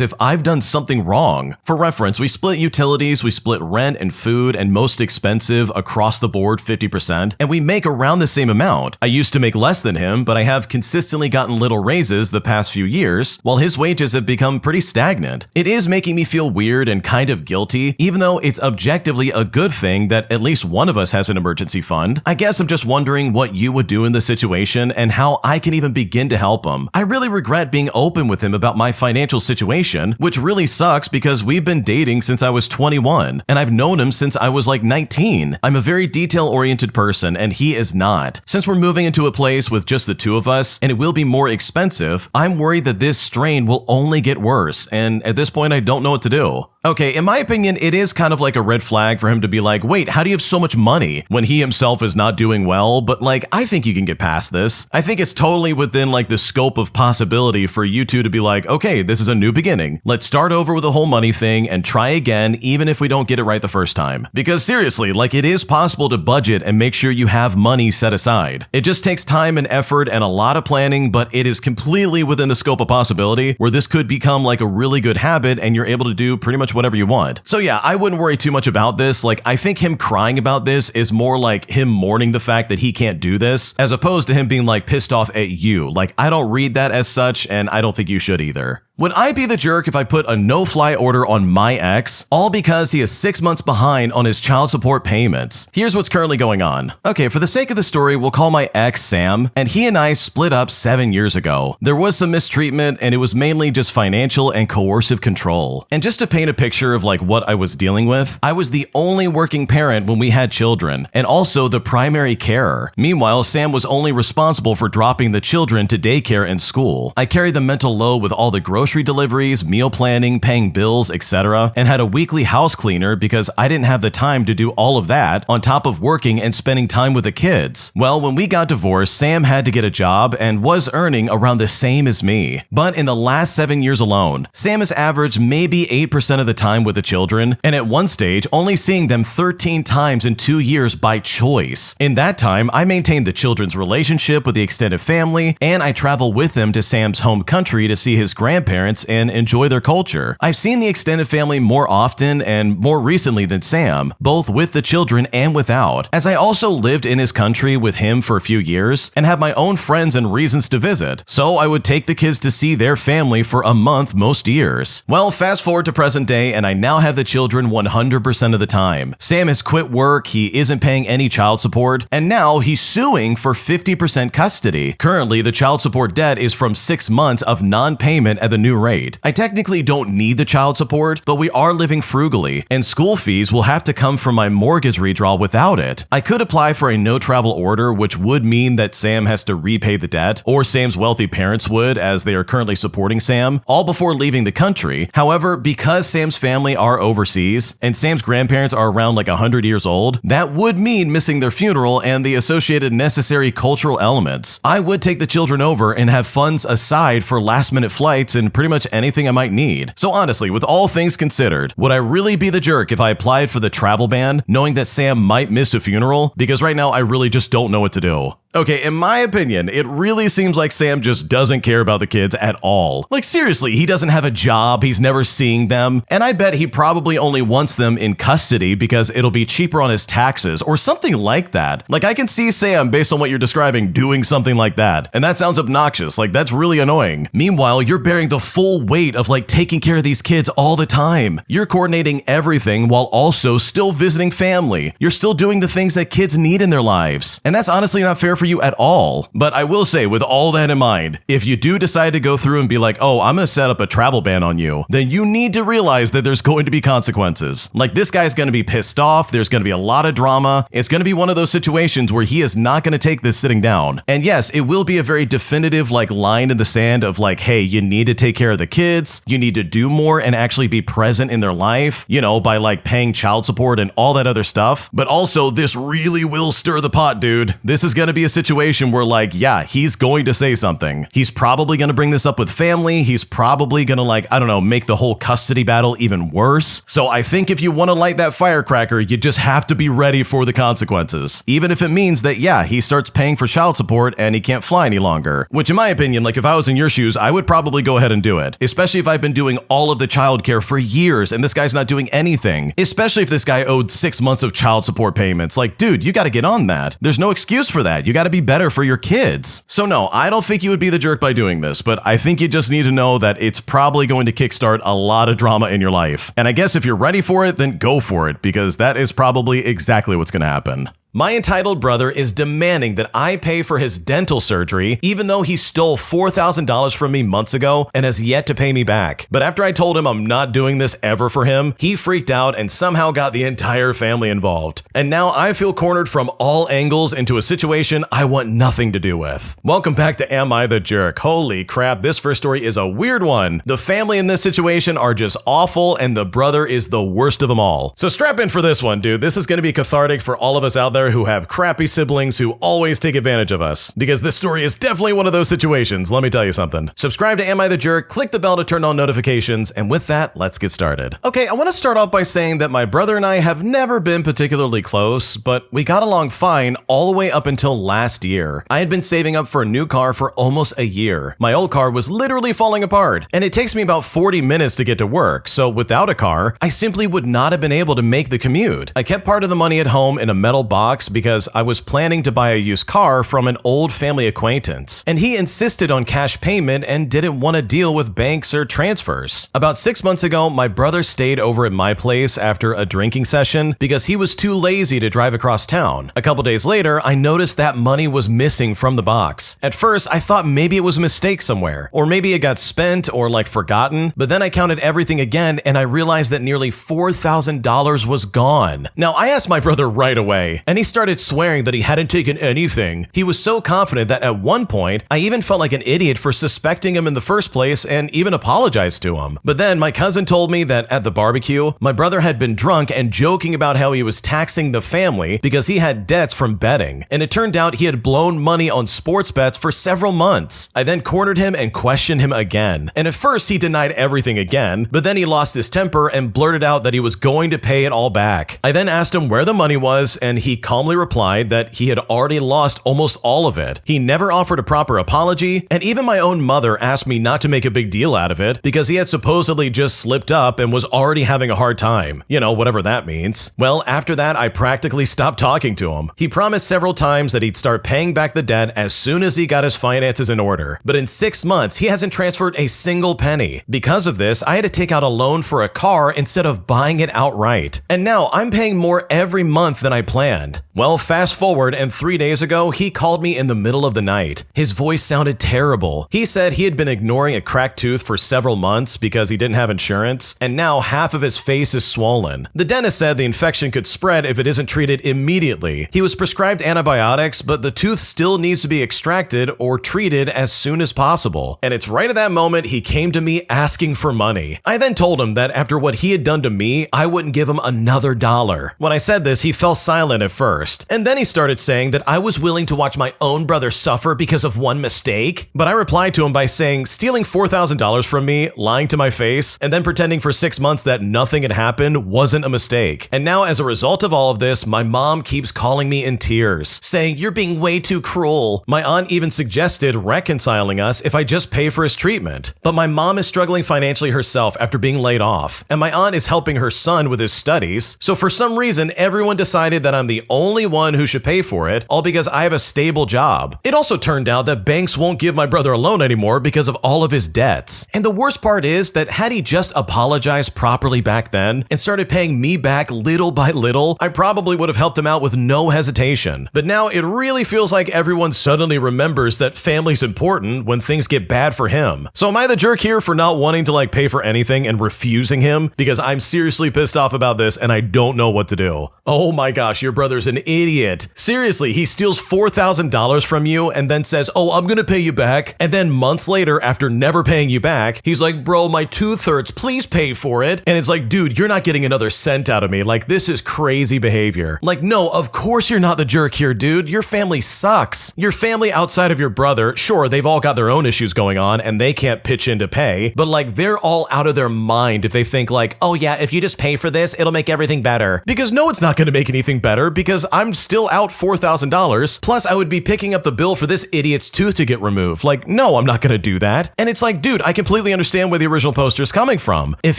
if I've done something wrong. For reference, we split utilities, we split rent and food, and most expensive across the board 50%, and we make around the same amount. I used to make less than him, but I have consistently gotten little raises the past few years, while his wages have become pretty stagnant. It is making me feel weird and kind of guilty, even though it's objectively a good thing that at least one of us has an emergency fund. I guess I'm just wondering what you would do in this situation and how I can even begin to help him. I really regret being open with him about my financial situation, which really sucks because we've been dating since I was 21, and I've known him since I was like 19. I'm a very detail-oriented person, and he is not. Since we're moving into a place with just the two of us, and it will be more expensive, I'm worried that this strain will only get worse, and at this point, I don't know what to do. Okay, in my opinion, it is kind of like a red flag for him to be like, "Wait, how do you have so much money?" when he himself is not doing well, but like, I think you can get past this. I think it's totally within like the scope of possibility for you two to be like, okay, this is a new beginning. Let's start over with the whole money thing and try again, even if we don't get it right the first time. Because seriously, like, it is possible to budget and make sure you have money set aside. It just takes time and effort and a lot of planning, but it is completely within the scope of possibility where this could become like a really good habit and you're able to do pretty much whatever you want. So yeah, I wouldn't worry too much about this. Like, I think him crying about this is more like him mourning the fact that he can't do this, as opposed to him being like pissed off at you. Like, I don't read that as such, and I don't think you should either. Would I be the jerk if I put a no-fly order on my ex, all because he is 6 months behind on his child support payments? Here's what's currently going on. Okay, for the sake of the story, we'll call my ex Sam, and he and I split up 7 years ago. There was some mistreatment, and it was mainly just financial and coercive control. And just to paint a picture of like what I was dealing with, I was the only working parent when we had children, and also the primary carer. Meanwhile, Sam was only responsible for dropping the children to daycare and school. I carried the mental load with all the grocery deliveries, meal planning, paying bills, etc., and had a weekly house cleaner because I didn't have the time to do all of that on top of working and spending time with the kids. Well, when we got divorced, Sam had to get a job and was earning around the same as me. But in the last 7 years alone, Sam has averaged maybe 8% of the time with the children, and at one stage, only seeing them 13 times in 2 years by choice. In that time, I maintained the children's relationship with the extended family, and I travel with them to Sam's home country to see his grandparents grandparents and enjoy their culture. I've seen the extended family more often and more recently than Sam, both with the children and without, as I also lived in his country with him for a few years and have my own friends and reasons to visit, so I would take the kids to see their family for a month most years. Well, fast forward to present day and I now have the children 100% of the time. Sam has quit work, he isn't paying any child support, and now he's suing for 50% custody. Currently, the child support debt is from 6 months of non-payment at the new rate. I technically don't need the child support, but we are living frugally, and school fees will have to come from my mortgage redraw without it. I could apply for a no-travel order, which would mean that Sam has to repay the debt, or Sam's wealthy parents would, as they are currently supporting Sam, all before leaving the country. However, because Sam's family are overseas, and Sam's grandparents are around like 100 years old, that would mean missing their funeral and the associated necessary cultural elements. I would take the children over and have funds aside for last-minute flights and pretty much anything I might need. So honestly, with all things considered, would I really be the jerk if I applied for the travel ban, knowing that Sam might miss a funeral? Because right now I really just don't know what to do. Okay, in my opinion, it really seems like Sam just doesn't care about the kids at all. Like seriously, he doesn't have a job, he's never seeing them, and I bet he probably only wants them in custody because it'll be cheaper on his taxes or something like that. Like I can see Sam, based on what you're describing, doing something like that, and that sounds obnoxious, like that's really annoying. Meanwhile, you're bearing the full weight of like taking care of these kids all the time. You're coordinating everything while also still visiting family. You're still doing the things that kids need in their lives, and that's honestly not fair for you at all. But I will say, with all that in mind, if you do decide to go through and be like, oh, I'm gonna set up a travel ban on you, then you need to realize that there's going to be consequences. Like this guy's gonna be pissed off, there's gonna be a lot of drama, it's gonna be one of those situations where he is not gonna take this sitting down. And yes, it will be a very definitive like line in the sand of like, hey, you need to take care of the kids, you need to do more and actually be present in their life, you know, by like paying child support and all that other stuff. But also, this really will stir the pot, dude. This is gonna be a situation where like, yeah, he's going to say something. He's probably going to bring this up with family. He's probably going to like, I don't know, make the whole custody battle even worse. So I think if you want to light that firecracker, you just have to be ready for the consequences. Even if it means that, yeah, he starts paying for child support and he can't fly any longer. Which in my opinion, like if I was in your shoes, I would probably go ahead and do it. Especially if I've been doing all of the childcare for years and this guy's not doing anything. Especially if this guy owed 6 months of child support payments. Like, dude, you got to get on that. There's no excuse for that. You got to be better for your kids. So no, I don't think you would be the jerk by doing this, but I think you just need to know that it's probably going to kickstart a lot of drama in your life. And I guess if you're ready for it, then go for it, because that is probably exactly what's going to happen. My entitled brother is demanding that I pay for his dental surgery, even though he stole $4,000 from me months ago and has yet to pay me back. But after I told him I'm not doing this ever for him, he freaked out and somehow got the entire family involved. And now I feel cornered from all angles into a situation I want nothing to do with. Welcome back to Am I the Jerk? Holy crap, this first story is a weird one. The family in this situation are just awful and the brother is the worst of them all. So strap in for this one, dude. This is going to be cathartic for all of us out there who have crappy siblings who always take advantage of us, because this story is definitely one of those situations, let me tell you something. Subscribe to Am I the Jerk, click the bell to turn on notifications, and with that, let's get started. Okay, I want to start off by saying that my brother and I have never been particularly close, but we got along fine all the way up until last year. I had been saving up for a new car for almost a year. My old car was literally falling apart, and it takes me about 40 minutes to get to work, so without a car, I simply would not have been able to make the commute. I kept part of the money at home in a metal box because I was planning to buy a used car from an old family acquaintance, and he insisted on cash payment and didn't want to deal with banks or transfers. About 6 months ago, my brother stayed over at my place after a drinking session because he was too lazy to drive across town. A couple days later, I noticed that money was missing from the box. At first, I thought maybe it was a mistake somewhere, or maybe it got spent or like forgotten, but then I counted everything again and I realized that nearly $4,000 was gone. Now, I asked my brother right away, and he started swearing that he hadn't taken anything. He was so confident that at one point, I even felt like an idiot for suspecting him in the first place and even apologized to him. But then my cousin told me that at the barbecue, my brother had been drunk and joking about how he was taxing the family because he had debts from betting. And it turned out he had blown money on sports bets for several months. I then cornered him and questioned him again. And at first he denied everything again, but then he lost his temper and blurted out that he was going to pay it all back. I then asked him where the money was, and he calmly replied that he had already lost almost all of it. He never offered a proper apology, and even my own mother asked me not to make a big deal out of it because he had supposedly just slipped up and was already having a hard time. You know, whatever that means. Well, after that, I practically stopped talking to him. He promised several times that he'd start paying back the debt as soon as he got his finances in order. But in 6 months, he hasn't transferred a single penny. Because of this, I had to take out a loan for a car instead of buying it outright. And now I'm paying more every month than I planned. Well, fast forward, and 3 days ago, he called me in the middle of the night. His voice sounded terrible. He said he had been ignoring a cracked tooth for several months because he didn't have insurance, and now half of his face is swollen. The dentist said the infection could spread if it isn't treated immediately. He was prescribed antibiotics, but the tooth still needs to be extracted or treated as soon as possible. And it's right at that moment he came to me asking for money. I then told him that after what he had done to me, I wouldn't give him another dollar. When I said this, he fell silent at first, and then he started saying that I was willing to watch my own brother suffer because of one mistake. But I replied to him by saying stealing $4,000 from me, lying to my face, and then pretending for 6 months that nothing had happened wasn't a mistake. And now as a result of all of this, my mom keeps calling me in tears, saying you're being way too cruel. My aunt even suggested reconciling us if I just pay for his treatment. But my mom is struggling financially herself after being laid off, and my aunt is helping her son with his studies. So for some reason, everyone decided that I'm the only one who should pay for it, all because I have a stable job. It also turned out that banks won't give my brother a loan anymore because of all of his debts. And the worst part is that had he just apologized properly back then and started paying me back little by little, I probably would have helped him out with no hesitation. But now it really feels like everyone suddenly remembers that family's important when things get bad for him. So am I the jerk here for not wanting to pay for anything and refusing him? Because I'm seriously pissed off about this and I don't know what to do. Oh my gosh, your brother's an idiot. Seriously, he steals $4,000 from you and then says, oh, I'm gonna pay you back. And then months later, after never paying you back, he's like, bro, my tooth hurts, please pay for it. And it's like, dude, you're not getting another cent out of me. This is crazy behavior. No, of course you're not the jerk here, dude. Your family sucks. Your family outside of your brother, sure, they've all got their own issues going on and they can't pitch in to pay, but they're all out of their mind if they think oh yeah, if you just pay for this, it'll make everything better. Because no, it's not gonna make anything better because I'm still out $4,000. Plus I would be picking up the bill for this idiot's tooth to get removed. No, I'm not gonna do that. And it's dude, I completely understand where the original poster is coming from. If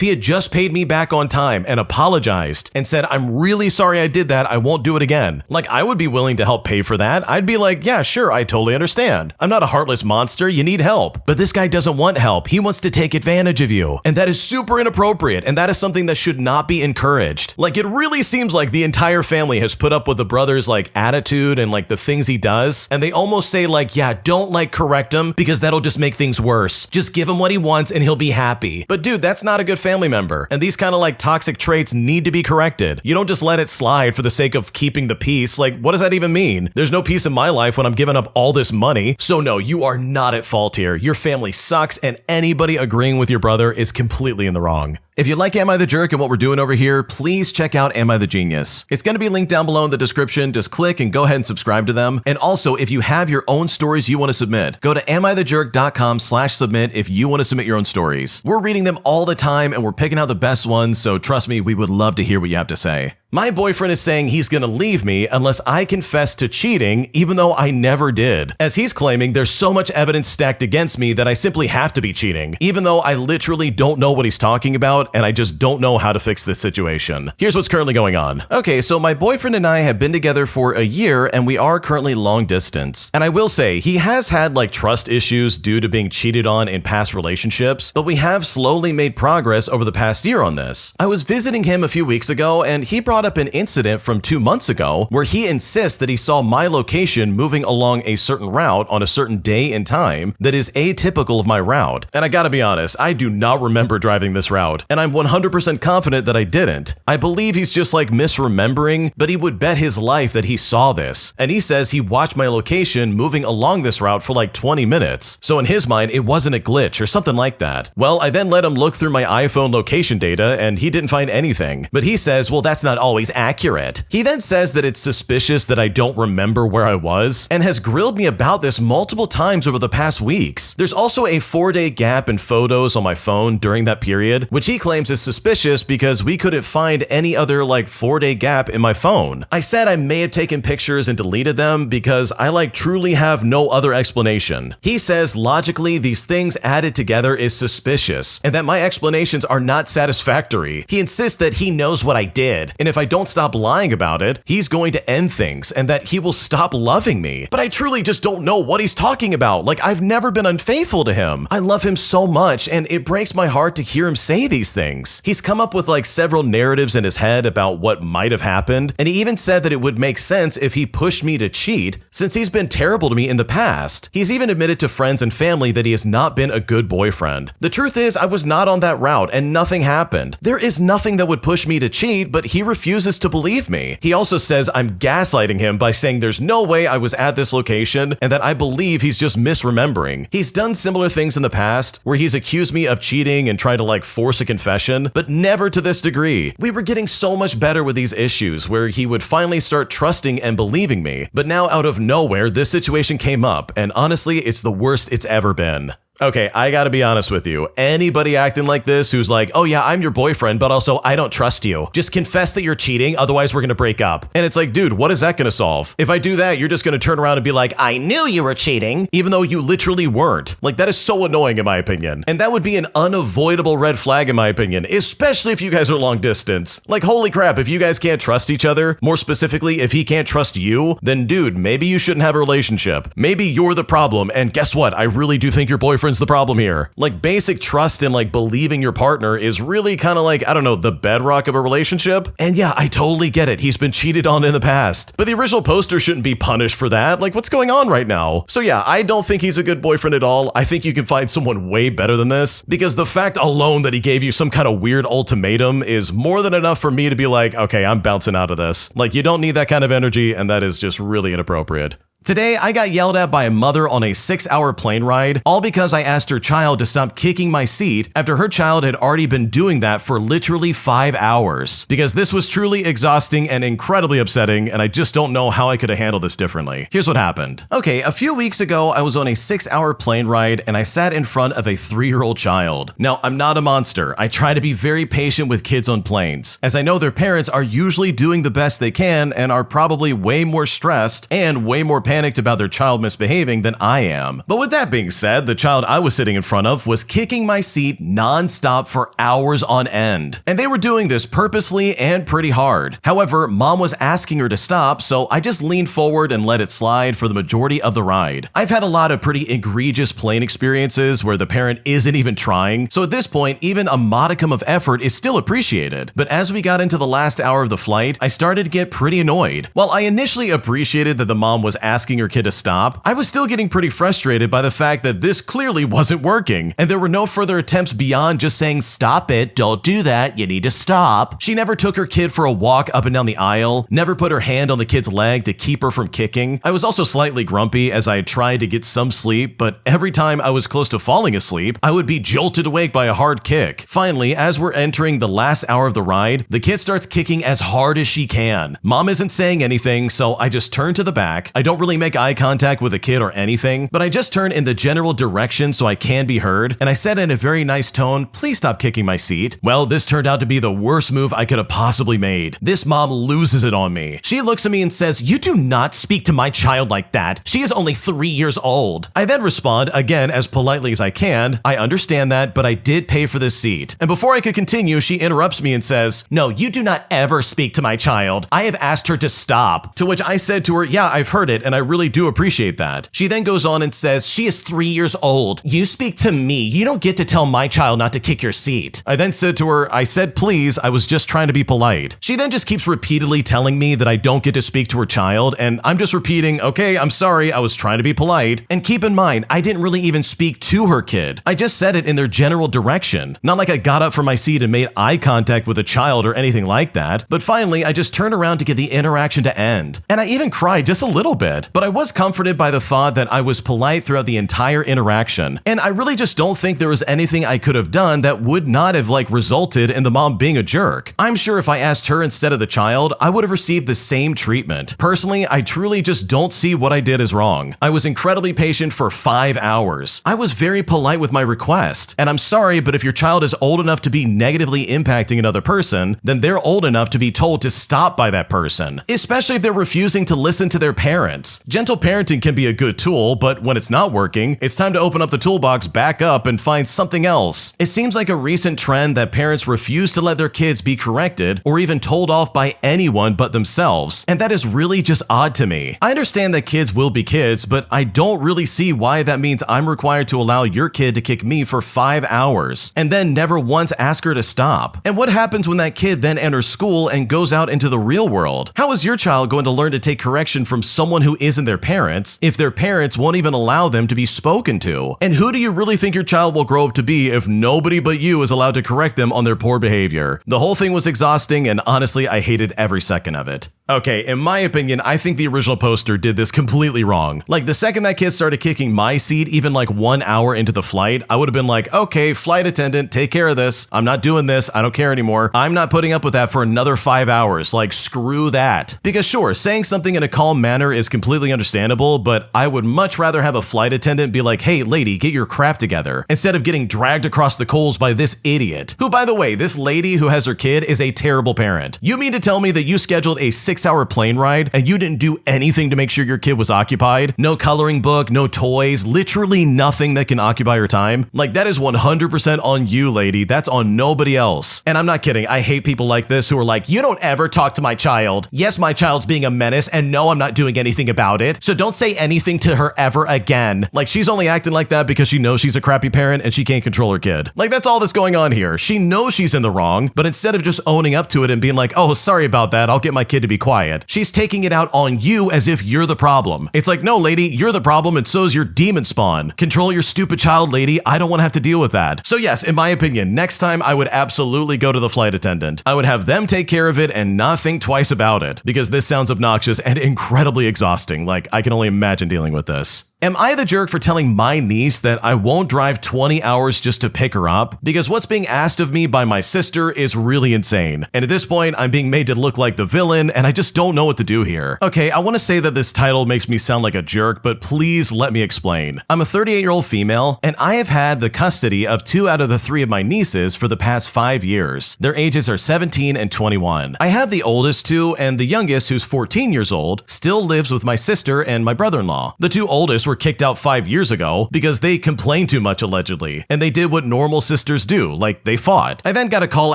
he had just paid me back on time and apologized and said, I'm really sorry I did that, I won't do it again. I would be willing to help pay for that. I'd be yeah, sure, I totally understand. I'm not a heartless monster, you need help. But this guy doesn't want help, he wants to take advantage of you. And that is super inappropriate, and that is something that should not be encouraged. It really seems like the entire family has put up with the brother's attitude and the things he does, and they almost say yeah, don't correct him because that'll just make things worse. Just give him what he wants and he'll be happy. But dude, that's not a good family member, and these kind of toxic traits need to be corrected. You don't just let it slide for the sake of keeping the peace. What does that even mean? There's no peace in my life when I'm giving up all this money. So no, you are not at fault here. Your family sucks, and anybody agreeing with your brother is completely in the wrong. If you like Am I the Jerk and what we're doing over here, please check out Am I the Genius. It's going to be linked down below in the description. Just click and go ahead and subscribe to them. And also, if you have your own stories you want to submit, go to AmITheJerk.com/submit if you want to submit your own stories. We're reading them all the time and we're picking out the best ones, so trust me, we would love to hear what you have to say. My boyfriend is saying he's gonna leave me unless I confess to cheating, even though I never did. As he's claiming there's so much evidence stacked against me that I simply have to be cheating, even though I literally don't know what he's talking about and I just don't know how to fix this situation. Here's what's currently going on. Okay, so my boyfriend and I have been together for a year and we are currently long distance. And I will say, he has had trust issues due to being cheated on in past relationships, but we have slowly made progress over the past year on this. I was visiting him a few weeks ago and he brought up an incident from 2 months ago where he insists that he saw my location moving along a certain route on a certain day and time that is atypical of my route. And I gotta be honest, I do not remember driving this route, and I'm 100% confident that I didn't. I believe he's just misremembering, but he would bet his life that he saw this. And he says he watched my location moving along this route for 20 minutes. So in his mind, it wasn't a glitch or something like that. Well, I then let him look through my iPhone location data and he didn't find anything. But he says, well, that's not all always accurate. He then says that it's suspicious that I don't remember where I was and has grilled me about this multiple times over the past weeks. There's also a 4-day gap in photos on my phone during that period, which he claims is suspicious because we couldn't find any other 4-day gap in my phone. I said I may have taken pictures and deleted them because I truly have no other explanation. He says logically these things added together is suspicious and that my explanations are not satisfactory. He insists that he knows what I did, and if I don't stop lying about it, he's going to end things and that he will stop loving me. But I truly just don't know what he's talking about. I've never been unfaithful to him. I love him so much, and it breaks my heart to hear him say these things. He's come up with several narratives in his head about what might have happened, and he even said that it would make sense if he pushed me to cheat since he's been terrible to me in the past. He's even admitted to friends and family that he has not been a good boyfriend. The truth is, I was not on that route and nothing happened. There is nothing that would push me to cheat, but he refuses to believe me. He also says I'm gaslighting him by saying there's no way I was at this location and that I believe he's just misremembering. He's done similar things in the past where he's accused me of cheating and tried to force a confession, but never to this degree. We were getting so much better with these issues where he would finally start trusting and believing me, but now out of nowhere this situation came up, and honestly it's the worst it's ever been. Okay, I gotta be honest with you. Anybody acting like this who's oh yeah, I'm your boyfriend, but also I don't trust you. Just confess that you're cheating, otherwise we're gonna break up. And it's dude, what is that gonna solve? If I do that, you're just gonna turn around and be I knew you were cheating, even though you literally weren't. That is so annoying in my opinion. And that would be an unavoidable red flag in my opinion, especially if you guys are long distance. Holy crap, if you guys can't trust each other, more specifically, if he can't trust you, then dude, maybe you shouldn't have a relationship. Maybe you're the problem, and guess what? I really do think your boyfriend's the problem here. Basic trust and believing your partner is really kind of I don't know, the bedrock of a relationship. And yeah, I totally get it. He's been cheated on in the past, but the original poster shouldn't be punished for that. What's going on right now? So yeah, I don't think he's a good boyfriend at all. I think you can find someone way better than this, because the fact alone that he gave you some kind of weird ultimatum is more than enough for me to be okay, I'm bouncing out of this. You don't need that kind of energy, and that is just really inappropriate. Today, I got yelled at by a mother on a 6-hour plane ride, all because I asked her child to stop kicking my seat after her child had already been doing that for literally 5 hours. Because this was truly exhausting and incredibly upsetting, and I just don't know how I could have handled this differently. Here's what happened. Okay, a few weeks ago, I was on a 6-hour plane ride and I sat in front of a 3-year-old child. Now, I'm not a monster. I try to be very patient with kids on planes, as I know their parents are usually doing the best they can and are probably way more stressed and way more panicked about their child misbehaving than I am. But with that being said, the child I was sitting in front of was kicking my seat non-stop for hours on end. And they were doing this purposely and pretty hard. However, mom was asking her to stop, so I just leaned forward and let it slide for the majority of the ride. I've had a lot of pretty egregious plane experiences where the parent isn't even trying, so at this point, even a modicum of effort is still appreciated. But as we got into the last hour of the flight, I started to get pretty annoyed. While I initially appreciated that the mom was asking her kid to stop, I was still getting pretty frustrated by the fact that this clearly wasn't working, and there were no further attempts beyond just saying, "Stop it, don't do that, you need to stop." She never took her kid for a walk up and down the aisle, never put her hand on the kid's leg to keep her from kicking. I was also slightly grumpy as I had tried to get some sleep, but every time I was close to falling asleep, I would be jolted awake by a hard kick. Finally, as we're entering the last hour of the ride, the kid starts kicking as hard as she can. Mom isn't saying anything, so I just turn to the back. I don't really make eye contact with the kid or anything, but I just turn in the general direction so I can be heard, and I said in a very nice tone, "Please stop kicking my seat." Well, this turned out to be the worst move I could have possibly made. This mom loses it on me. She looks at me and says, "You do not speak to my child like that. She is only 3 years old." I then respond, again as politely as I can, "I understand that, but I did pay for this seat." And before I could continue, she interrupts me and says, "No, you do not ever speak to my child. I have asked her to stop." To which I said to her, "Yeah, I've heard it, and I really do appreciate that." She then goes on and says, "She is 3 years old. You speak to me. You don't get to tell my child not to kick your seat." I then said to her, "I said please, I was just trying to be polite." She then just keeps repeatedly telling me that I don't get to speak to her child, and I'm just repeating, "Okay, I'm sorry, I was trying to be polite." And keep in mind, I didn't really even speak to her kid. I just said it in their general direction. Not like I got up from my seat and made eye contact with a child or anything like that. But finally, I just turned around to get the interaction to end. And I even cried just a little bit. moment. But I was comforted by the thought that I was polite throughout the entire interaction, and I really just don't think there was anything I could have done that would not have resulted in the mom being a jerk. I'm sure if I asked her instead of the child, I would have received the same treatment. Personally, I truly just don't see what I did as wrong. I was incredibly patient for 5 hours. I was very polite with my request, and I'm sorry, but if your child is old enough to be negatively impacting another person, then they're old enough to be told to stop by that person, especially if they're refusing to listen to their parents. Gentle parenting can be a good tool, but when it's not working, it's time to open up the toolbox back up and find something else. It seems like a recent trend that parents refuse to let their kids be corrected or even told off by anyone but themselves, and that is really just odd to me. I understand that kids will be kids, but I don't really see why that means I'm required to allow your kid to kick me for 5 hours and then never once ask her to stop. And what happens when that kid then enters school and goes out into the real world? How is your child going to learn to take correction from someone who isn't their parents if their parents won't even allow them to be spoken to? And who do you really think your child will grow up to be if nobody but you is allowed to correct them on their poor behavior? The whole thing was exhausting, and honestly, I hated every second of it. Okay, in my opinion, I think the original poster did this completely wrong. The second that kid started kicking my seat, even 1 hour into the flight, I would have been like, okay, flight attendant, take care of this. I'm not doing this. I don't care anymore. I'm not putting up with that for another 5 hours. Screw that. Because sure, saying something in a calm manner is completely understandable, but I would much rather have a flight attendant be like, hey, lady, get your crap together, instead of getting dragged across the coals by this idiot, who, by the way, this lady who has her kid is a terrible parent. You mean to tell me that you scheduled a 6-hour plane ride and you didn't do anything to make sure your kid was occupied? No coloring book, no toys, literally nothing that can occupy her time? That is 100% on you, lady. That's on nobody else. And I'm not kidding. I hate people like this who are like, you don't ever talk to my child. Yes, my child's being a menace, and no, I'm not doing anything about it. So don't say anything to her ever again. She's only acting like that because she knows she's a crappy parent and she can't control her kid. That's all that's going on here. She knows she's in the wrong, but instead of just owning up to it and being like, oh, sorry about that, I'll get my kid to be quiet, she's taking it out on you as if you're the problem. It's like, no, lady, you're the problem, and so's your demon spawn. Control your stupid child, lady. I don't want to have to deal with that. So yes, in my opinion, next time I would absolutely go to the flight attendant. I would have them take care of it and not think twice about it, because this sounds obnoxious and incredibly exhausting. I can only imagine dealing with this. Am I the jerk for telling my niece that I won't drive 20 hours just to pick her up? Because what's being asked of me by my sister is really insane. And at this point, I'm being made to look like the villain, and I just don't know what to do here. Okay, I want to say that this title makes me sound like a jerk, but please let me explain. I'm a 38-year-old female, and I have had the custody of 2 out of the 3 of my nieces for the past 5 years. Their ages are 17 and 21. I have the oldest 2, and the youngest, who's 14 years old, still lives with my sister and my brother-in-law. The 2 oldest were kicked out 5 years ago because they complained too much, allegedly, and they did what normal sisters do, they fought. I then got a call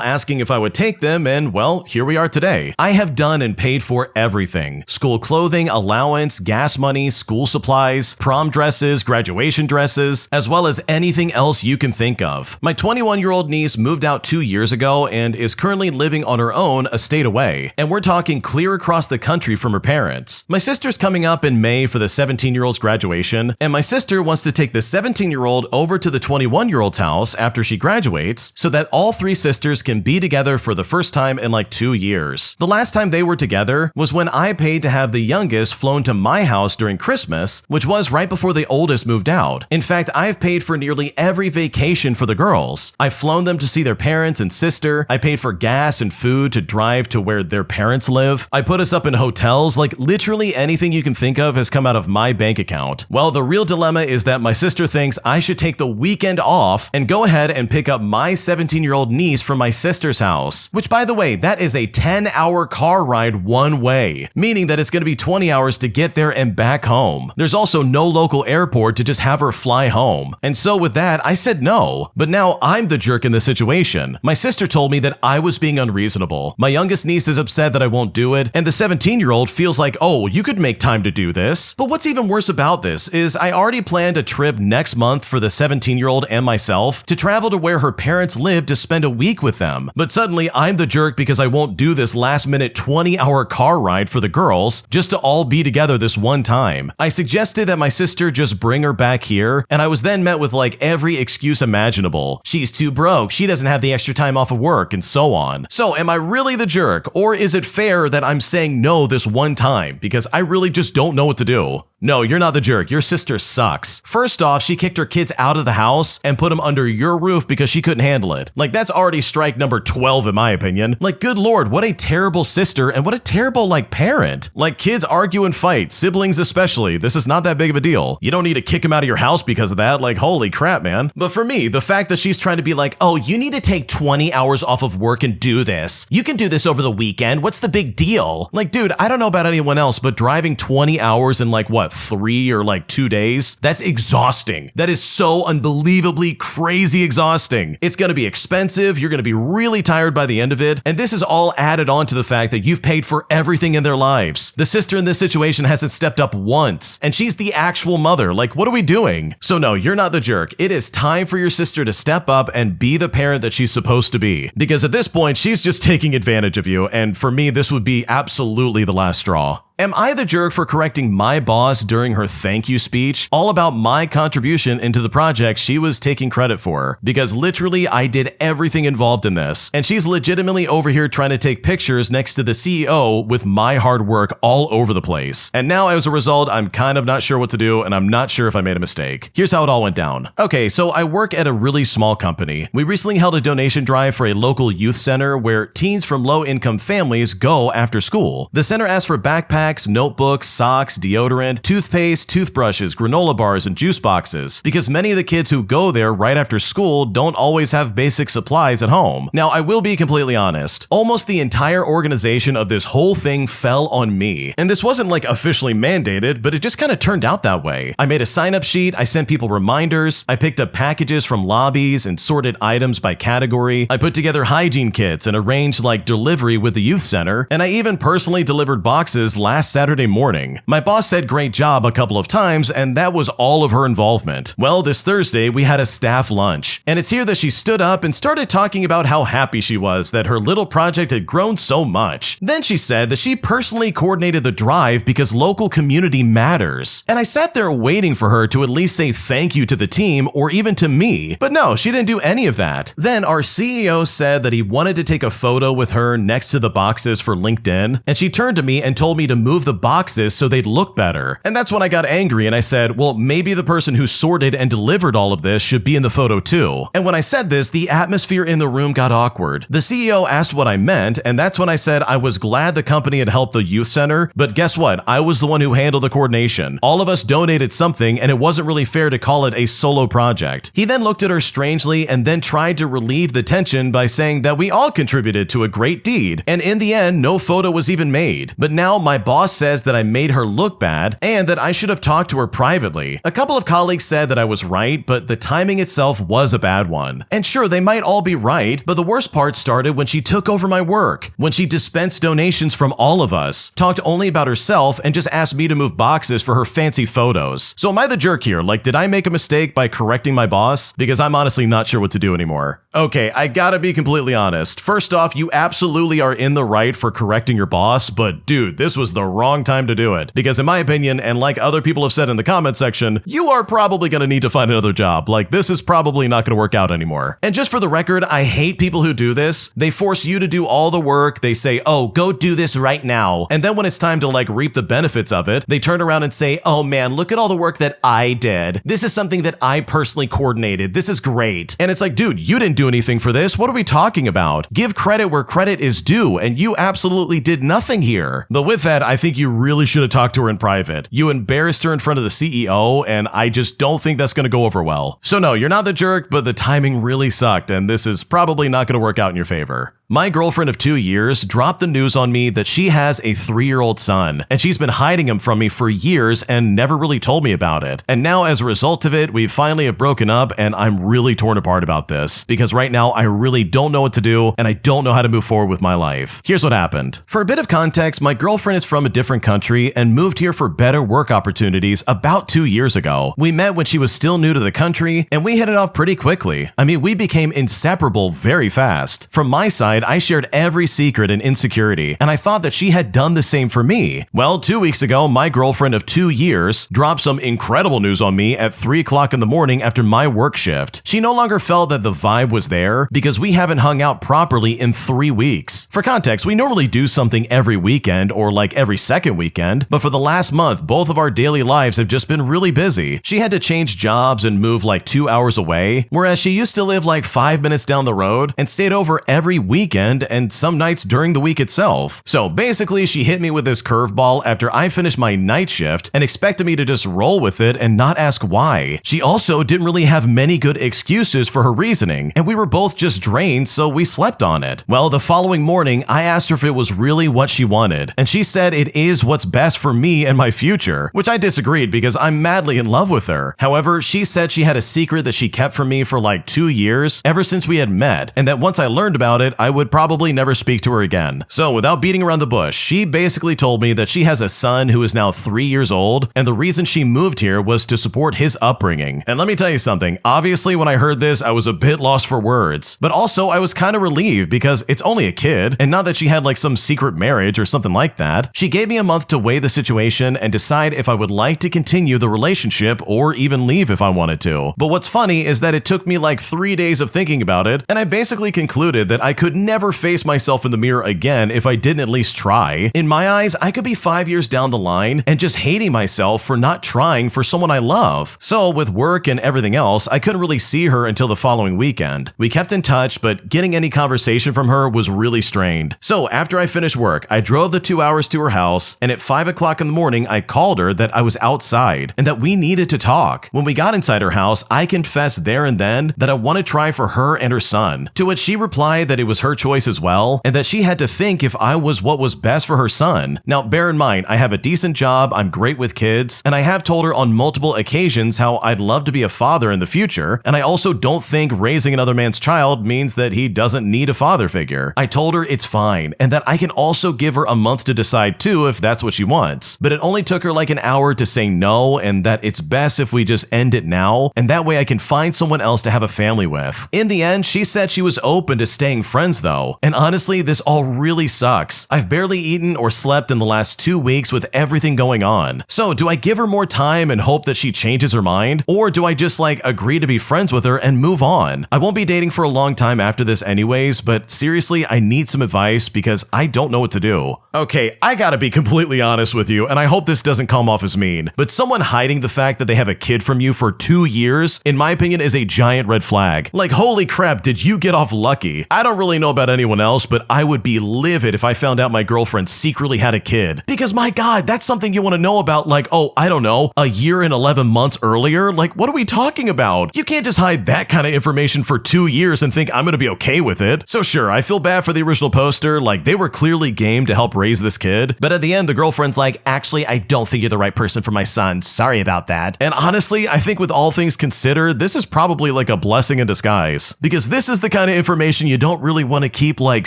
asking if I would take them, and well, here we are today. I have done and paid for everything: school clothing, allowance, gas money, school supplies, prom dresses, graduation dresses, as well as anything else you can think of. My 21-year-old niece moved out 2 years ago and is currently living on her own a state away, and we're talking clear across the country from her parents. My sister's coming up in May for the 17-year-old's graduation, and my sister wants to take the 17-year-old over to the 21-year-old's house after she graduates so that all 3 sisters can be together for the first time in 2 years. The last time they were together was when I paid to have the youngest flown to my house during Christmas, which was right before the oldest moved out. In fact, I've paid for nearly every vacation for the girls. I've flown them to see their parents and sister. I paid for gas and food to drive to where their parents live. I put us up in hotels. Literally anything you can think of has come out of my bank account. Well, the real dilemma is that my sister thinks I should take the weekend off and go ahead and pick up my 17-year-old niece from my sister's house, which, by the way, that is a 10-hour car ride one way, meaning that it's going to be 20 hours to get there and back home. There's also no local airport to just have her fly home. And so with that, I said no, but now I'm the jerk in this situation. My sister told me that I was being unreasonable. My youngest niece is upset that I won't do it, and the 17-year-old feels like, oh, you could make time to do this. But what's even worse about this is I already planned a trip next month for the 17-year-old and myself to travel to where her parents live to spend a week with them. But suddenly I'm the jerk because I won't do this last-minute 20-hour 2-hour car ride for the girls just to all be together this one time. I suggested that my sister just bring her back here, and I was then met with like every excuse imaginable. She's too broke, she doesn't have the extra time off of work, and so on. So am I really the jerk, or is it fair that I'm saying no this one time because I really just don't know what to do? No, you're not the jerk. Your sister sucks. First off, she kicked her kids out of the house and put them under your roof because she couldn't handle it. Like, that's already strike number 12 in my opinion. Like, good lord, what a terrible sister and what a terrible, like, parent. Like, kids argue and fight, siblings especially. This is not that big of a deal. You don't need to kick them out of your house because of that. Like, holy crap, man. But for me, the fact that she's trying to be like, oh, you need to take 20 hours off of work and do this. You can do this over the weekend. What's the big deal? Like, dude, I don't know about anyone else, but driving 20 hours in like, what, 3 or like 2 days? That's exhausting. That is so unbelievably crazy exhausting. It's gonna be expensive, you're gonna be really tired by the end of it, and this is all added on to the fact that you've paid for everything in their lives. The sister in this situation hasn't stepped up once, and she's the actual mother. Like, what are we doing? So no, you're not the jerk. It is time for your sister to step up and be the parent that she's supposed to be. Because at this point, she's just taking advantage of you, and for me, this would be absolutely the last straw. Am I the jerk for correcting my boss during her thank you speech, all about my contribution into the project she was taking credit for? Because literally I did everything involved in this, and she's legitimately over here trying to take pictures next to the CEO with my hard work all over the place. And now as a result, I'm kind of not sure what to do, and I'm not sure if I made a mistake. Here's how it all went down. Okay, so I work at a really small company. We recently held a donation drive for a local youth center where teens from low-income families go after school. The center asked for backpacks, notebooks, socks, deodorant, toothpaste, toothbrushes, granola bars, and juice boxes, because many of the kids who go there right after school don't always have basic supplies at home. Now, I will be completely honest. Almost the entire organization of this whole thing fell on me. And this wasn't like officially mandated, but it just kind of turned out that way. I made a sign-up sheet, I sent people reminders, I picked up packages from lobbies and sorted items by category, I put together hygiene kits and arranged like delivery with the youth center, and I even personally delivered boxes last Saturday morning. My boss said great job a couple of times, and that was all of her involvement. Well, this Thursday, we had a staff lunch, and it's here that she stood up and started talking about how happy she was that her little project had grown so much. Then she said that she personally coordinated the drive because local community matters. And I sat there waiting for her to at least say thank you to the team or even to me, but no, she didn't do any of that. Then our CEO said that he wanted to take a photo with her next to the boxes for LinkedIn, and she turned to me and told me to move the boxes so they'd look better. And that's when I got angry and I said, well, maybe the person who sorted and delivered all of this should be in the photo too. And when I said this, the atmosphere in the room got awkward. The CEO asked what I meant, and that's when I said I was glad the company had helped the youth center, but guess what? I was the one who handled the coordination. All of us donated something, and it wasn't really fair to call it a solo project. He then looked at her strangely and then tried to relieve the tension by saying that we all contributed to a great deed, and in the end, no photo was even made. But now my boss says that I made her look bad and that I should have talked to her privately. A couple of colleagues said that I was right, but the timing itself was a bad one. And sure, they might all be right, but the worst part started when she took over my work, when she dispensed donations from all of us, talked only about herself, and just asked me to move boxes for her fancy photos. So am I the jerk here? Like, did I make a mistake by correcting my boss? Because I'm honestly not sure what to do anymore. Okay, I gotta be completely honest. First off, you absolutely are in the right for correcting your boss, but dude, this was the wrong time to do it. Because in my opinion, and like other people have said in the comment section, you are probably gonna need to find another job. Like, this is probably not gonna work out anymore. And just for the record, I hate people who do this. They force you to do all the work. They say, oh, go do this right now. And then when it's time to like reap the benefits of it, they turn around and say, oh man, look at all the work that I did. This is something that I personally coordinated. This is great. And it's like, dude, you didn't do anything for this. What are we talking about? Give credit where credit is due, and you absolutely did nothing here. But with that, I think you really should have talked to her in private. You embarrassed her in front of the CEO, and I just don't think that's going to go over well. So no, you're not the jerk, but the timing really sucked, and this is probably not going to work out in your favor. My girlfriend of 2 years dropped the news on me that she has a 3-year-old son, and she's been hiding him from me for years and never really told me about it. And now as a result of it, we finally have broken up, and I'm really torn apart about this, because right now I really don't know what to do, and I don't know how to move forward with my life. Here's what happened. For a bit of context, my girlfriend is from a different country and moved here for better work opportunities about 2 years ago. We met when she was still new to the country, and we hit it off pretty quickly. I mean, we became inseparable very fast. From my side, inside, I shared every secret and insecurity, and I thought that she had done the same for me. Well, 2 weeks ago, my girlfriend of 2 years dropped some incredible news on me at 3 o'clock in the morning after my work shift. She no longer felt that the vibe was there because we haven't hung out properly in 3 weeks. For context, we normally do something every weekend or like every second weekend, but for the last month, both of our daily lives have just been really busy. She had to change jobs and move like 2 hours away, whereas she used to live like 5 minutes down the road and stayed over every weekend and some nights during the week itself. So basically, she hit me with this curveball after I finished my night shift and expected me to just roll with it and not ask why. She also didn't really have many good excuses for her reasoning, and we were both just drained, so we slept on it. Well, the following morning, I asked her if it was really what she wanted, and she said it is what's best for me and my future, which I disagreed because I'm madly in love with her. However, she said she had a secret that she kept from me for like 2 years, ever since we had met, and that once I learned about it, I would probably never speak to her again. So without beating around the bush, she basically told me that she has a son who is now 3 years old, and the reason she moved here was to support his upbringing. And let me tell you something, obviously when I heard this, I was a bit lost for words, but also I was kind of relieved because it's only a kid, and not that she had like some secret marriage or something like that. She gave me a month to weigh the situation and decide if I would like to continue the relationship or even leave if I wanted to. But what's funny is that it took me like 3 days of thinking about it, and I basically concluded that I could never face myself in the mirror again if I didn't at least try. In my eyes, I could be 5 years down the line and just hating myself for not trying for someone I love. So with work and everything else, I couldn't really see her until the following weekend. We kept in touch, but getting any conversation from her was really strained. So after I finished work, I drove the 2 hours to her house, and at 5 o'clock in the morning, I called her that I was outside and that we needed to talk. When we got inside her house, I confessed there and then that I want to try for her and her son, to which she replied that it was her choice as well, and that she had to think if I was what was best for her son. Now, bear in mind, I have a decent job, I'm great with kids, and I have told her on multiple occasions how I'd love to be a father in the future, and I also don't think raising another man's child means that he doesn't need a father figure. I told her it's fine, and that I can also give her a month to decide too if that's what she wants, but it only took her like an hour to say no, and that it's best if we just end it now, and that way I can find someone else to have a family with. In the end, she said she was open to staying friends though, and honestly, this all really sucks. I've barely eaten or slept in the last 2 weeks with everything going on. So do I give her more time and hope that she changes her mind, or do I just like agree to be friends with her and move on? I won't be dating for a long time after this anyways, but seriously, I need some advice because I don't know what to do. Okay, I gotta be completely honest with you, and I hope this doesn't come off as mean, but someone hiding the fact that they have a kid from you for 2 years, in my opinion, is a giant red flag. Like, holy crap, did you get off lucky? I don't really know about anyone else, but I would be livid if I found out my girlfriend secretly had a kid. Because my God, that's something you want to know about like, oh, I don't know, a year and 11 months earlier? Like, what are we talking about? You can't just hide that kind of information for 2 years and think I'm gonna be okay with it. So sure, I feel bad for the original poster, like they were clearly game to help raise this kid, but at the end, the girlfriend's like, actually, I don't think you're the right person for my son, sorry about that. And honestly, I think with all things considered, this is probably like a blessing in disguise, because this is the kind of information you don't really want to keep like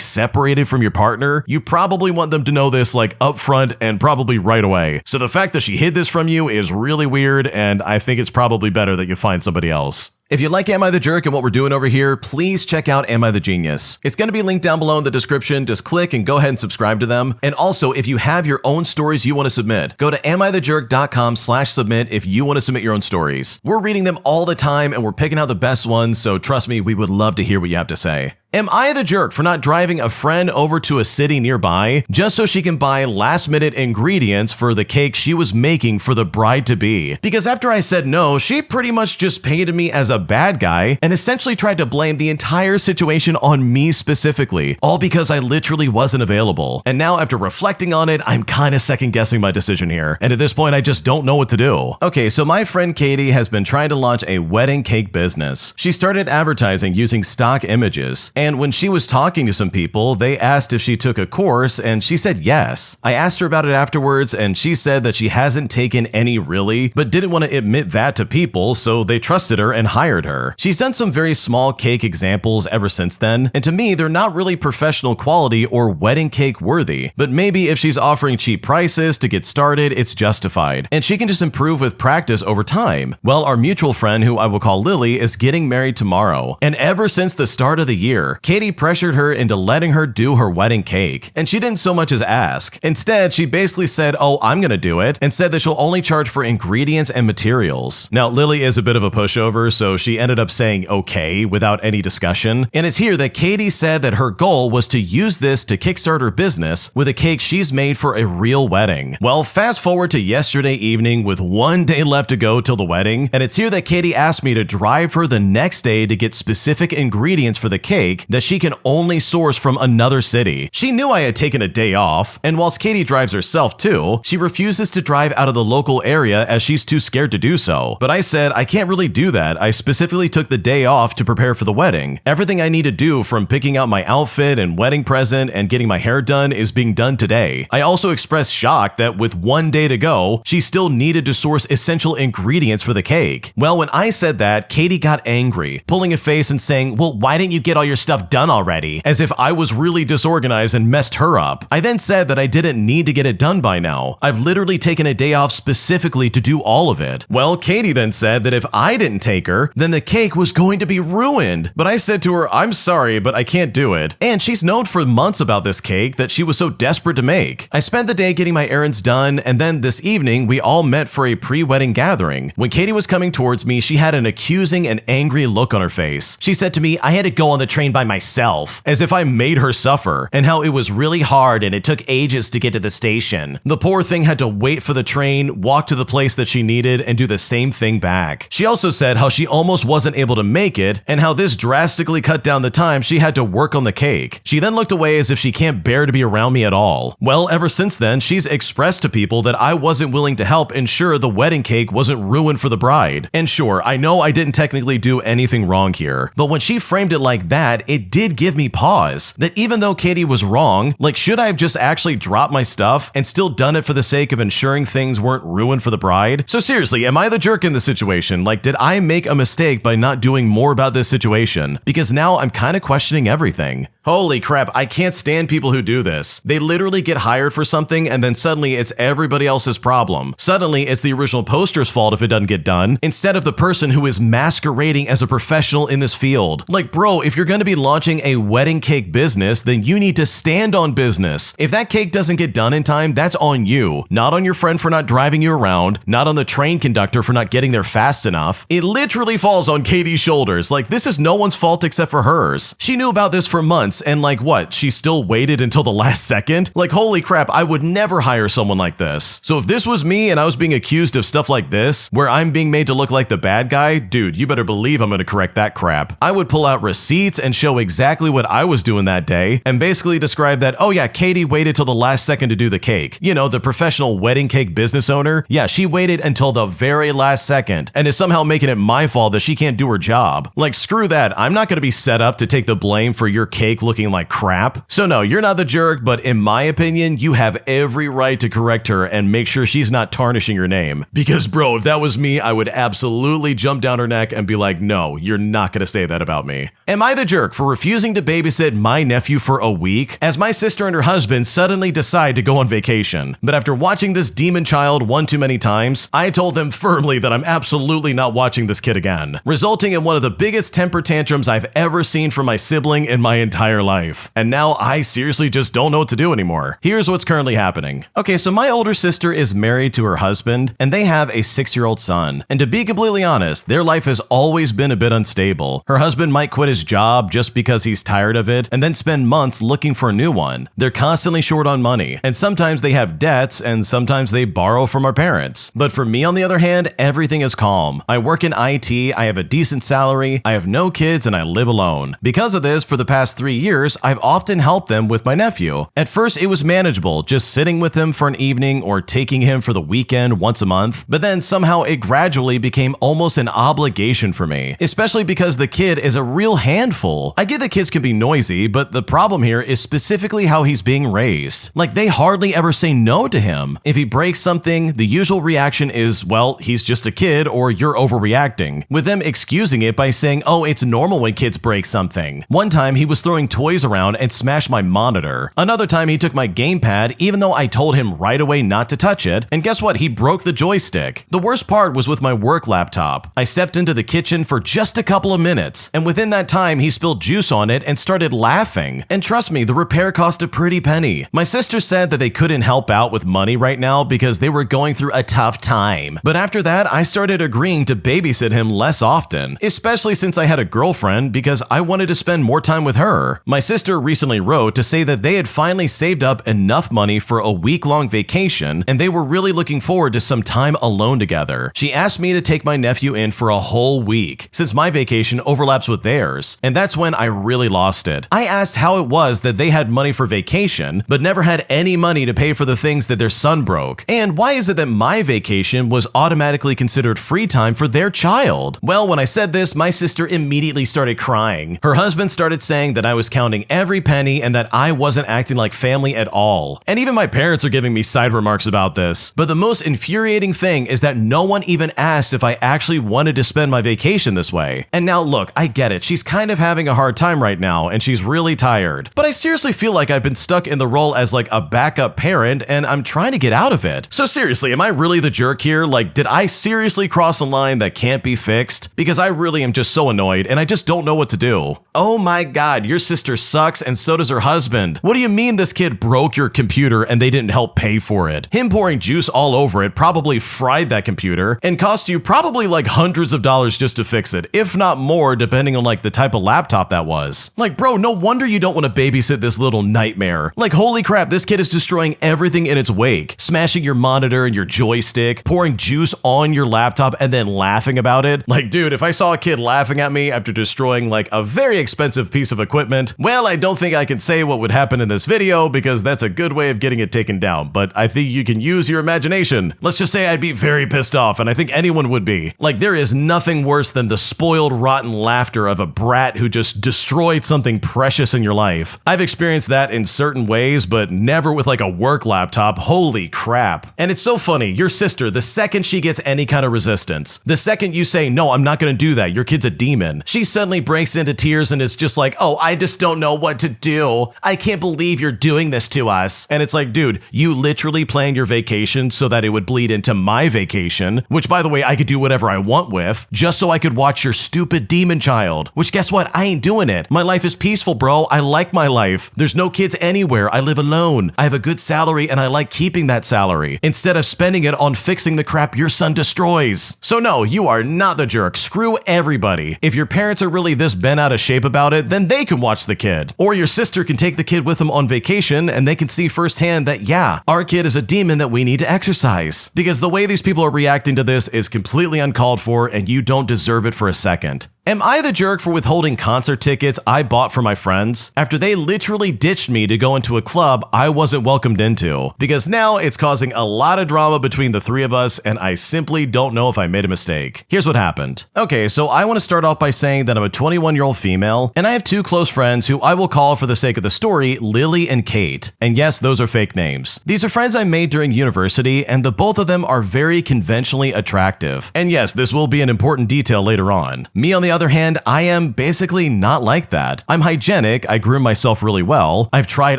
separated from your partner. You probably want them to know this like upfront and probably right away. So the fact that she hid this from you is really weird, and I think it's probably better that you find somebody else. If you like Am I the Jerk and what we're doing over here, please check out Am I the Genius. It's going to be linked down below in the description. Just click and go ahead and subscribe to them. And also, if you have your own stories you want to submit, go to AmITheJerk.com/submit if you want to submit your own stories. We're reading them all the time and we're picking out the best ones, so trust me, we would love to hear what you have to say. Am I the jerk for not driving a friend over to a city nearby just so she can buy last-minute ingredients for the cake she was making for the bride-to-be? Because after I said no, she pretty much just painted me as a bad guy and essentially tried to blame the entire situation on me specifically, all because I literally wasn't available. And now after reflecting on it, I'm kind of second-guessing my decision here. And at this point, I just don't know what to do. Okay, so my friend Katie has been trying to launch a wedding cake business. She started advertising using stock images. And when she was talking to some people, they asked if she took a course, and she said yes. I asked her about it afterwards, and she said that she hasn't taken any really, but didn't want to admit that to people, so they trusted her and hired hired her. She's done some very small cake examples ever since then, and to me, they're not really professional quality or wedding cake worthy, but maybe if she's offering cheap prices to get started, it's justified, and she can just improve with practice over time. Well, our mutual friend, who I will call Lily, is getting married tomorrow, and ever since the start of the year, Katie pressured her into letting her do her wedding cake, and she didn't so much as ask. Instead, she basically said, "Oh, I'm gonna do it," and said that she'll only charge for ingredients and materials. Now, Lily is a bit of a pushover, so she ended up saying okay without any discussion, and it's here that Katie said that her goal was to use this to kickstart her business with a cake she's made for a real wedding. Well, fast forward to yesterday evening with 1 day left to go till the wedding, and it's here that Katie asked me to drive her the next day to get specific ingredients for the cake that she can only source from another city. She knew I had taken a day off, and whilst Katie drives herself too, she refuses to drive out of the local area as she's too scared to do so. But I said, I can't really do that. I specifically took the day off to prepare for the wedding. Everything I need to do, from picking out my outfit and wedding present and getting my hair done, is being done today. I also expressed shock that with 1 day to go, she still needed to source essential ingredients for the cake. Well, when I said that, Katie got angry, pulling a face and saying, "Well, why didn't you get all your stuff done already?" As if I was really disorganized and messed her up. I then said that I didn't need to get it done by now. I've literally taken a day off specifically to do all of it. Well, Katie then said that if I didn't take her, then the cake was going to be ruined. But I said to her, "I'm sorry, but I can't do it." And she's known for months about this cake that she was so desperate to make. I spent the day getting my errands done, and then this evening we all met for a pre-wedding gathering. When Katie was coming towards me, she had an accusing and angry look on her face. She said to me, "I had to go on the train by myself," as if I made her suffer, and how it was really hard and it took ages to get to the station. The poor thing had to wait for the train, walk to the place that she needed, and do the same thing back. She also said how she almost wasn't able to make it, and how this drastically cut down the time she had to work on the cake. She then looked away as if she can't bear to be around me at all. Well, ever since then, she's expressed to people that I wasn't willing to help ensure the wedding cake wasn't ruined for the bride. And sure, I know I didn't technically do anything wrong here, but when she framed it like that, it did give me pause. That even though Katie was wrong, like, should I have just actually dropped my stuff and still done it for the sake of ensuring things weren't ruined for the bride? So seriously, am I the jerk in this situation? Like, did I make a mistake by not doing more about this situation? Because now I'm kind of questioning everything. Holy crap, I can't stand people who do this. They literally get hired for something and then suddenly it's everybody else's problem. Suddenly it's the original poster's fault if it doesn't get done, instead of the person who is masquerading as a professional in this field. Like, bro, if you're going to be launching a wedding cake business, then you need to stand on business. If that cake doesn't get done in time, that's on you. Not on your friend for not driving you around, not on the train conductor for not getting there fast enough. It literally falls on Katie's shoulders. Like, this is no one's fault except for hers. She knew about this for months, and like what, she still waited until the last second? Like, holy crap, I would never hire someone like this. So if this was me and I was being accused of stuff like this, where I'm being made to look like the bad guy, dude, you better believe I'm gonna correct that crap. I would pull out receipts and show exactly what I was doing that day, and basically describe that, oh yeah, Katie waited till the last second to do the cake. You know, the professional wedding cake business owner, yeah, she waited until the very last second, and is somehow making it my fault that she can't do her job. Like, screw that, I'm not gonna be set up to take the blame for your cake looking like crap. So no, you're not the jerk, but in my opinion, you have every right to correct her and make sure she's not tarnishing your name. Because bro, if that was me, I would absolutely jump down her neck and be like, no, you're not gonna say that about me. Am I the jerk for refusing to babysit my nephew for a week, as my sister and her husband suddenly decide to go on vacation? But after watching this demon child one too many times, I told them firmly that I'm absolutely not watching this kid again, resulting in one of the biggest temper tantrums I've ever seen from my sibling in my entire life. And now I seriously just don't know what to do anymore. Here's what's currently happening. Okay, so my older sister is married to her husband, and they have a 6-year-old son. And to be completely honest, their life has always been a bit unstable. Her husband might quit his job just because he's tired of it, and then spend months looking for a new one. They're constantly short on money, and sometimes they have debts, and sometimes they borrow from our parents. But for me, on the other hand, everything is calm. I work in IT, I have a decent salary, I have no kids, and I live alone. Because of this, for the past 3 years, I've often helped them with my nephew. At first, it was manageable, just sitting with him for an evening or taking him for the weekend once a month, but then somehow it gradually became almost an obligation for me, especially because the kid is a real handful. I get that kids can be noisy, but the problem here is specifically how he's being raised. Like, they hardly ever say no to him. If he breaks something, the usual reaction is, well, he's just a kid or you're overreacting, with them excusing it by saying, oh, it's normal when kids break something. One time he was throwing toys around and smashed my monitor. Another time he took my gamepad even though I told him right away not to touch it, and guess what? He broke the joystick. The worst part was with my work laptop. I stepped into the kitchen for just a couple of minutes, and within that time he spilled juice on it and started laughing. And trust me, the repair cost a pretty penny. My sister said that they couldn't help out with money right now because they were going through a tough time. But after that, I started agreeing to babysit him less often, especially since I had a girlfriend because I wanted to spend more time with her. My sister recently wrote to say that they had finally saved up enough money for a week-long vacation and they were really looking forward to some time alone together. She asked me to take my nephew in for a whole week since my vacation overlaps with theirs, and that's when I really lost it. I asked how it was that they had money for vacation but never had any money to pay for the things that their son broke, and why is it that my vacation was automatically considered free time for their child? Well, when I said this, my sister immediately started crying. Her husband started saying that I was counting every penny and that I wasn't acting like family at all. And even my parents are giving me side remarks about this. But the most infuriating thing is that no one even asked if I actually wanted to spend my vacation this way. And now look, I get it. She's kind of having a hard time right now and she's really tired. But I seriously feel like I've been stuck in the role as like a backup parent and I'm trying to get out of it. So seriously, am I really the jerk here? Like, did I seriously cross a line that can't be fixed? Because I really am just so annoyed and I just don't know what to do. Oh my god, your sister sucks and so does her husband. What do you mean this kid broke your computer and they didn't help pay for it? Him pouring juice all over it probably fried that computer and cost you probably like hundreds of dollars just to fix it, if not more depending on like the type of laptop that was. Like bro, no wonder you don't want to babysit this little nightmare. Like holy crap, this kid is destroying everything in its wake. Smashing your monitor and your joystick, pouring juice on your laptop and then laughing about it. Like dude, if I saw a kid laughing at me after destroying like a very expensive piece of equipment, well, I don't think I can say what would happen in this video because that's a good way of getting it taken down, but I think you can use your imagination. Let's just say I'd be very pissed off, and I think anyone would be. Like there is nothing worse than the spoiled, rotten laughter of a brat who just destroyed something precious in your life. I've experienced that in certain ways, but never with like a work laptop. Holy crap. And it's so funny, your sister, the second she gets any kind of resistance, the second you say, no, I'm not gonna do that, your kid's a demon, she suddenly breaks into tears and is just like, oh, I just don't know what to do. I can't believe you're doing this to us. And it's like, dude, you literally planned your vacation so that it would bleed into my vacation, which by the way, I could do whatever I want with, just so I could watch your stupid demon child, which guess what? I ain't doing it. My life is peaceful, bro. I like my life. There's no kids anywhere. I live alone. I have a good salary and I like keeping that salary instead of spending it on fixing the crap your son destroys. So no, you are not the jerk. Screw everybody. If your parents are really this bent out of shape about it, then they can watch the kid. Or your sister can take the kid with them on vacation and they can see firsthand that yeah, our kid is a demon that we need to exorcise. Because the way these people are reacting to this is completely uncalled for and you don't deserve it for a second. Am I the jerk for withholding concert tickets I bought for my friends after they literally ditched me to go into a club I wasn't welcomed into? Because now it's causing a lot of drama between the three of us and I simply don't know if I made a mistake. Here's what happened. Okay, so I want to start off by saying that I'm a 21-year-old female and I have two close friends who I will call for the sake of the story Lily and Kate. And yes, those are fake names. These are friends I made during university and the both of them are very conventionally attractive. And yes, this will be an important detail later on. Me on the other hand, I am basically not like that. I'm hygienic, I groom myself really well, I've tried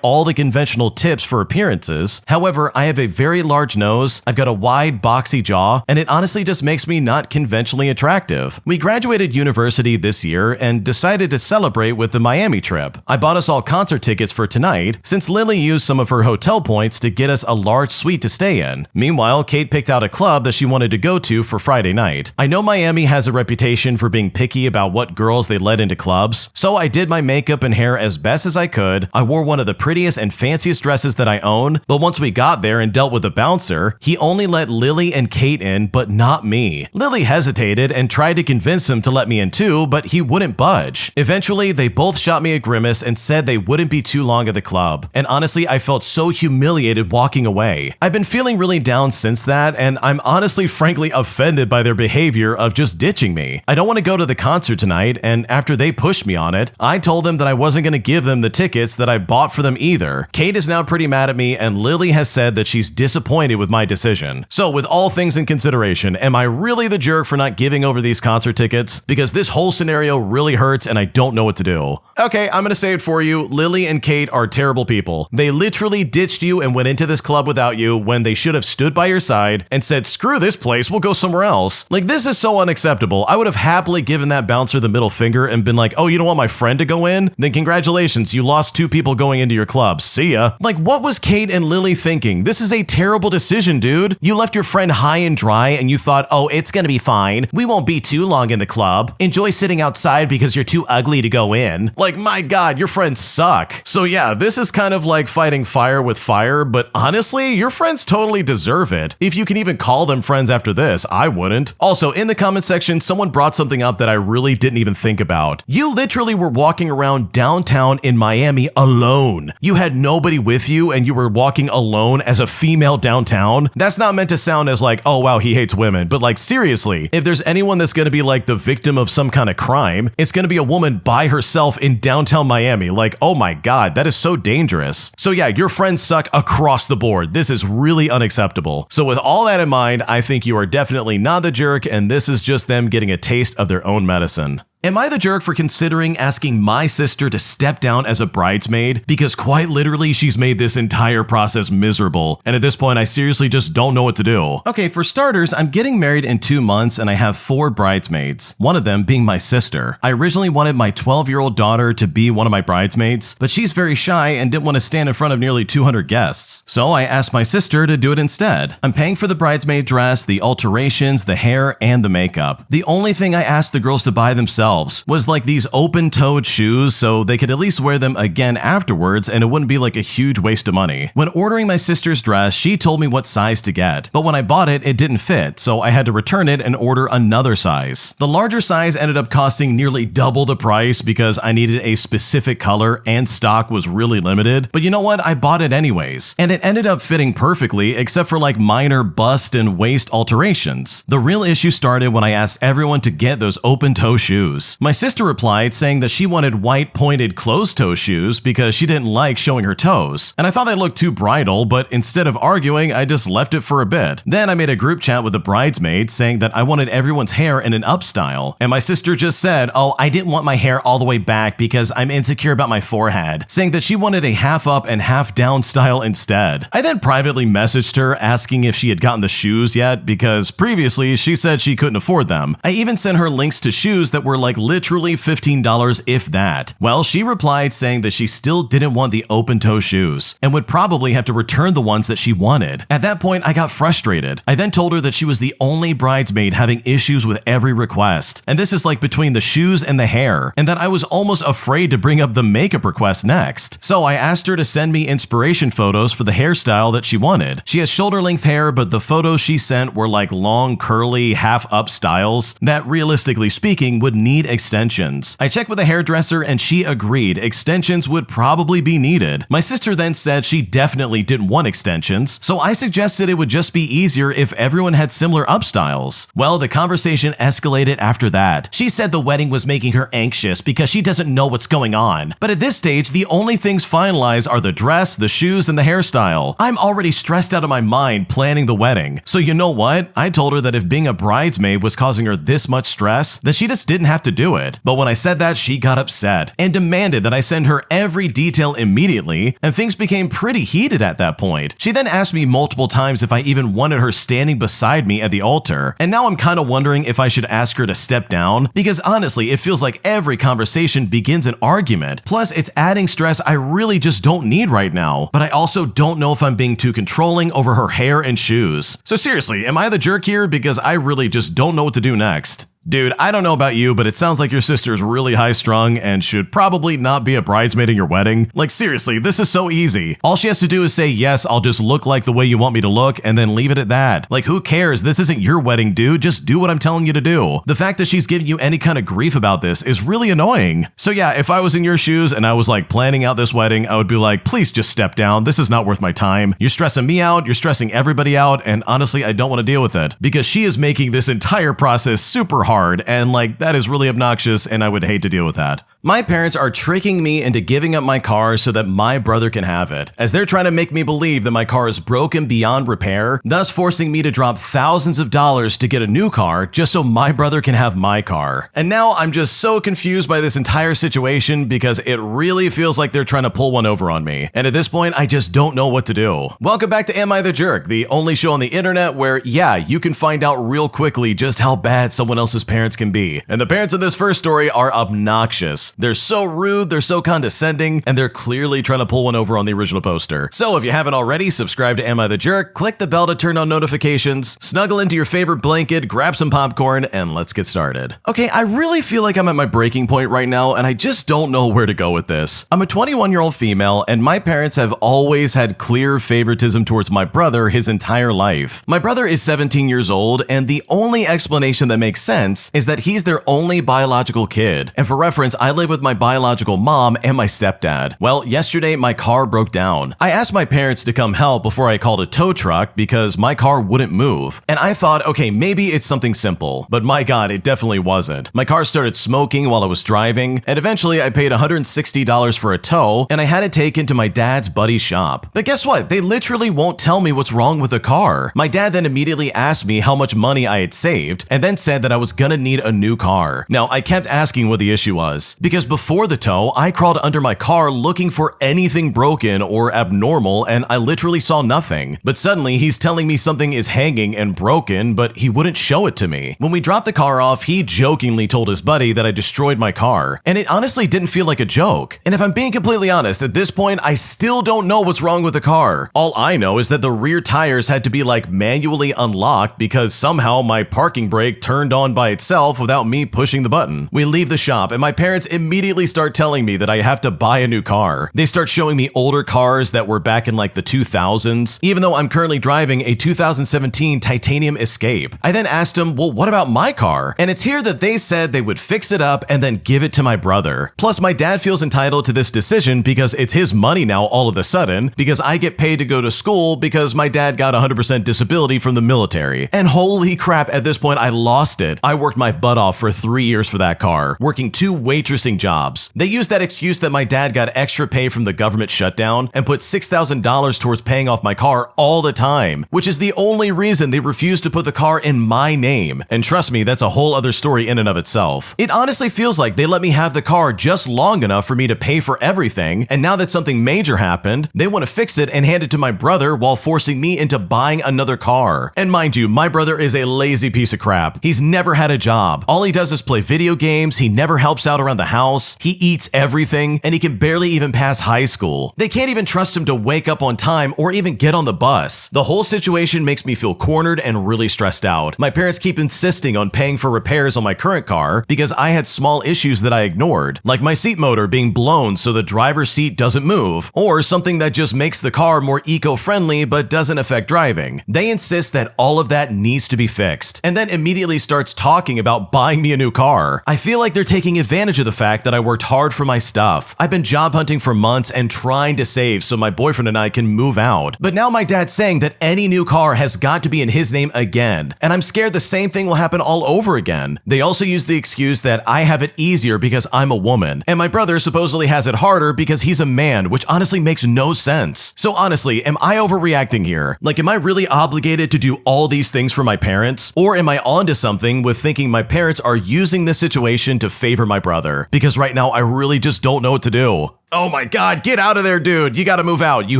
all the conventional tips for appearances, however, I have a very large nose, I've got a wide, boxy jaw, and it honestly just makes me not conventionally attractive. We graduated university this year and decided to celebrate with the Miami trip. I bought us all concert tickets for tonight, since Lily used some of her hotel points to get us a large suite to stay in. Meanwhile, Kate picked out a club that she wanted to go to for Friday night. I know Miami has a reputation for being picky about what girls they let into clubs, so I did my makeup and hair as best as I could. I wore one of the prettiest and fanciest dresses that I own, but once we got there and dealt with the bouncer, he only let Lily and Kate in, but not me. Lily hesitated and tried to convince him to let me in too, but he wouldn't budge. Eventually, they both shot me a grimace and said they wouldn't be too long at the club, and honestly, I felt so humiliated walking away. I've been feeling really down since that, and I'm honestly frankly offended by their behavior of just ditching me. I don't want to go to the concert tonight, and after they pushed me on it, I told them that I wasn't going to give them the tickets that I bought for them either. Kate is now pretty mad at me, and Lily has said that she's disappointed with my decision. So with all things in consideration, am I really the jerk for not giving over these concert tickets? Because this whole scenario really hurts and I don't know what to do. Okay, I'm gonna say it for you. Lily and Kate are terrible people. They literally ditched you and went into this club without you when they should have stood by your side and said, screw this place, we'll go somewhere else. Like, this is so unacceptable. I would have happily given that bouncer the middle finger and been like, oh, you don't want my friend to go in? Then congratulations, you lost 2 people going into your club. See ya. Like, what was Kate and Lily thinking? This is a terrible decision, dude. You left your friend high and dry and you thought, oh, it's gonna be fine. We won't be too long in the club. Enjoy sitting outside because you're too ugly to go in. Like, my God, your friends suck. So yeah, this is kind of like fighting fire with fire, but honestly, your friends totally deserve it. If you can even call them friends after this, I wouldn't. Also, in the comment section, someone brought something up that I really didn't even think about. You literally were walking around downtown in Miami alone. You had nobody with you and you were walking alone as a female downtown. That's not meant to sound as like, oh wow, he hates women, but like seriously, if there's anyone that's gonna be like the victim of some kind of crime, it's gonna be a woman by herself in downtown Miami. Like, oh my God, that is so dangerous. So yeah, your friends suck across the board. This is really unacceptable. So with all that in mind, I think you are definitely not the jerk, and this is just them getting a taste of their own medicine. Am I the jerk for considering asking my sister to step down as a bridesmaid? Because quite literally, she's made this entire process miserable. And at this point, I seriously just don't know what to do. Okay, for starters, I'm getting married in 2 months and I have 4 bridesmaids, one of them being my sister. I originally wanted my 12-year-old daughter to be one of my bridesmaids, but she's very shy and didn't want to stand in front of nearly 200 guests. So I asked my sister to do it instead. I'm paying for the bridesmaid dress, the alterations, the hair, and the makeup. The only thing I asked the girls to buy themselves was like these open-toed shoes so they could at least wear them again afterwards and it wouldn't be like a huge waste of money. When ordering my sister's dress, she told me what size to get, but when I bought it, it didn't fit, so I had to return it and order another size. The larger size ended up costing nearly double the price because I needed a specific color and stock was really limited, but you know what? I bought it anyways, and it ended up fitting perfectly except for like minor bust and waist alterations. The real issue started when I asked everyone to get those open-toe shoes. My sister replied saying that she wanted white pointed closed-toe shoes because she didn't like showing her toes, and I thought they looked too bridal, but instead of arguing, I just left it for a bit. Then I made a group chat with the bridesmaids saying that I wanted everyone's hair in an up style, and my sister just said, oh, I didn't want my hair all the way back because I'm insecure about my forehead, saying that she wanted a half up and half down style instead. I then privately messaged her asking if she had gotten the shoes yet because previously she said she couldn't afford them. I even sent her links to shoes that were like literally $15 if that. Well, she replied saying that she still didn't want the open-toe shoes and would probably have to return the ones that she wanted. At that point, I got frustrated. I then told her that she was the only bridesmaid having issues with every request, and this is like between the shoes and the hair, and that I was almost afraid to bring up the makeup request next. So I asked her to send me inspiration photos for the hairstyle that she wanted. She has shoulder-length hair, but the photos she sent were like long, curly, half-up styles that realistically speaking would need extensions. I checked with a hairdresser and she agreed extensions would probably be needed. My sister then said she definitely didn't want extensions, so I suggested it would just be easier if everyone had similar up styles. Well, the conversation escalated after that. She said the wedding was making her anxious because she doesn't know what's going on. But at this stage, the only things finalized are the dress, the shoes, and the hairstyle. I'm already stressed out of my mind planning the wedding. So you know what? I told her that if being a bridesmaid was causing her this much stress, that she just didn't have to do it. But when I said that, she got upset and demanded that I send her every detail immediately, and things became pretty heated at that point. She then asked me multiple times if I even wanted her standing beside me at the altar, and now I'm kind of wondering if I should ask her to step down, because honestly, it feels like every conversation begins an argument. Plus, it's adding stress I really just don't need right now, but I also don't know if I'm being too controlling over her hair and shoes. So seriously, am I the jerk here? Because I really just don't know what to do next. Dude, I don't know about you, but it sounds like your sister's really high-strung and should probably not be a bridesmaid in your wedding. Like seriously, this is so easy. All she has to do is say, yes, I'll just look like the way you want me to look, and then leave it at that. Like who cares? This isn't your wedding, dude. Just do what I'm telling you to do. The fact that she's giving you any kind of grief about this is really annoying. So yeah, if I was in your shoes and I was like planning out this wedding, I would be like, please just step down. This is not worth my time. You're stressing me out, you're stressing everybody out, and honestly, I don't want to deal with it because she is making this entire process super hard hard, and like that is really obnoxious and I would hate to deal with that. My parents are tricking me into giving up my car so that my brother can have it, as they're trying to make me believe that my car is broken beyond repair, thus forcing me to drop thousands of dollars to get a new car just so my brother can have my car. And now I'm just so confused by this entire situation because it really feels like they're trying to pull one over on me. And at this point, I just don't know what to do. Welcome back to Am I the Jerk, the only show on the internet where, yeah, you can find out real quickly just how bad someone else's parents can be. And the parents of this first story are obnoxious. They're so rude, they're so condescending, and they're clearly trying to pull one over on the original poster. So if you haven't already, subscribe to Am I the Jerk, click the bell to turn on notifications, snuggle into your favorite blanket, grab some popcorn, and let's get started. Okay, I really feel like I'm at my breaking point right now, and I just don't know where to go with this. I'm a 21-year-old female, and my parents have always had clear favoritism towards my brother his entire life. My brother is 17 years old, and the only explanation that makes sense is that he's their only biological kid. And for reference, I live with my biological mom and my stepdad. Well, yesterday my car broke down. I asked my parents to come help before I called a tow truck because my car wouldn't move. And I thought, okay, maybe it's something simple. But my God, it definitely wasn't. My car started smoking while I was driving, and eventually I paid $160 for a tow, and I had it taken to my dad's buddy's shop. But guess what? They literally won't tell me what's wrong with the car. My dad then immediately asked me how much money I had saved, and then said that I was gonna need a new car. Now, I kept asking what the issue was, because before the tow, I crawled under my car looking for anything broken or abnormal, and I literally saw nothing. But suddenly, he's telling me something is hanging and broken, but he wouldn't show it to me. When we dropped the car off, he jokingly told his buddy that I destroyed my car, and it honestly didn't feel like a joke. And if I'm being completely honest, at this point, I still don't know what's wrong with the car. All I know is that the rear tires had to be like manually unlocked because somehow my parking brake turned on by itself without me pushing the button. We leave the shop, and my parents immediately start telling me that I have to buy a new car. They start showing me older cars that were back in like the 2000s, even though I'm currently driving a 2017 Titanium Escape. I then asked them, well, what about my car? And it's here that they said they would fix it up and then give it to my brother. Plus, my dad feels entitled to this decision because it's his money now all of a sudden, because I get paid to go to school because my dad got 100% disability from the military. And holy crap, at this point, I lost it. I worked my butt off for 3 years for that car, working 2 waitressing jobs. They used that excuse that my dad got extra pay from the government shutdown and put $6,000 towards paying off my car all the time, which is the only reason they refused to put the car in my name. And trust me, that's a whole other story in and of itself. It honestly feels like they let me have the car just long enough for me to pay for everything, and now that something major happened, they want to fix it and hand it to my brother while forcing me into buying another car. And mind you, my brother is a lazy piece of crap. He's never had a job. All he does is play video games, he never helps out around the house, he eats everything, and he can barely even pass high school. They can't even trust him to wake up on time or even get on the bus. The whole situation makes me feel cornered and really stressed out. My parents keep insisting on paying for repairs on my current car because I had small issues that I ignored, like my seat motor being blown so the driver's seat doesn't move, or something that just makes the car more eco-friendly but doesn't affect driving. They insist that all of that needs to be fixed, and then immediately starts talking about buying me a new car. I feel like they're taking advantage of the fact that I worked hard for my stuff. I've been job hunting for months and trying to save so my boyfriend and I can move out. But now my dad's saying that any new car has got to be in his name again, and I'm scared the same thing will happen all over again. They also use the excuse that I have it easier because I'm a woman, and my brother supposedly has it harder because he's a man, which honestly makes no sense. So honestly, am I overreacting here? Like, am I really obligated to do all these things for my parents? Or am I onto something with thinking my parents are using this situation to favor my brother? Because right now I really just don't know what to do. Oh my God, get out of there, dude. You gotta move out. You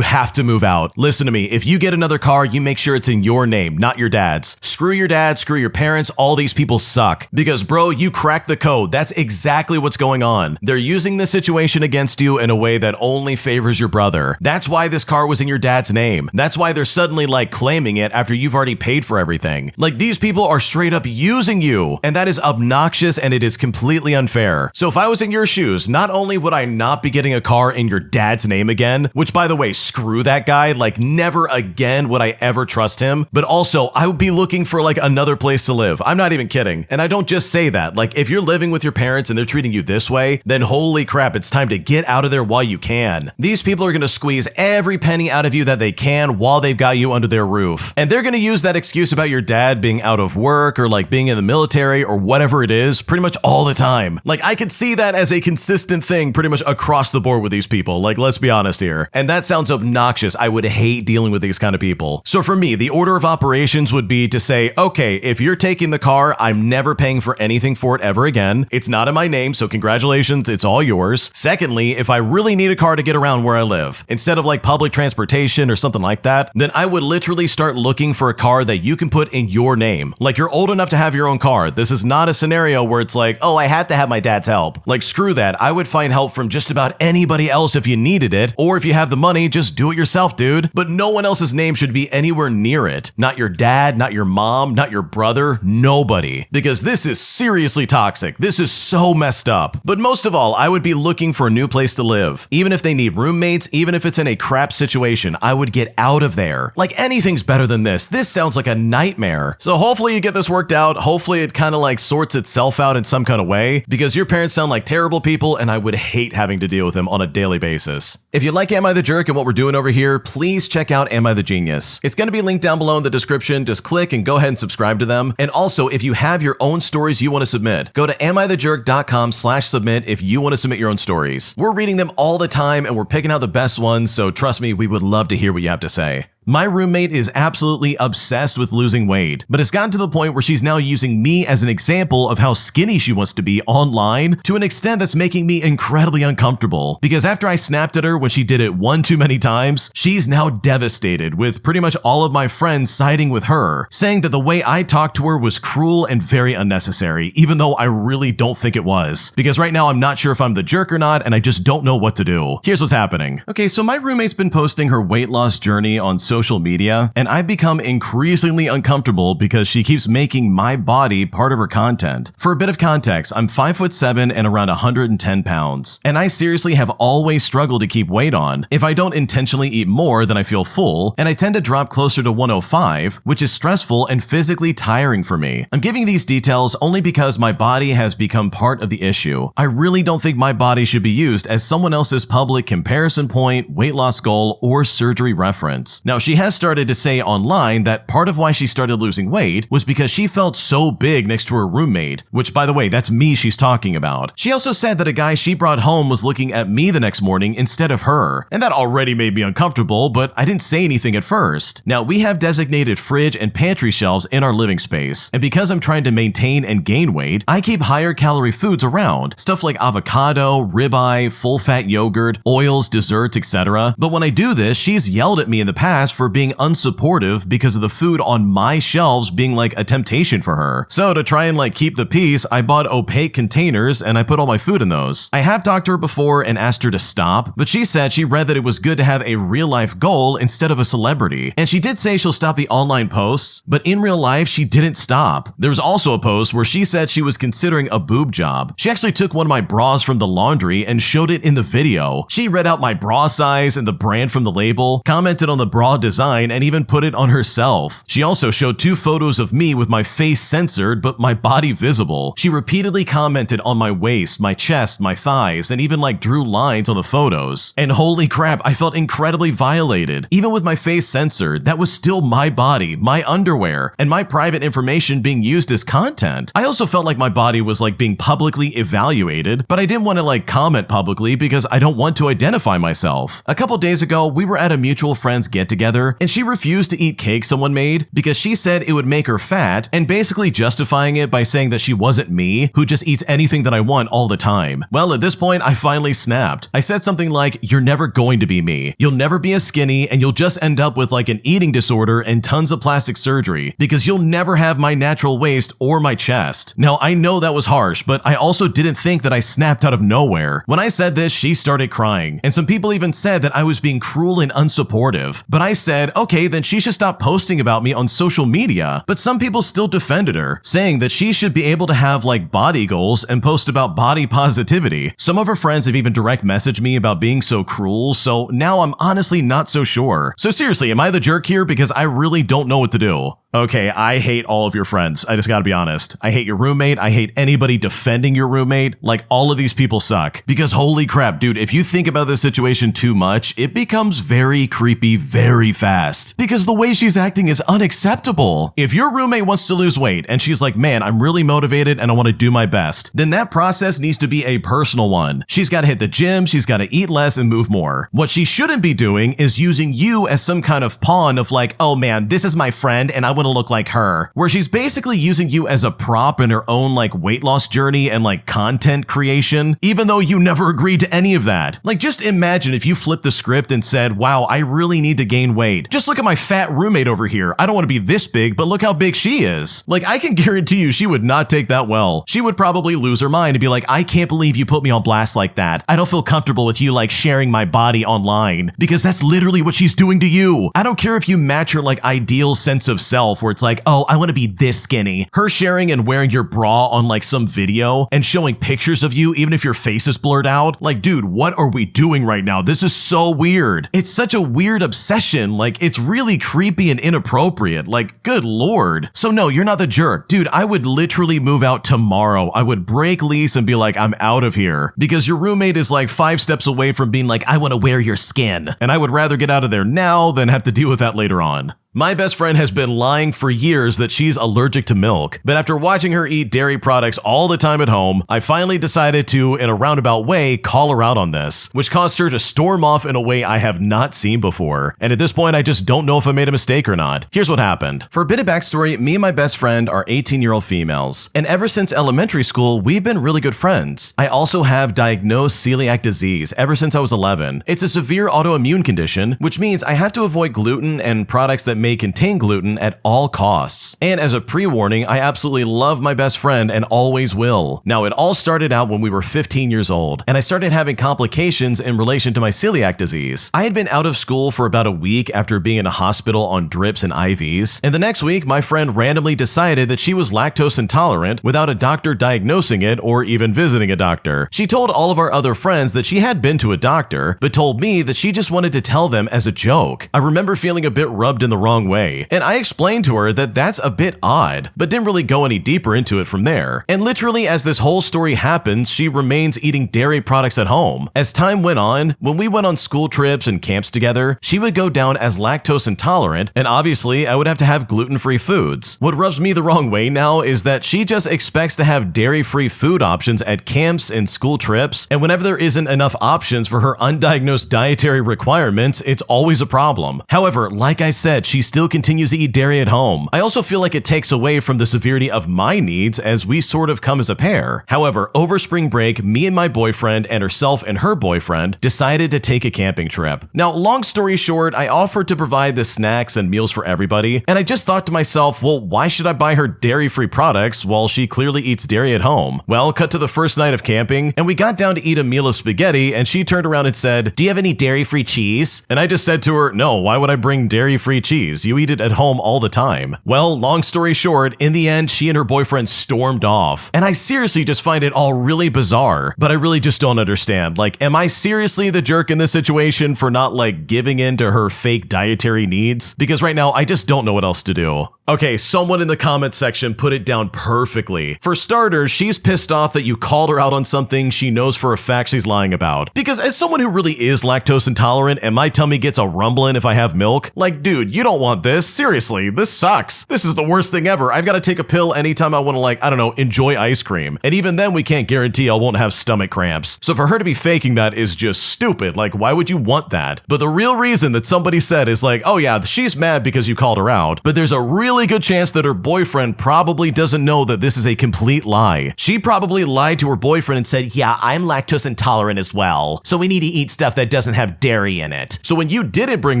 have to move out. Listen to me. If you get another car, you make sure it's in your name, not your dad's. Screw your dad, screw your parents. All these people suck. Because bro, you cracked the code. That's exactly what's going on. They're using this situation against you in a way that only favors your brother. That's why this car was in your dad's name. That's why they're suddenly like claiming it after you've already paid for everything. Like, these people are straight up using you. And that is obnoxious and it is completely unfair. So if I was in your shoes, not only would I not be getting a car in your dad's name again, which by the way, screw that guy, like never again would I ever trust him. But also, I would be looking for like another place to live. I'm not even kidding. And I don't just say that. Like if you're living with your parents and they're treating you this way, then holy crap, it's time to get out of there while you can. These people are going to squeeze every penny out of you that they can while they've got you under their roof. And they're going to use that excuse about your dad being out of work or like being in the military or whatever it is pretty much all the time. Like I could see that as a consistent thing pretty much across the board with these people. Like let's be honest here. And that sounds obnoxious. I would hate dealing with these kind of people. So for me, the order of operations would be to say, okay, if you're taking the car, I'm never paying for anything for it ever again. It's not in my name, so congratulations, it's all yours. Secondly, if I really need a car to get around where I live, instead of like public transportation or something like that, then I would literally start looking for a car that you can put in your name. Like you're old enough to have your own car. This is not a scenario where it's like, oh, I have to have my dad's help. Like screw that. I would find help from just about anybody else if you needed it, or if you have the money, just do it yourself, dude. But no one else's name should be anywhere near it. Not your dad, not your mom, not your brother, nobody. Because this is seriously toxic. This is so messed up. But most of all, I would be looking for a new place to live. Even if they need roommates, even if it's in a crap situation, I would get out of there. Like anything's better than this. This sounds like a nightmare. So hopefully you get this worked out. Hopefully it kind of like sorts itself out in some kind of way, because your parents sound like terrible people and I would hate having to deal with them on a daily basis. If you like Am I the Jerk and what we're doing over here, please check out Am I the Genius. It's going to be linked down below in the description. Just click and go ahead and subscribe to them. And also, if you have your own stories you want to submit, go to AmITheJerk.com/submit if you want to submit your own stories. We're reading them all the time and we're picking out the best ones, so trust me, we would love to hear what you have to say. My roommate is absolutely obsessed with losing weight, but it's gotten to the point where she's now using me as an example of how skinny she wants to be online to an extent that's making me incredibly uncomfortable. Because after I snapped at her when she did it one too many times, she's now devastated, with pretty much all of my friends siding with her, saying that the way I talked to her was cruel and very unnecessary, even though I really don't think it was. Because right now I'm not sure if I'm the jerk or not, and I just don't know what to do. Here's what's happening. Okay, so my roommate's been posting her weight loss journey on social media, and I've become increasingly uncomfortable because she keeps making my body part of her content. For a bit of context, I'm 5'7" and around 110 pounds, and I seriously have always struggled to keep weight on. If I don't intentionally eat more, then I feel full, and I tend to drop closer to 105, which is stressful and physically tiring for me. I'm giving these details only because my body has become part of the issue. I really don't think my body should be used as someone else's public comparison point, weight loss goal, or surgery reference. Now, she has started to say online that part of why she started losing weight was because she felt so big next to her roommate, which by the way, that's me she's talking about. She also said that a guy she brought home was looking at me the next morning instead of her, and that already made me uncomfortable, but I didn't say anything at first. Now, we have designated fridge and pantry shelves in our living space, and because I'm trying to maintain and gain weight, I keep higher calorie foods around, stuff like avocado, ribeye, full-fat yogurt, oils, desserts, etc. But when I do this, she's yelled at me in the past for being unsupportive because of the food on my shelves being like a temptation for her. So to try and like keep the peace, I bought opaque containers and I put all my food in those. I have talked to her before and asked her to stop, but she said she read that it was good to have a real life goal instead of a celebrity. And she did say she'll stop the online posts, but in real life, she didn't stop. There was also a post where she said she was considering a boob job. She actually took one of my bras from the laundry and showed it in the video. She read out my bra size and the brand from the label, commented on the bra design, and even put it on herself. She also showed 2 photos of me with my face censored but my body visible. She repeatedly commented on my waist, my chest, my thighs, and even like drew lines on the photos. And holy crap, I felt incredibly violated. Even with my face censored, that was still my body, my underwear, and my private information being used as content. I also felt like my body was like being publicly evaluated, but I didn't want to like comment publicly because I don't want to identify myself. A couple days ago, we were at a mutual friend's get-together, and she refused to eat cake someone made because she said it would make her fat, and basically justifying it by saying that she wasn't me, who just eats anything that I want all the time. Well, at this point, I finally snapped. I said something like, "You're never going to be me. You'll never be as skinny, and you'll just end up with like an eating disorder and tons of plastic surgery because you'll never have my natural waist or my chest." Now, I know that was harsh, but I also didn't think that I snapped out of nowhere. When I said this, she started crying, and some people even said that I was being cruel and unsupportive. But I said, okay, then she should stop posting about me on social media. But some people still defended her, saying that she should be able to have like body goals and post about body positivity. Some of her friends have even direct messaged me about being so cruel, so now I'm honestly not so sure. So seriously, am I the jerk here? Because I really don't know what to do. Okay, I hate all of your friends. I just gotta be honest. I hate your roommate. I hate anybody defending your roommate. Like, all of these people suck. Because holy crap, dude, if you think about this situation too much, it becomes very creepy very fast. Because the way she's acting is unacceptable. If your roommate wants to lose weight and she's like, man, I'm really motivated and I want to do my best, then that process needs to be a personal one. She's gotta hit the gym, she's gotta eat less and move more. What she shouldn't be doing is using you as some kind of pawn of like, oh man, this is my friend and I want to look like her, where she's basically using you as a prop in her own like weight loss journey and like content creation, even though you never agreed to any of that. Like, just imagine if you flipped the script and said, wow, I really need to gain weight. Just look at my fat roommate over here. I don't want to be this big, but look how big she is. Like, I can guarantee you she would not take that well. She would probably lose her mind and be like, I can't believe you put me on blast like that. I don't feel comfortable with you like sharing my body online, because that's literally what she's doing to you. I don't care if you match her like ideal sense of self where it's like, oh, I want to be this skinny. Her sharing and wearing your bra on like some video and showing pictures of you even if your face is blurred out. Like, dude, what are we doing right now? This is so weird. It's such a weird obsession. Like, it's really creepy and inappropriate. Like, good lord. So no, you're not the jerk. Dude, I would literally move out tomorrow. I would break lease and be like, I'm out of here. Because your roommate is like 5 steps away from being like, I want to wear your skin. And I would rather get out of there now than have to deal with that later on. My best friend has been lying for years that she's allergic to milk, but after watching her eat dairy products all the time at home, I finally decided to, in a roundabout way, call her out on this, which caused her to storm off in a way I have not seen before. And at this point, I just don't know if I made a mistake or not. Here's what happened. For a bit of backstory, me and my best friend are 18-year-old females, and ever since elementary school, we've been really good friends. I also have diagnosed celiac disease ever since I was 11. It's a severe autoimmune condition, which means I have to avoid gluten and products that may contain gluten at all costs. And as a pre-warning, I absolutely love my best friend and always will. Now, it all started out when we were 15 years old, and I started having complications in relation to my celiac disease. I had been out of school for about a week after being in a hospital on drips and IVs, and the next week, my friend randomly decided that she was lactose intolerant without a doctor diagnosing it or even visiting a doctor. She told all of our other friends that she had been to a doctor, but told me that she just wanted to tell them as a joke. I remember feeling a bit rubbed in the wrong way, and I explained to her that that's a bit odd, but didn't really go any deeper into it from there. And literally, as this whole story happens, she remains eating dairy products at home. As time went on, when we went on school trips and camps together, she would go down as lactose intolerant, and obviously I would have to have gluten-free foods. What rubs me the wrong way now is that she just expects to have dairy-free food options at camps and school trips, and whenever there isn't enough options for her undiagnosed dietary requirements, it's always a problem. However, like I said, she still continues to eat dairy at home. I also feel like it takes away from the severity of my needs as we sort of come as a pair. However, over spring break, me and my boyfriend and herself and her boyfriend decided to take a camping trip. Now, long story short, I offered to provide the snacks and meals for everybody, and I just thought to myself, well, why should I buy her dairy-free products while she clearly eats dairy at home? Well, cut to the first night of camping, and we got down to eat a meal of spaghetti, and she turned around and said, do you have any dairy-free cheese? And I just said to her, no, why would I bring dairy-free cheese? You eat it at home all the time. Well, long story short, in the end, she and her boyfriend stormed off. And I seriously just find it all really bizarre, but I really just don't understand. Like, am I seriously the jerk in this situation for not like giving in to her fake dietary needs? Because right now, I just don't know what else to do. Okay, someone in the comment section put it down perfectly. For starters, she's pissed off that you called her out on something she knows for a fact she's lying about. Because as someone who really is lactose intolerant and my tummy gets a rumbling if I have milk, like, dude, you don't want this. Seriously, this sucks. This is the worst thing ever. I've got to take a pill anytime I want to, like, I don't know, enjoy ice cream. And even then, we can't guarantee I won't have stomach cramps. So for her to be faking that is just stupid. Like, why would you want that? But the real reason that somebody said is like, oh yeah, she's mad because you called her out. But there's a real really good chance that her boyfriend probably doesn't know that this is a complete lie. She probably lied to her boyfriend and said, yeah, I'm lactose intolerant as well, so we need to eat stuff that doesn't have dairy in it. So when you didn't bring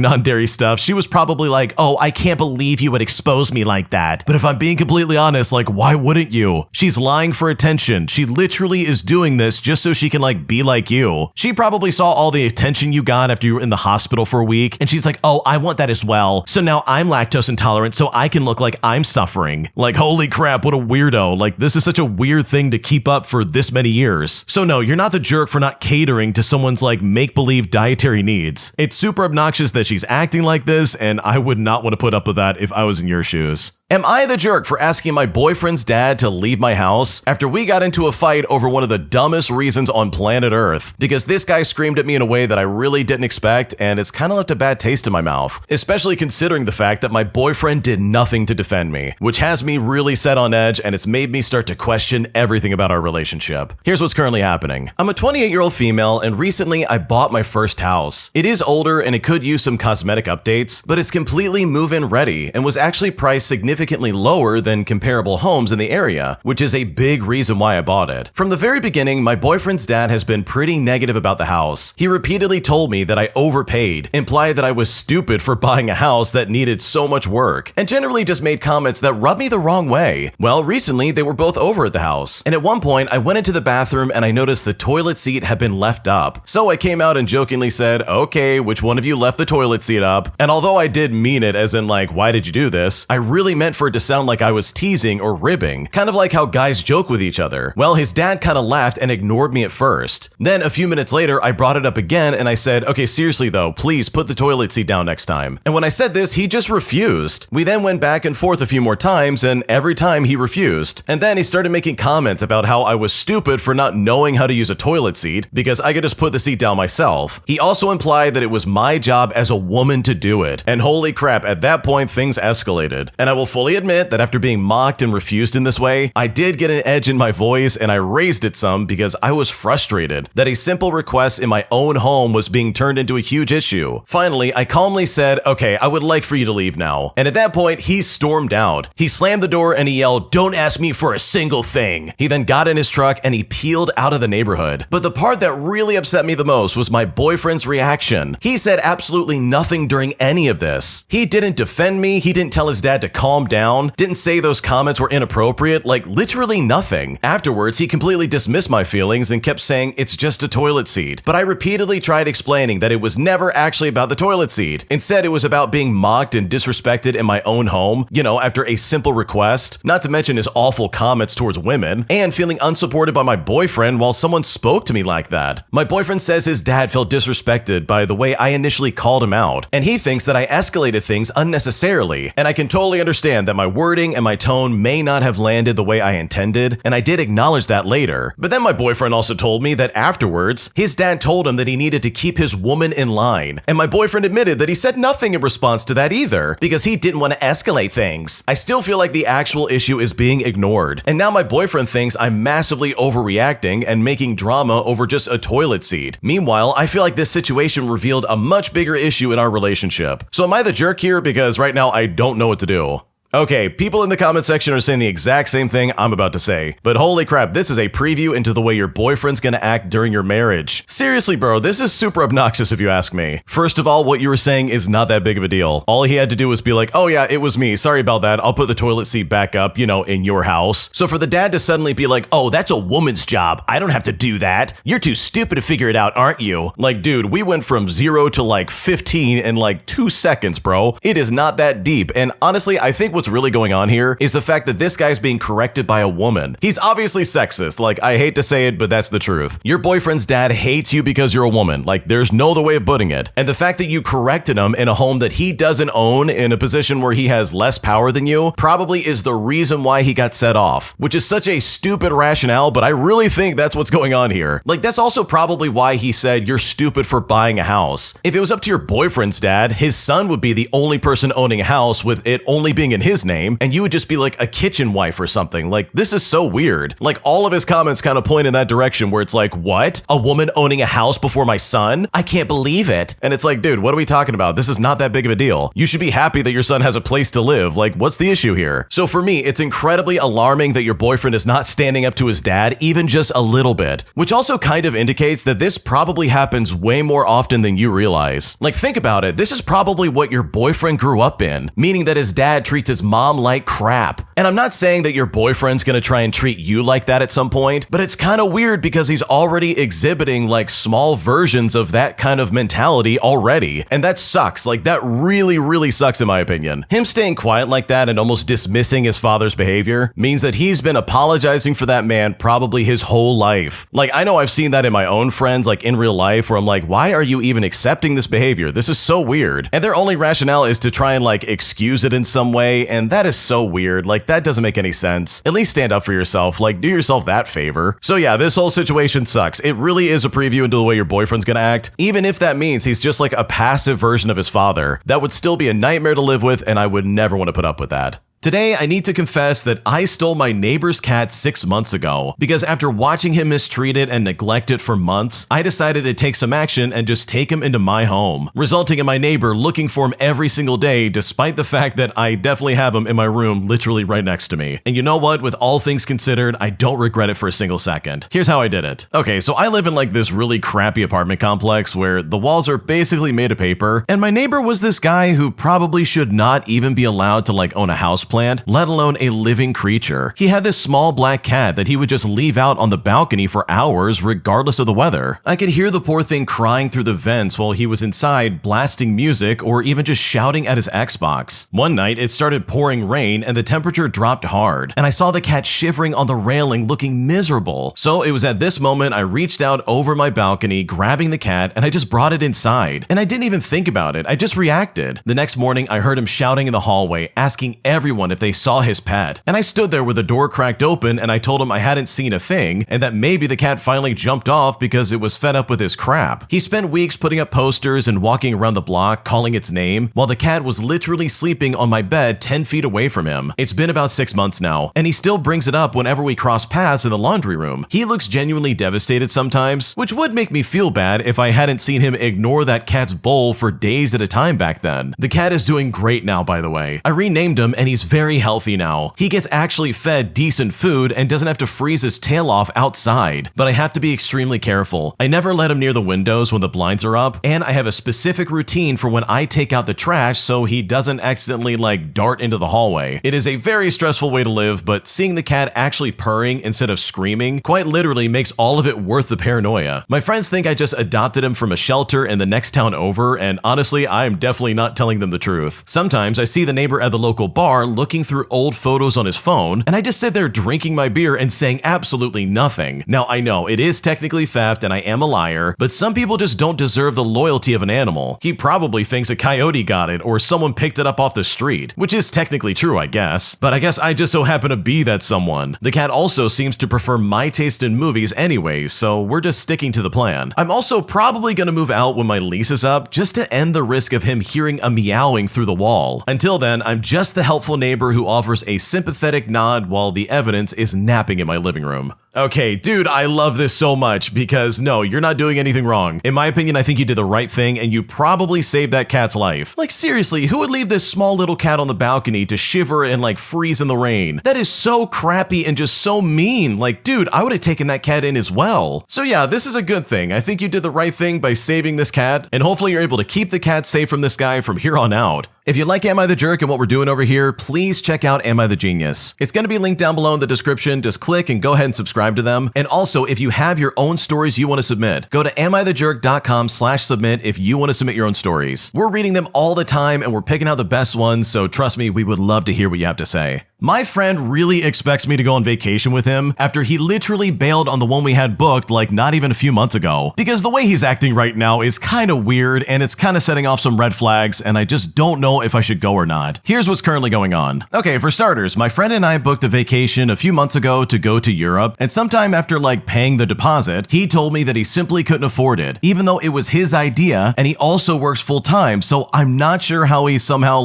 non-dairy stuff, she was probably like, oh, I can't believe you would expose me like that. But if I'm being completely honest, like, why wouldn't you? She's lying for attention. She literally is doing this just so she can like be like you. She probably saw all the attention you got after you were in the hospital for a week, and she's like, oh, I want that as well. So now I'm lactose intolerant so I can look like I'm suffering. Like, holy crap, what a weirdo. Like, this is such a weird thing to keep up for this many years. So no, you're not the jerk for not catering to someone's like make-believe dietary needs. It's super obnoxious that she's acting like this, and I would not want to put up with that if I was in your shoes. Am I the jerk for asking my boyfriend's dad to leave my house after we got into a fight over one of the dumbest reasons on planet Earth? Because this guy screamed at me in a way that I really didn't expect, and it's kind of left a bad taste in my mouth, especially considering the fact that my boyfriend did nothing to defend me, which has me really set on edge, and it's made me start to question everything about our relationship. Here's what's currently happening. I'm a 28-year-old female, and recently I bought my first house. It is older and it could use some cosmetic updates, but it's completely move-in ready and was actually priced significantly lower than comparable homes in the area, which is a big reason why I bought it. From the very beginning, my boyfriend's dad has been pretty negative about the house. He repeatedly told me that I overpaid, implied that I was stupid for buying a house that needed so much work, and generally just made comments that rubbed me the wrong way. Well, recently they were both over at the house, and at one point I went into the bathroom and I noticed the toilet seat had been left up. So I came out and jokingly said, okay, which one of you left the toilet seat up? And although I did mean it as in like, why did you do this? I really meant for it to sound like I was teasing or ribbing, kind of like how guys joke with each other. Well, his dad kind of laughed and ignored me at first. Then a few minutes later, I brought it up again and I said, okay, seriously though, please put the toilet seat down next time. And when I said this, he just refused. We then went back and forth a few more times, and every time he refused. And then he started making comments about how I was stupid for not knowing how to use a toilet seat because I could just put the seat down myself. He also implied that it was my job as a woman to do it. And holy crap, at that point, things escalated. And I will fully admit that after being mocked and refused in this way, I did get an edge in my voice and I raised it some because I was frustrated that a simple request in my own home was being turned into a huge issue. Finally, I calmly said, okay, I would like for you to leave now. And at that point, he stormed out. He slammed the door and he yelled, don't ask me for a single thing. He then got in his truck and he peeled out of the neighborhood. But the part that really upset me the most was my boyfriend's reaction. He said absolutely nothing during any of this. He didn't defend me. He didn't tell his dad to calm down. Didn't say those comments were inappropriate, like literally nothing. Afterwards, he completely dismissed my feelings and kept saying it's just a toilet seat. But I repeatedly tried explaining that it was never actually about the toilet seat. Instead, it was about being mocked and disrespected in my own home, after a simple request, not to mention his awful comments towards women, and feeling unsupported by my boyfriend while someone spoke to me like that. My boyfriend says his dad felt disrespected by the way I initially called him out, and he thinks that I escalated things unnecessarily, and I can totally understand that my wording and my tone may not have landed the way I intended, and I did acknowledge that later. But then my boyfriend also told me that afterwards, his dad told him that he needed to keep his woman in line, and my boyfriend admitted that he said nothing in response to that either, because he didn't want to escalate things. I still feel like the actual issue is being ignored, and now my boyfriend thinks I'm massively overreacting and making drama over just a toilet seat. Meanwhile, I feel like this situation revealed a much bigger issue in our relationship. So am I the jerk here? Because right now I don't know what to do. Okay, people in the comment section are saying the exact same thing I'm about to say, but holy crap, this is a preview into the way your boyfriend's gonna act during your marriage. Seriously, bro, this is super obnoxious if you ask me. First of all, what you were saying is not that big of a deal. All he had to do was be like, oh yeah, it was me, sorry about that, I'll put the toilet seat back up, in your house. So for the dad to suddenly be like, oh, that's a woman's job, I don't have to do that. You're too stupid to figure it out, aren't you? Like, dude, we went from 0 to like 15 in like 2 seconds, bro. It is not that deep, and honestly, I think what's really going on here is the fact that this guy's being corrected by a woman. He's obviously sexist, like I hate to say it, but that's the truth. Your boyfriend's dad hates you because you're a woman, like there's no other way of putting it. And the fact that you corrected him in a home that he doesn't own, in a position where he has less power than you, probably is the reason why he got set off, which is such a stupid rationale, but I really think that's what's going on here. Like that's also probably why he said you're stupid for buying a house. If it was up to your boyfriend's dad, his son would be the only person owning a house, with it only being in his his name, and you would just be like a kitchen wife or something. Like, this is so weird. Like, all of his comments kind of point in that direction where it's like, what? A woman owning a house before my son? I can't believe it. And it's like, dude, what are we talking about? This is not that big of a deal. You should be happy that your son has a place to live. Like, what's the issue here? So for me, it's incredibly alarming that your boyfriend is not standing up to his dad, even just a little bit, which also kind of indicates that this probably happens way more often than you realize. Like, think about it. This is probably what your boyfriend grew up in, meaning that his dad treats his mom like crap. And I'm not saying that your boyfriend's gonna try and treat you like that at some point, but it's kind of weird because he's already exhibiting like small versions of that kind of mentality already. And that sucks. Like, that really sucks in my opinion. Him staying quiet like that and almost dismissing his father's behavior means that he's been apologizing for that man probably his whole life. Like, I know I've seen that in my own friends, like in real life, where I'm like, why are you even accepting this behavior? This is so weird. And their only rationale is to try and like excuse it in some way, and that is so weird. Like, that doesn't make any sense. At least stand up for yourself. Like, do yourself that favor. So yeah, this whole situation sucks. It really is a preview into the way your boyfriend's gonna act. Even if that means he's just like a passive version of his father, that would still be a nightmare to live with, and I would never want to put up with that. Today, I need to confess that I stole my neighbor's cat 6 months ago, because after watching him mistreated and neglected for months, I decided to take some action and just take him into my home, resulting in my neighbor looking for him every single day, despite the fact that I definitely have him in my room literally right next to me. And you know what? With all things considered, I don't regret it for a single second. Here's how I did it. Okay, so I live in like this really crappy apartment complex where the walls are basically made of paper, and my neighbor was this guy who probably should not even be allowed to like own a house plant, let alone a living creature. He had this small black cat that he would just leave out on the balcony for hours regardless of the weather. I could hear the poor thing crying through the vents while he was inside blasting music or even just shouting at his Xbox. One night it started pouring rain and the temperature dropped hard, and I saw the cat shivering on the railing looking miserable. So it was at this moment I reached out over my balcony, grabbing the cat, and I just brought it inside. And I didn't even think about it, I just reacted. The next morning I heard him shouting in the hallway, asking everyone if they saw his pet. And I stood there with the door cracked open and I told him I hadn't seen a thing and that maybe the cat finally jumped off because it was fed up with his crap. He spent weeks putting up posters and walking around the block calling its name while the cat was literally sleeping on my bed 10 feet away from him. It's been about 6 months now, and he still brings it up whenever we cross paths in the laundry room. He looks genuinely devastated sometimes, which would make me feel bad if I hadn't seen him ignore that cat's bowl for days at a time back then. The cat is doing great now, by the way. I renamed him and he's very healthy now. He gets actually fed decent food and doesn't have to freeze his tail off outside, but I have to be extremely careful. I never let him near the windows when the blinds are up, and I have a specific routine for when I take out the trash so he doesn't accidentally like dart into the hallway. It is a very stressful way to live, but seeing the cat actually purring instead of screaming quite literally makes all of it worth the paranoia. My friends think I just adopted him from a shelter in the next town over, and honestly, I am definitely not telling them the truth. Sometimes I see the neighbor at the local bar looking through old photos on his phone, and I just sit there drinking my beer and saying absolutely nothing. Now, I know it is technically theft and I am a liar, but some people just don't deserve the loyalty of an animal. He probably thinks a coyote got it or someone picked it up off the street, which is technically true, I guess. But I guess I just so happen to be that someone. The cat also seems to prefer my taste in movies anyway, so we're just sticking to the plan. I'm also probably gonna move out when my lease is up just to end the risk of him hearing a meowing through the wall. Until then, I'm just the helpful neighbor who offers a sympathetic nod while the evidence is napping in my living room. Okay, dude, I love this so much because no, you're not doing anything wrong. In my opinion, I think you did the right thing and you probably saved that cat's life. Like seriously, who would leave this small little cat on the balcony to shiver and like freeze in the rain? That is so crappy and just so mean. Like, dude, I would have taken that cat in as well. So yeah, this is a good thing. I think you did the right thing by saving this cat, and hopefully you're able to keep the cat safe from this guy from here on out. If you like Am I the Jerk and what we're doing over here, please check out Am I the Genius. It's going to be linked down below in the description. Just click and go ahead and subscribe to them. And also, if you have your own stories you want to submit, go to AmITheJerk.com/submit if you want to submit your own stories. We're reading them all the time and we're picking out the best ones, so trust me, we would love to hear what you have to say. My friend really expects me to go on vacation with him after he literally bailed on the one we had booked like not even a few months ago, because the way he's acting right now is kind of weird and it's kind of setting off some red flags, and I just don't know if I should go or not. Here's what's currently going on. Okay, for starters, my friend and I booked a vacation a few months ago to go to Europe, and sometime after like paying the deposit, he told me that he simply couldn't afford it, even though it was his idea and he also works full time, so I'm not sure how he somehow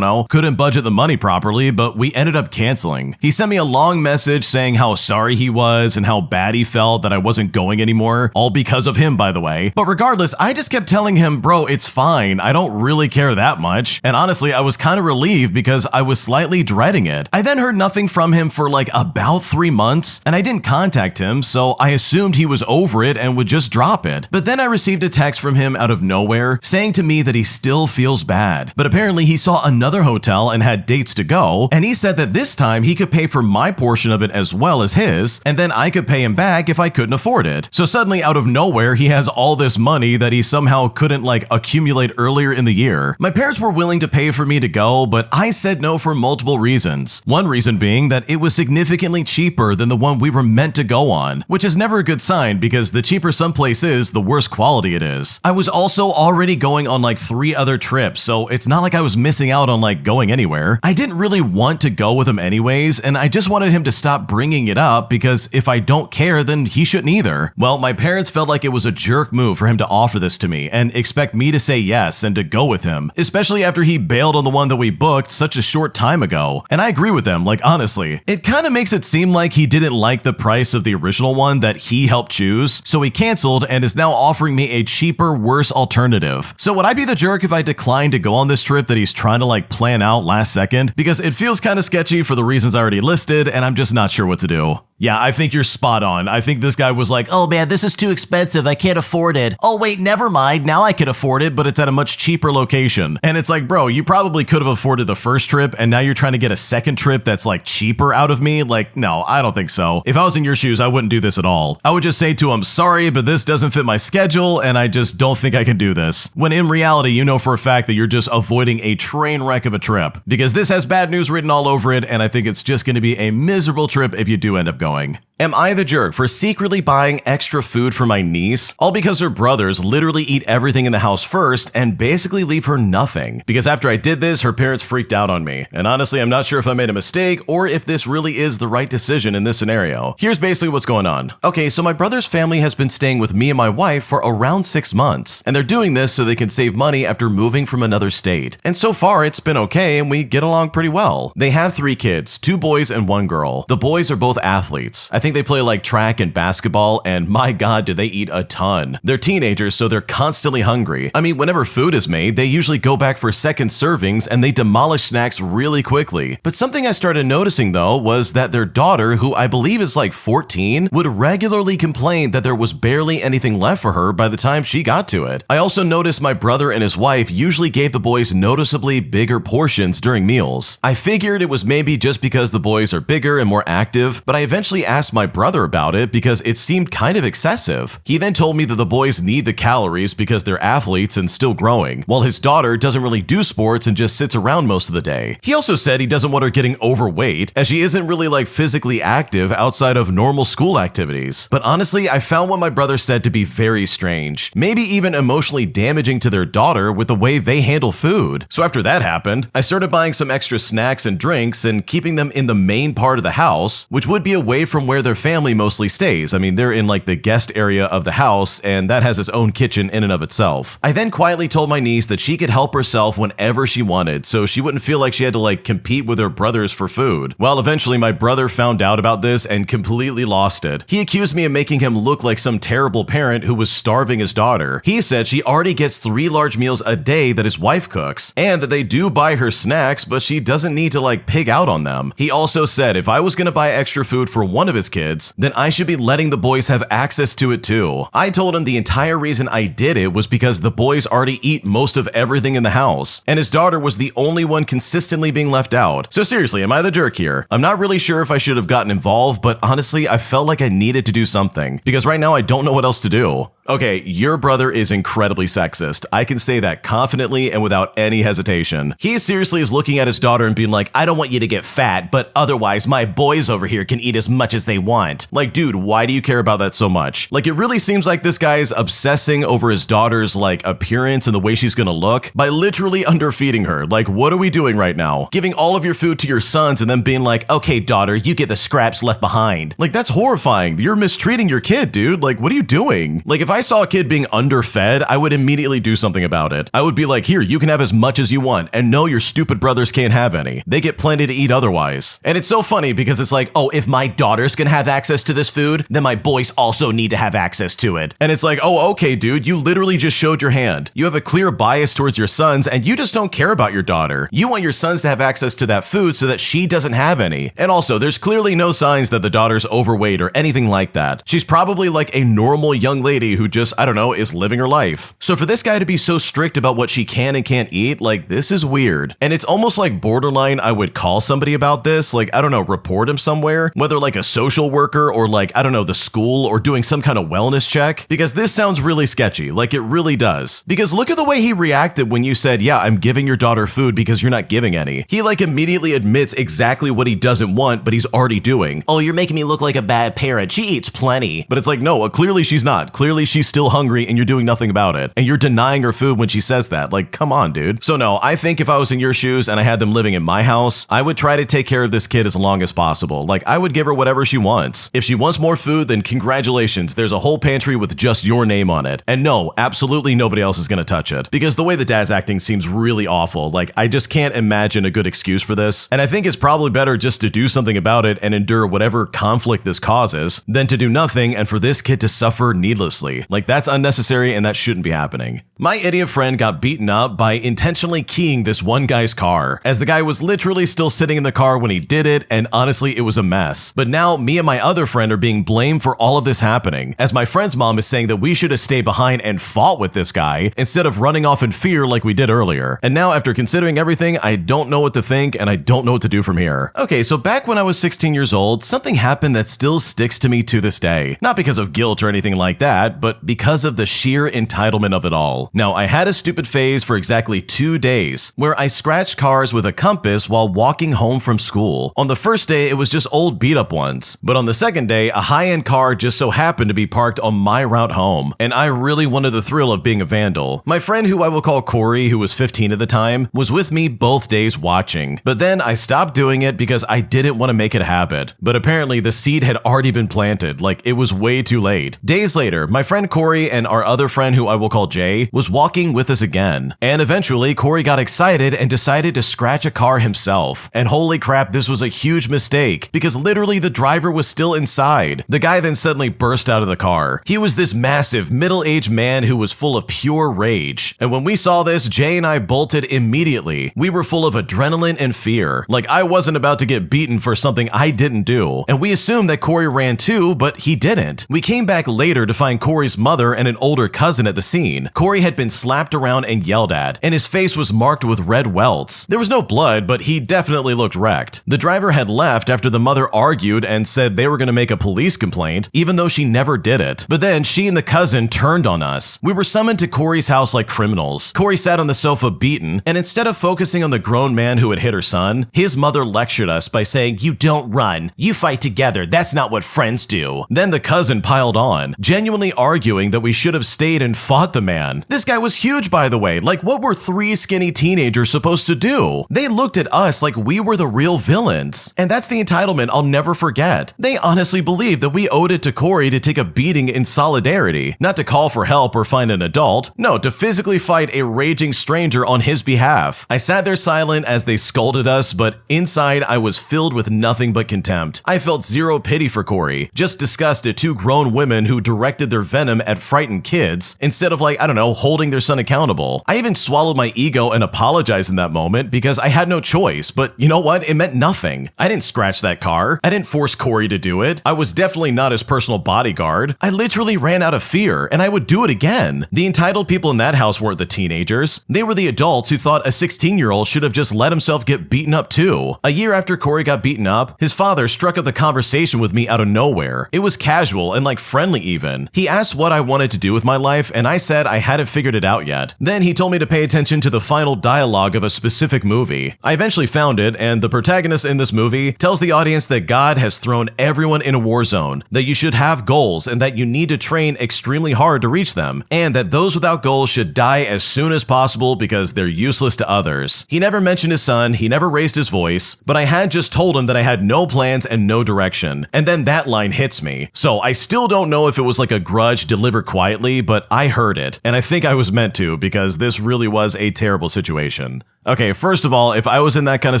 couldn't budget the money properly, but we ended up canceling. He sent me a long message saying how sorry he was and how bad he felt that I wasn't going anymore, all because of him, by the way. But regardless, I just kept telling him, bro, it's fine. I don't really care that much. And honestly, I was kind of relieved because I was slightly dreading it. I then heard nothing from him for like about 3 months, and I didn't contact him, so I assumed he was over it and would just drop it. But then I received a text from him out of nowhere saying to me that he still feels bad. But apparently he saw another hotel and had dates to go, and he said that this time he could pay for my portion of it as well as his, and then I could pay him back if I couldn't afford it. So suddenly out of nowhere, he has all this money that he somehow couldn't accumulate earlier in the year. My parents were willing to pay for me to go, but I said no for multiple reasons. One reason being that it was significantly cheaper than the one we were meant to go on, which is never a good sign because the cheaper some place is, the worse quality it is. I was also already going on 3 other trips, so it's not like I was missing out on going anywhere. I didn't really want to go with him anyways, and I just wanted him to stop bringing it up because if I don't care, then he shouldn't either. Well, my parents felt like it was a jerk move for him to offer this to me and expect me to say yes and to go with him, especially after he bailed on the one that we booked such a short time ago. And I agree with them, honestly. It kind of makes it seem like he didn't like the price of the original one that he helped choose, so he canceled and is now offering me a cheaper, worse alternative. So would I be the jerk if I declined to go on this trip that he's trying to plan out last second? Because it feels kind of sketchy for the reasons I already listed, and I'm just not sure what to do. Yeah, I think you're spot on. I think this guy was like, oh man, this is too expensive. I can't afford it. Oh wait, never mind. Now I can afford it, but it's at a much cheaper location. And it's like, bro, you probably could have afforded the first trip and now you're trying to get a second trip that's cheaper out of me? No, I don't think so. If I was in your shoes, I wouldn't do this at all. I would just say to him, sorry, but this doesn't fit my schedule and I just don't think I can do this. When in reality, you know for a fact that you're just avoiding a train wreck of a trip. Because this has bad news written all over it, and I think it's just going to be a miserable trip if you do end up going. Am I the jerk for secretly buying extra food for my niece? All because her brothers literally eat everything in the house first and basically leave her nothing. Because after I did this, her parents freaked out on me. And honestly, I'm not sure if I made a mistake or if this really is the right decision in this scenario. Here's basically what's going on. Okay, so my brother's family has been staying with me and my wife for around 6 months. And they're doing this so they can save money after moving from another state. And so far, it's been okay and we get along pretty well. They have 3 kids, 2 boys and 1 girl. The boys are both athletes. I think they play track and basketball, and my god, do they eat a ton. They're teenagers, so they're constantly hungry. I mean, whenever food is made, they usually go back for second servings and they demolish snacks really quickly. But something I started noticing though was that their daughter, who I believe is 14, would regularly complain that there was barely anything left for her by the time she got to it. I also noticed my brother and his wife usually gave the boys noticeably bigger portions during meals. I figured it was maybe just because the boys are bigger and more active, but I eventually asked my brother about it because it seemed kind of excessive. He then told me that the boys need the calories because they're athletes and still growing, while his daughter doesn't really do sports and just sits around most of the day. He also said he doesn't want her getting overweight as she isn't really physically active outside of normal school activities. But honestly, I found what my brother said to be very strange, maybe even emotionally damaging to their daughter with the way they handle food. So after that happened, I started buying some extra snacks and drinks and keeping them in the main part of the house, which would be away from where their family mostly stays. I mean, they're in the guest area of the house, and that has its own kitchen in and of itself. I then quietly told my niece that she could help herself whenever she wanted, so she wouldn't feel like she had to compete with her brothers for food. Well, eventually my brother found out about this and completely lost it. He accused me of making him look like some terrible parent who was starving his daughter. He said she already gets 3 large meals a day that his wife cooks, and that they do buy her snacks, but she doesn't need to pig out on them. He also said if I was gonna buy extra food for one of his kids, then I should be letting the boys have access to it too. I told him the entire reason I did it was because the boys already eat most of everything in the house, and his daughter was the only one consistently being left out. So seriously, am I the jerk here? I'm not really sure if I should have gotten involved, but honestly, I felt like I needed to do something, because right now I don't know what else to do. Okay, your brother is incredibly sexist. I can say that confidently and without any hesitation. He seriously is looking at his daughter and being like, I don't want you to get fat, but otherwise my boys over here can eat as much as they want. Like, dude, why do you care about that so much? Like, it really seems like this guy is obsessing over his daughter's, like, appearance and the way she's gonna look by literally underfeeding her. Like, what are we doing right now? Giving all of your food to your sons and then being like, okay, daughter, you get the scraps left behind. Like, that's horrifying. You're mistreating your kid, dude. Like, what are you doing? Like, if I saw a kid being underfed, I would immediately do something about it. I would be like, here, you can have as much as you want, and no, your stupid brothers can't have any. They get plenty to eat otherwise. And it's so funny because it's like, oh, if my daughters can have access to this food, then my boys also need to have access to it. And it's like, oh, okay, dude, you literally just showed your hand. You have a clear bias towards your sons, and you just don't care about your daughter. You want your sons to have access to that food so that she doesn't have any. And also, there's clearly no signs that the daughter's overweight or anything like that. She's probably like a normal young lady who just, I don't know, is living her life. So for this guy to be so strict about what she can and can't eat, like, this is weird. And it's almost like borderline I would call somebody about this, like, I don't know, report him somewhere, whether like a social worker or like, I don't know, the school or doing some kind of wellness check, because this sounds really sketchy, like it really does. Because look at the way he reacted when you said, yeah, I'm giving your daughter food because you're not giving any. He like immediately admits exactly what he doesn't want, but he's already doing. Oh, you're making me look like a bad parent. She eats plenty. But it's like, no, clearly she's not. Clearly she's still hungry and you're doing nothing about it. And you're denying her food when she says that. Like, come on, dude. So no, I think if I was in your shoes and I had them living in my house, I would try to take care of this kid as long as possible. Like, I would give her whatever she wants. If she wants more food, then congratulations. There's a whole pantry with just your name on it. And no, absolutely nobody else is gonna touch it. Because the way the dad's acting seems really awful. Like, I just can't imagine a good excuse for this. And I think it's probably better just to do something about it and endure whatever conflict this causes than to do nothing and for this kid to suffer needlessly. Like, that's unnecessary and that shouldn't be happening. My idiot friend got beaten up by intentionally keying this one guy's car, as the guy was literally still sitting in the car when he did it, and honestly, it was a mess. But now, me and my other friend are being blamed for all of this happening, as my friend's mom is saying that we should have stayed behind and fought with this guy instead of running off in fear like we did earlier. And now, after considering everything, I don't know what to think and I don't know what to do from here. Okay, so back when I was 16 years old, something happened that still sticks to me to this day. Not because of guilt or anything like that, but because of the sheer entitlement of it all. Now, I had a stupid phase for exactly 2 days where I scratched cars with a compass while walking home from school. On the first day, it was just old beat up ones. But on the second day, a high-end car just so happened to be parked on my route home. And I really wanted the thrill of being a vandal. My friend, who I will call Corey, who was 15 at the time, was with me both days watching. But then I stopped doing it because I didn't want to make it a habit. But apparently the seed had already been planted. Like, it was way too late. Days later, my friend Corey and our other friend, who I will call Jay, was walking with us again. And eventually, Corey got excited and decided to scratch a car himself. And holy crap, this was a huge mistake, because literally the driver was still inside. The guy then suddenly burst out of the car. He was this massive, middle-aged man who was full of pure rage. And when we saw this, Jay and I bolted immediately. We were full of adrenaline and fear. Like, I wasn't about to get beaten for something I didn't do. And we assumed that Corey ran too, but he didn't. We came back later to find Corey's mother and an older cousin at the scene. Corey had been slapped around and yelled at, and his face was marked with red welts. There was no blood, but he definitely looked wrecked. The driver had left after the mother argued and said they were going to make a police complaint, even though she never did it. But then she and the cousin turned on us. We were summoned to Corey's house like criminals. Corey sat on the sofa beaten, and instead of focusing on the grown man who had hit her son, his mother lectured us by saying, "You don't run. You fight together. That's not what friends do." Then the cousin piled on, genuinely arguing that we should have stayed and fought the man. This guy was huge, by the way. Like, what were 3 skinny teenagers supposed to do? They looked at us like we were the real villains. And that's the entitlement I'll never forget. They honestly believed that we owed it to Corey to take a beating in solidarity, not to call for help or find an adult. No, to physically fight a raging stranger on his behalf. I sat there silent as they scolded us, but inside I was filled with nothing but contempt. I felt zero pity for Corey, just disgust at 2 grown women who directed their venom at frightened kids instead of, like, I don't know, holding their son accountable. I even swallowed my ego and apologized in that moment because I had no choice, but you know what? It meant nothing. I didn't scratch that car. I didn't force Corey to do it. I was definitely not his personal bodyguard. I literally ran out of fear, and I would do it again. The entitled people in that house weren't the teenagers. They were the adults who thought a 16-year-old should have just let himself get beaten up too. A year after Corey got beaten up, his father struck up the conversation with me out of nowhere. It was casual and like friendly even. He asked asked what I wanted to do with my life, and I said I hadn't figured it out yet. Then he told me to pay attention to the final dialogue of a specific movie. I eventually found it, and the protagonist in this movie tells the audience that God has thrown everyone in a war zone, that you should have goals, and that you need to train extremely hard to reach them, and that those without goals should die as soon as possible because they're useless to others. He never mentioned his son, he never raised his voice, but I had just told him that I had no plans and no direction, and then that line hits me. So I still don't know if it was like a grudge delivered quietly, but I heard it, and I think I was meant to because this really was a terrible situation. Okay, first of all, if I was in that kind of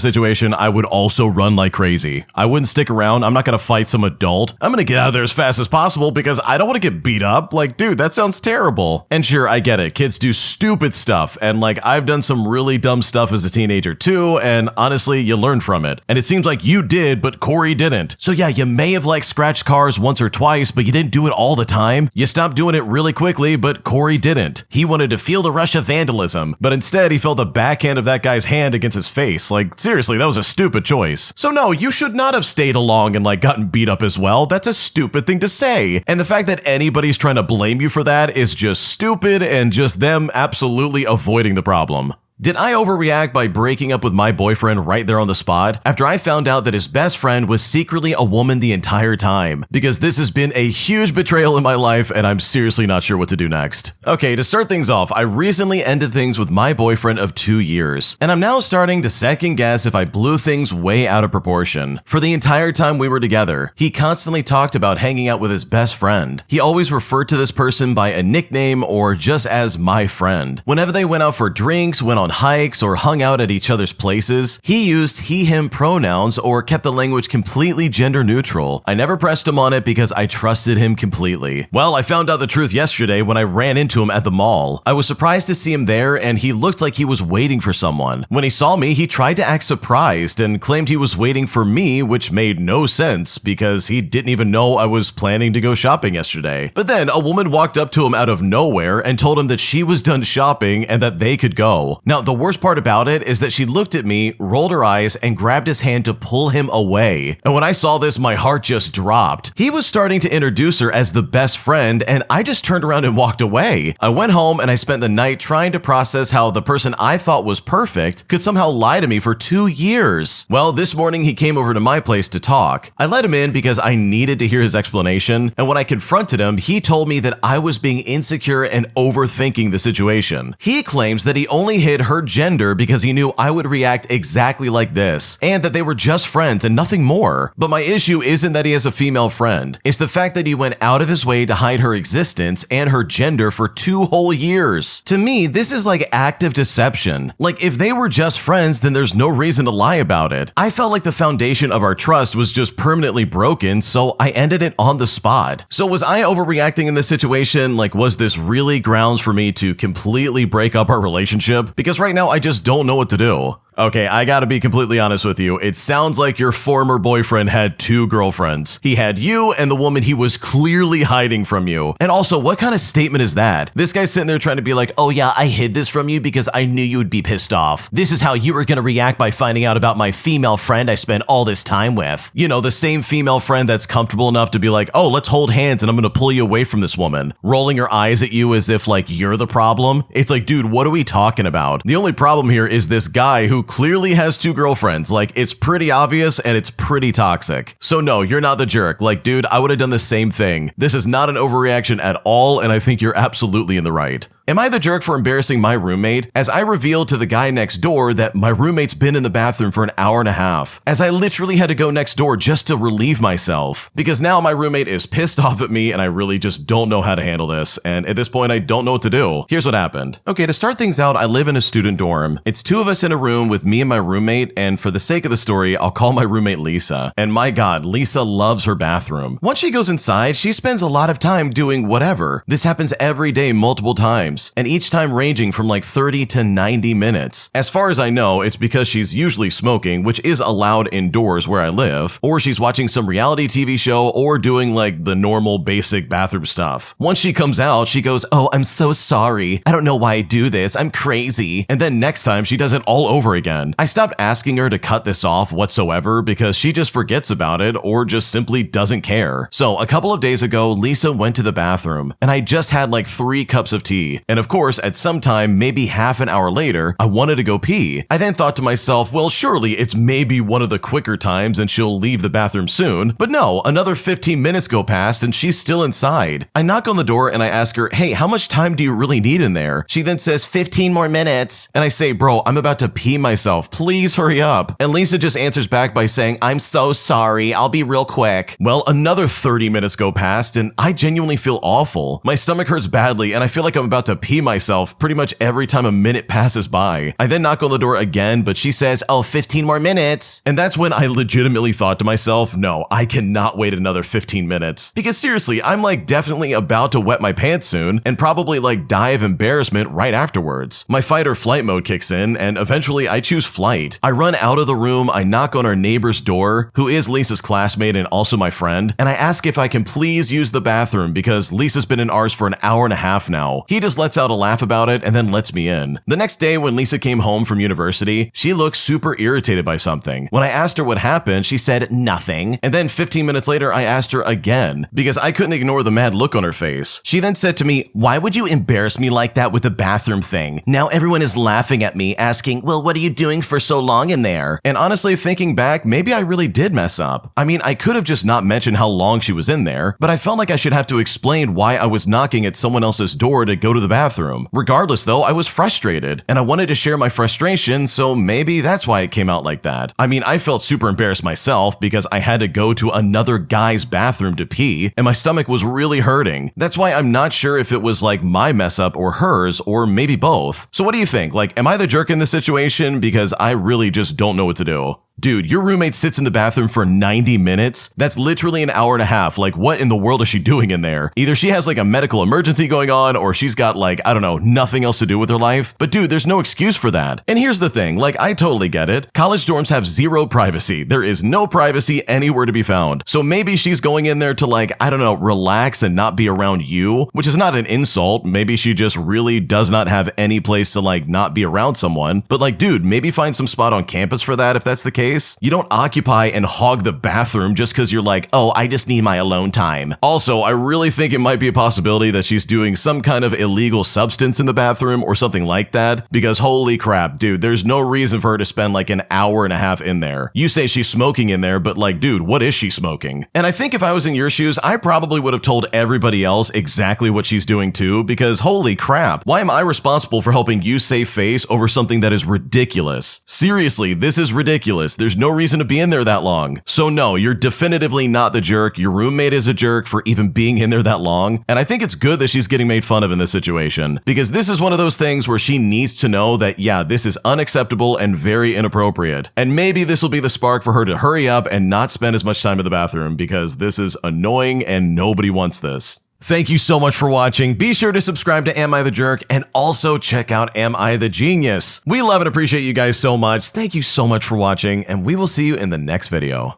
situation, I would also run like crazy. I wouldn't stick around. I'm not gonna fight some adult. I'm gonna get out of there as fast as possible because I don't want to get beat up. Like, dude, that sounds terrible. And sure, I get it. Kids do stupid stuff, and like, I've done some really dumb stuff as a teenager too, and honestly, you learn from it. And it seems like you did, but Corey didn't. So yeah, you may have like scratched cars once or twice, but you didn't do it all the time. You stopped doing it really quickly, but Corey didn't. He wanted to feel the rush of vandalism, but instead he felt the backhand of that guy's hand against his face. Like, seriously, that was a stupid choice. So no, you should not have stayed along and like gotten beat up as well. That's a stupid thing to say. And the fact that anybody's trying to blame you for that is just stupid and just them absolutely avoiding the problem. Did I overreact by breaking up with my boyfriend right there on the spot after I found out that his best friend was secretly a woman the entire time? Because this has been a huge betrayal in my life and I'm seriously not sure what to do next. Okay, to start things off, I recently ended things with my boyfriend of 2 years, and I'm now starting to second guess if I blew things way out of proportion. For the entire time we were together, he constantly talked about hanging out with his best friend. He always referred to this person by a nickname or just as my friend. Whenever they went out for drinks, went on hikes, or hung out at each other's places, he used he/him pronouns or kept the language completely gender neutral. I never pressed him on it because I trusted him completely. Well, I found out the truth yesterday when I ran into him at the mall. I was surprised to see him there, and he looked like he was waiting for someone. When he saw me, he tried to act surprised and claimed he was waiting for me, which made no sense because he didn't even know I was planning to go shopping yesterday. But then a woman walked up to him out of nowhere and told him that she was done shopping and that they could go. Now, the worst part about it is that she looked at me, rolled her eyes, and grabbed his hand to pull him away. And when I saw this, my heart just dropped. He was starting to introduce her as the best friend, and I just turned around and walked away. I went home and I spent the night trying to process how the person I thought was perfect could somehow lie to me for 2 years. Well, this morning he came over to my place to talk. I let him in because I needed to hear his explanation, and when I confronted him, he told me that I was being insecure and overthinking the situation. He claims that he only hid her gender because he knew I would react exactly like this, and that they were just friends and nothing more. But my issue isn't that he has a female friend. It's the fact that he went out of his way to hide her existence and her gender for 2 whole years. To me, this is like active deception. Like, if they were just friends, then there's no reason to lie about it. I felt like the foundation of our trust was just permanently broken, so I ended it on the spot. So was I overreacting in this situation? Like, was this really grounds for me to completely break up our relationship? Because right now I just don't know what to do. Okay, I gotta be completely honest with you. It sounds like your former boyfriend had 2 girlfriends. He had you and the woman he was clearly hiding from you. And also, what kind of statement is that? This guy's sitting there trying to be like, oh yeah, I hid this from you because I knew you would be pissed off. This is how you were gonna react by finding out about my female friend I spent all this time with. You know, the same female friend that's comfortable enough to be like, oh, let's hold hands and I'm gonna pull you away from this woman. Rolling her eyes at you as if like you're the problem. It's like, dude, what are we talking about? The only problem here is this guy who clearly has 2 girlfriends. Like, it's pretty obvious and it's pretty toxic. So no, you're not the jerk. Like, dude, I would have done the same thing. This is not an overreaction at all, and I think you're absolutely in the right. Am I the jerk for embarrassing my roommate? As I revealed to the guy next door that my roommate's been in the bathroom for an hour and a half, as I literally had to go next door just to relieve myself. Because now my roommate is pissed off at me and I really just don't know how to handle this, and at this point I don't know what to do. Here's what happened. Okay, to start things out, I live in a student dorm. It's 2 of us in a room with me and my roommate, and for the sake of the story, I'll call my roommate Lisa. And my god, Lisa loves her bathroom. Once she goes inside, she spends a lot of time doing whatever. This happens every day multiple times. times, and each time ranging from like 30 to 90 minutes. As far as I know, it's because she's usually smoking, which is allowed indoors where I live, or she's watching some reality TV show or doing like the normal basic bathroom stuff. Once she comes out, she goes, "Oh, I'm so sorry. I don't know why I do this. I'm crazy." And then next time she does it all over again. I stopped asking her to cut this off whatsoever because she just forgets about it or just simply doesn't care. So a couple of days ago, Lisa went to the bathroom and I just had like 3 cups of tea. And of course, at some time, maybe half an hour later, I wanted to go pee. I then thought to myself, well, surely it's maybe one of the quicker times and she'll leave the bathroom soon. But no, another 15 minutes go past and she's still inside. I knock on the door and I ask her, "Hey, how much time do you really need in there?" She then says 15 more minutes. And I say, "Bro, I'm about to pee myself. Please hurry up." And Lisa just answers back by saying, "I'm so sorry. I'll be real quick." Well, another 30 minutes go past and I genuinely feel awful. My stomach hurts badly and I feel like I'm about to pee myself pretty much every time a minute passes by. I then knock on the door again, but she says, "Oh, 15 more minutes." And that's when I legitimately thought to myself, no, I cannot wait another 15 minutes. Because seriously, I'm like definitely about to wet my pants soon and probably like die of embarrassment right afterwards. My fight or flight mode kicks in and eventually I choose flight. I run out of the room, I knock on our neighbor's door, who is Lisa's classmate and also my friend, and I ask if I can please use the bathroom because Lisa's been in ours for an hour and a half now. He just lets out a laugh about it and then lets me in. The next day when Lisa came home from university, she looked super irritated by something. When I asked her what happened, she said nothing. And then 15 minutes later, I asked her again because I couldn't ignore the mad look on her face. She then said to me, "Why would you embarrass me like that with the bathroom thing? Now everyone is laughing at me, asking, well, what are you doing for so long in there?" And honestly, thinking back, maybe I really did mess up. I mean, I could have just not mentioned how long she was in there, but I felt like I should have to explain why I was knocking at someone else's door to go to the bathroom. Regardless though, I was frustrated and I wanted to share my frustration, so maybe that's why it came out like that. I mean, I felt super embarrassed myself because I had to go to another guy's bathroom to pee and my stomach was really hurting. That's why I'm not sure if it was like my mess up or hers or maybe both. So what do you think? Like, am I the jerk in this situation? Because I really just don't know what to do. Dude, your roommate sits in the bathroom for 90 minutes? That's literally an hour and a half. Like, what in the world is she doing in there? Either she has like a medical emergency going on, or she's got like, I don't know, nothing else to do with her life. But dude, there's no excuse for that. And here's the thing, like, I totally get it. College dorms have zero privacy. There is no privacy anywhere to be found. So maybe she's going in there to like, I don't know, relax and not be around you, which is not an insult. Maybe she just really does not have any place to like not be around someone. But like, dude, maybe find some spot on campus for that if that's the case. You don't occupy and hog the bathroom just because you're like, oh, I just need my alone time. Also, I really think it might be a possibility that she's doing some kind of illegal substance in the bathroom or something like that, because holy crap, dude, there's no reason for her to spend like an hour and a half in there. You say she's smoking in there, but like, dude, what is she smoking? And I think if I was in your shoes, I probably would have told everybody else exactly what she's doing too, because holy crap, why am I responsible for helping you save face over something that is ridiculous? Seriously, this is ridiculous. There's no reason to be in there that long. So no, you're definitively not the jerk. Your roommate is a jerk for even being in there that long. And I think it's good that she's getting made fun of in this situation, because this is one of those things where she needs to know that, yeah, this is unacceptable and very inappropriate. And maybe this will be the spark for her to hurry up and not spend as much time in the bathroom, because this is annoying and nobody wants this. Thank you so much for watching. Be sure to subscribe to Am I the Jerk and also check out Am I the Genius. We love and appreciate you guys so much. Thank you so much for watching, and we will see you in the next video.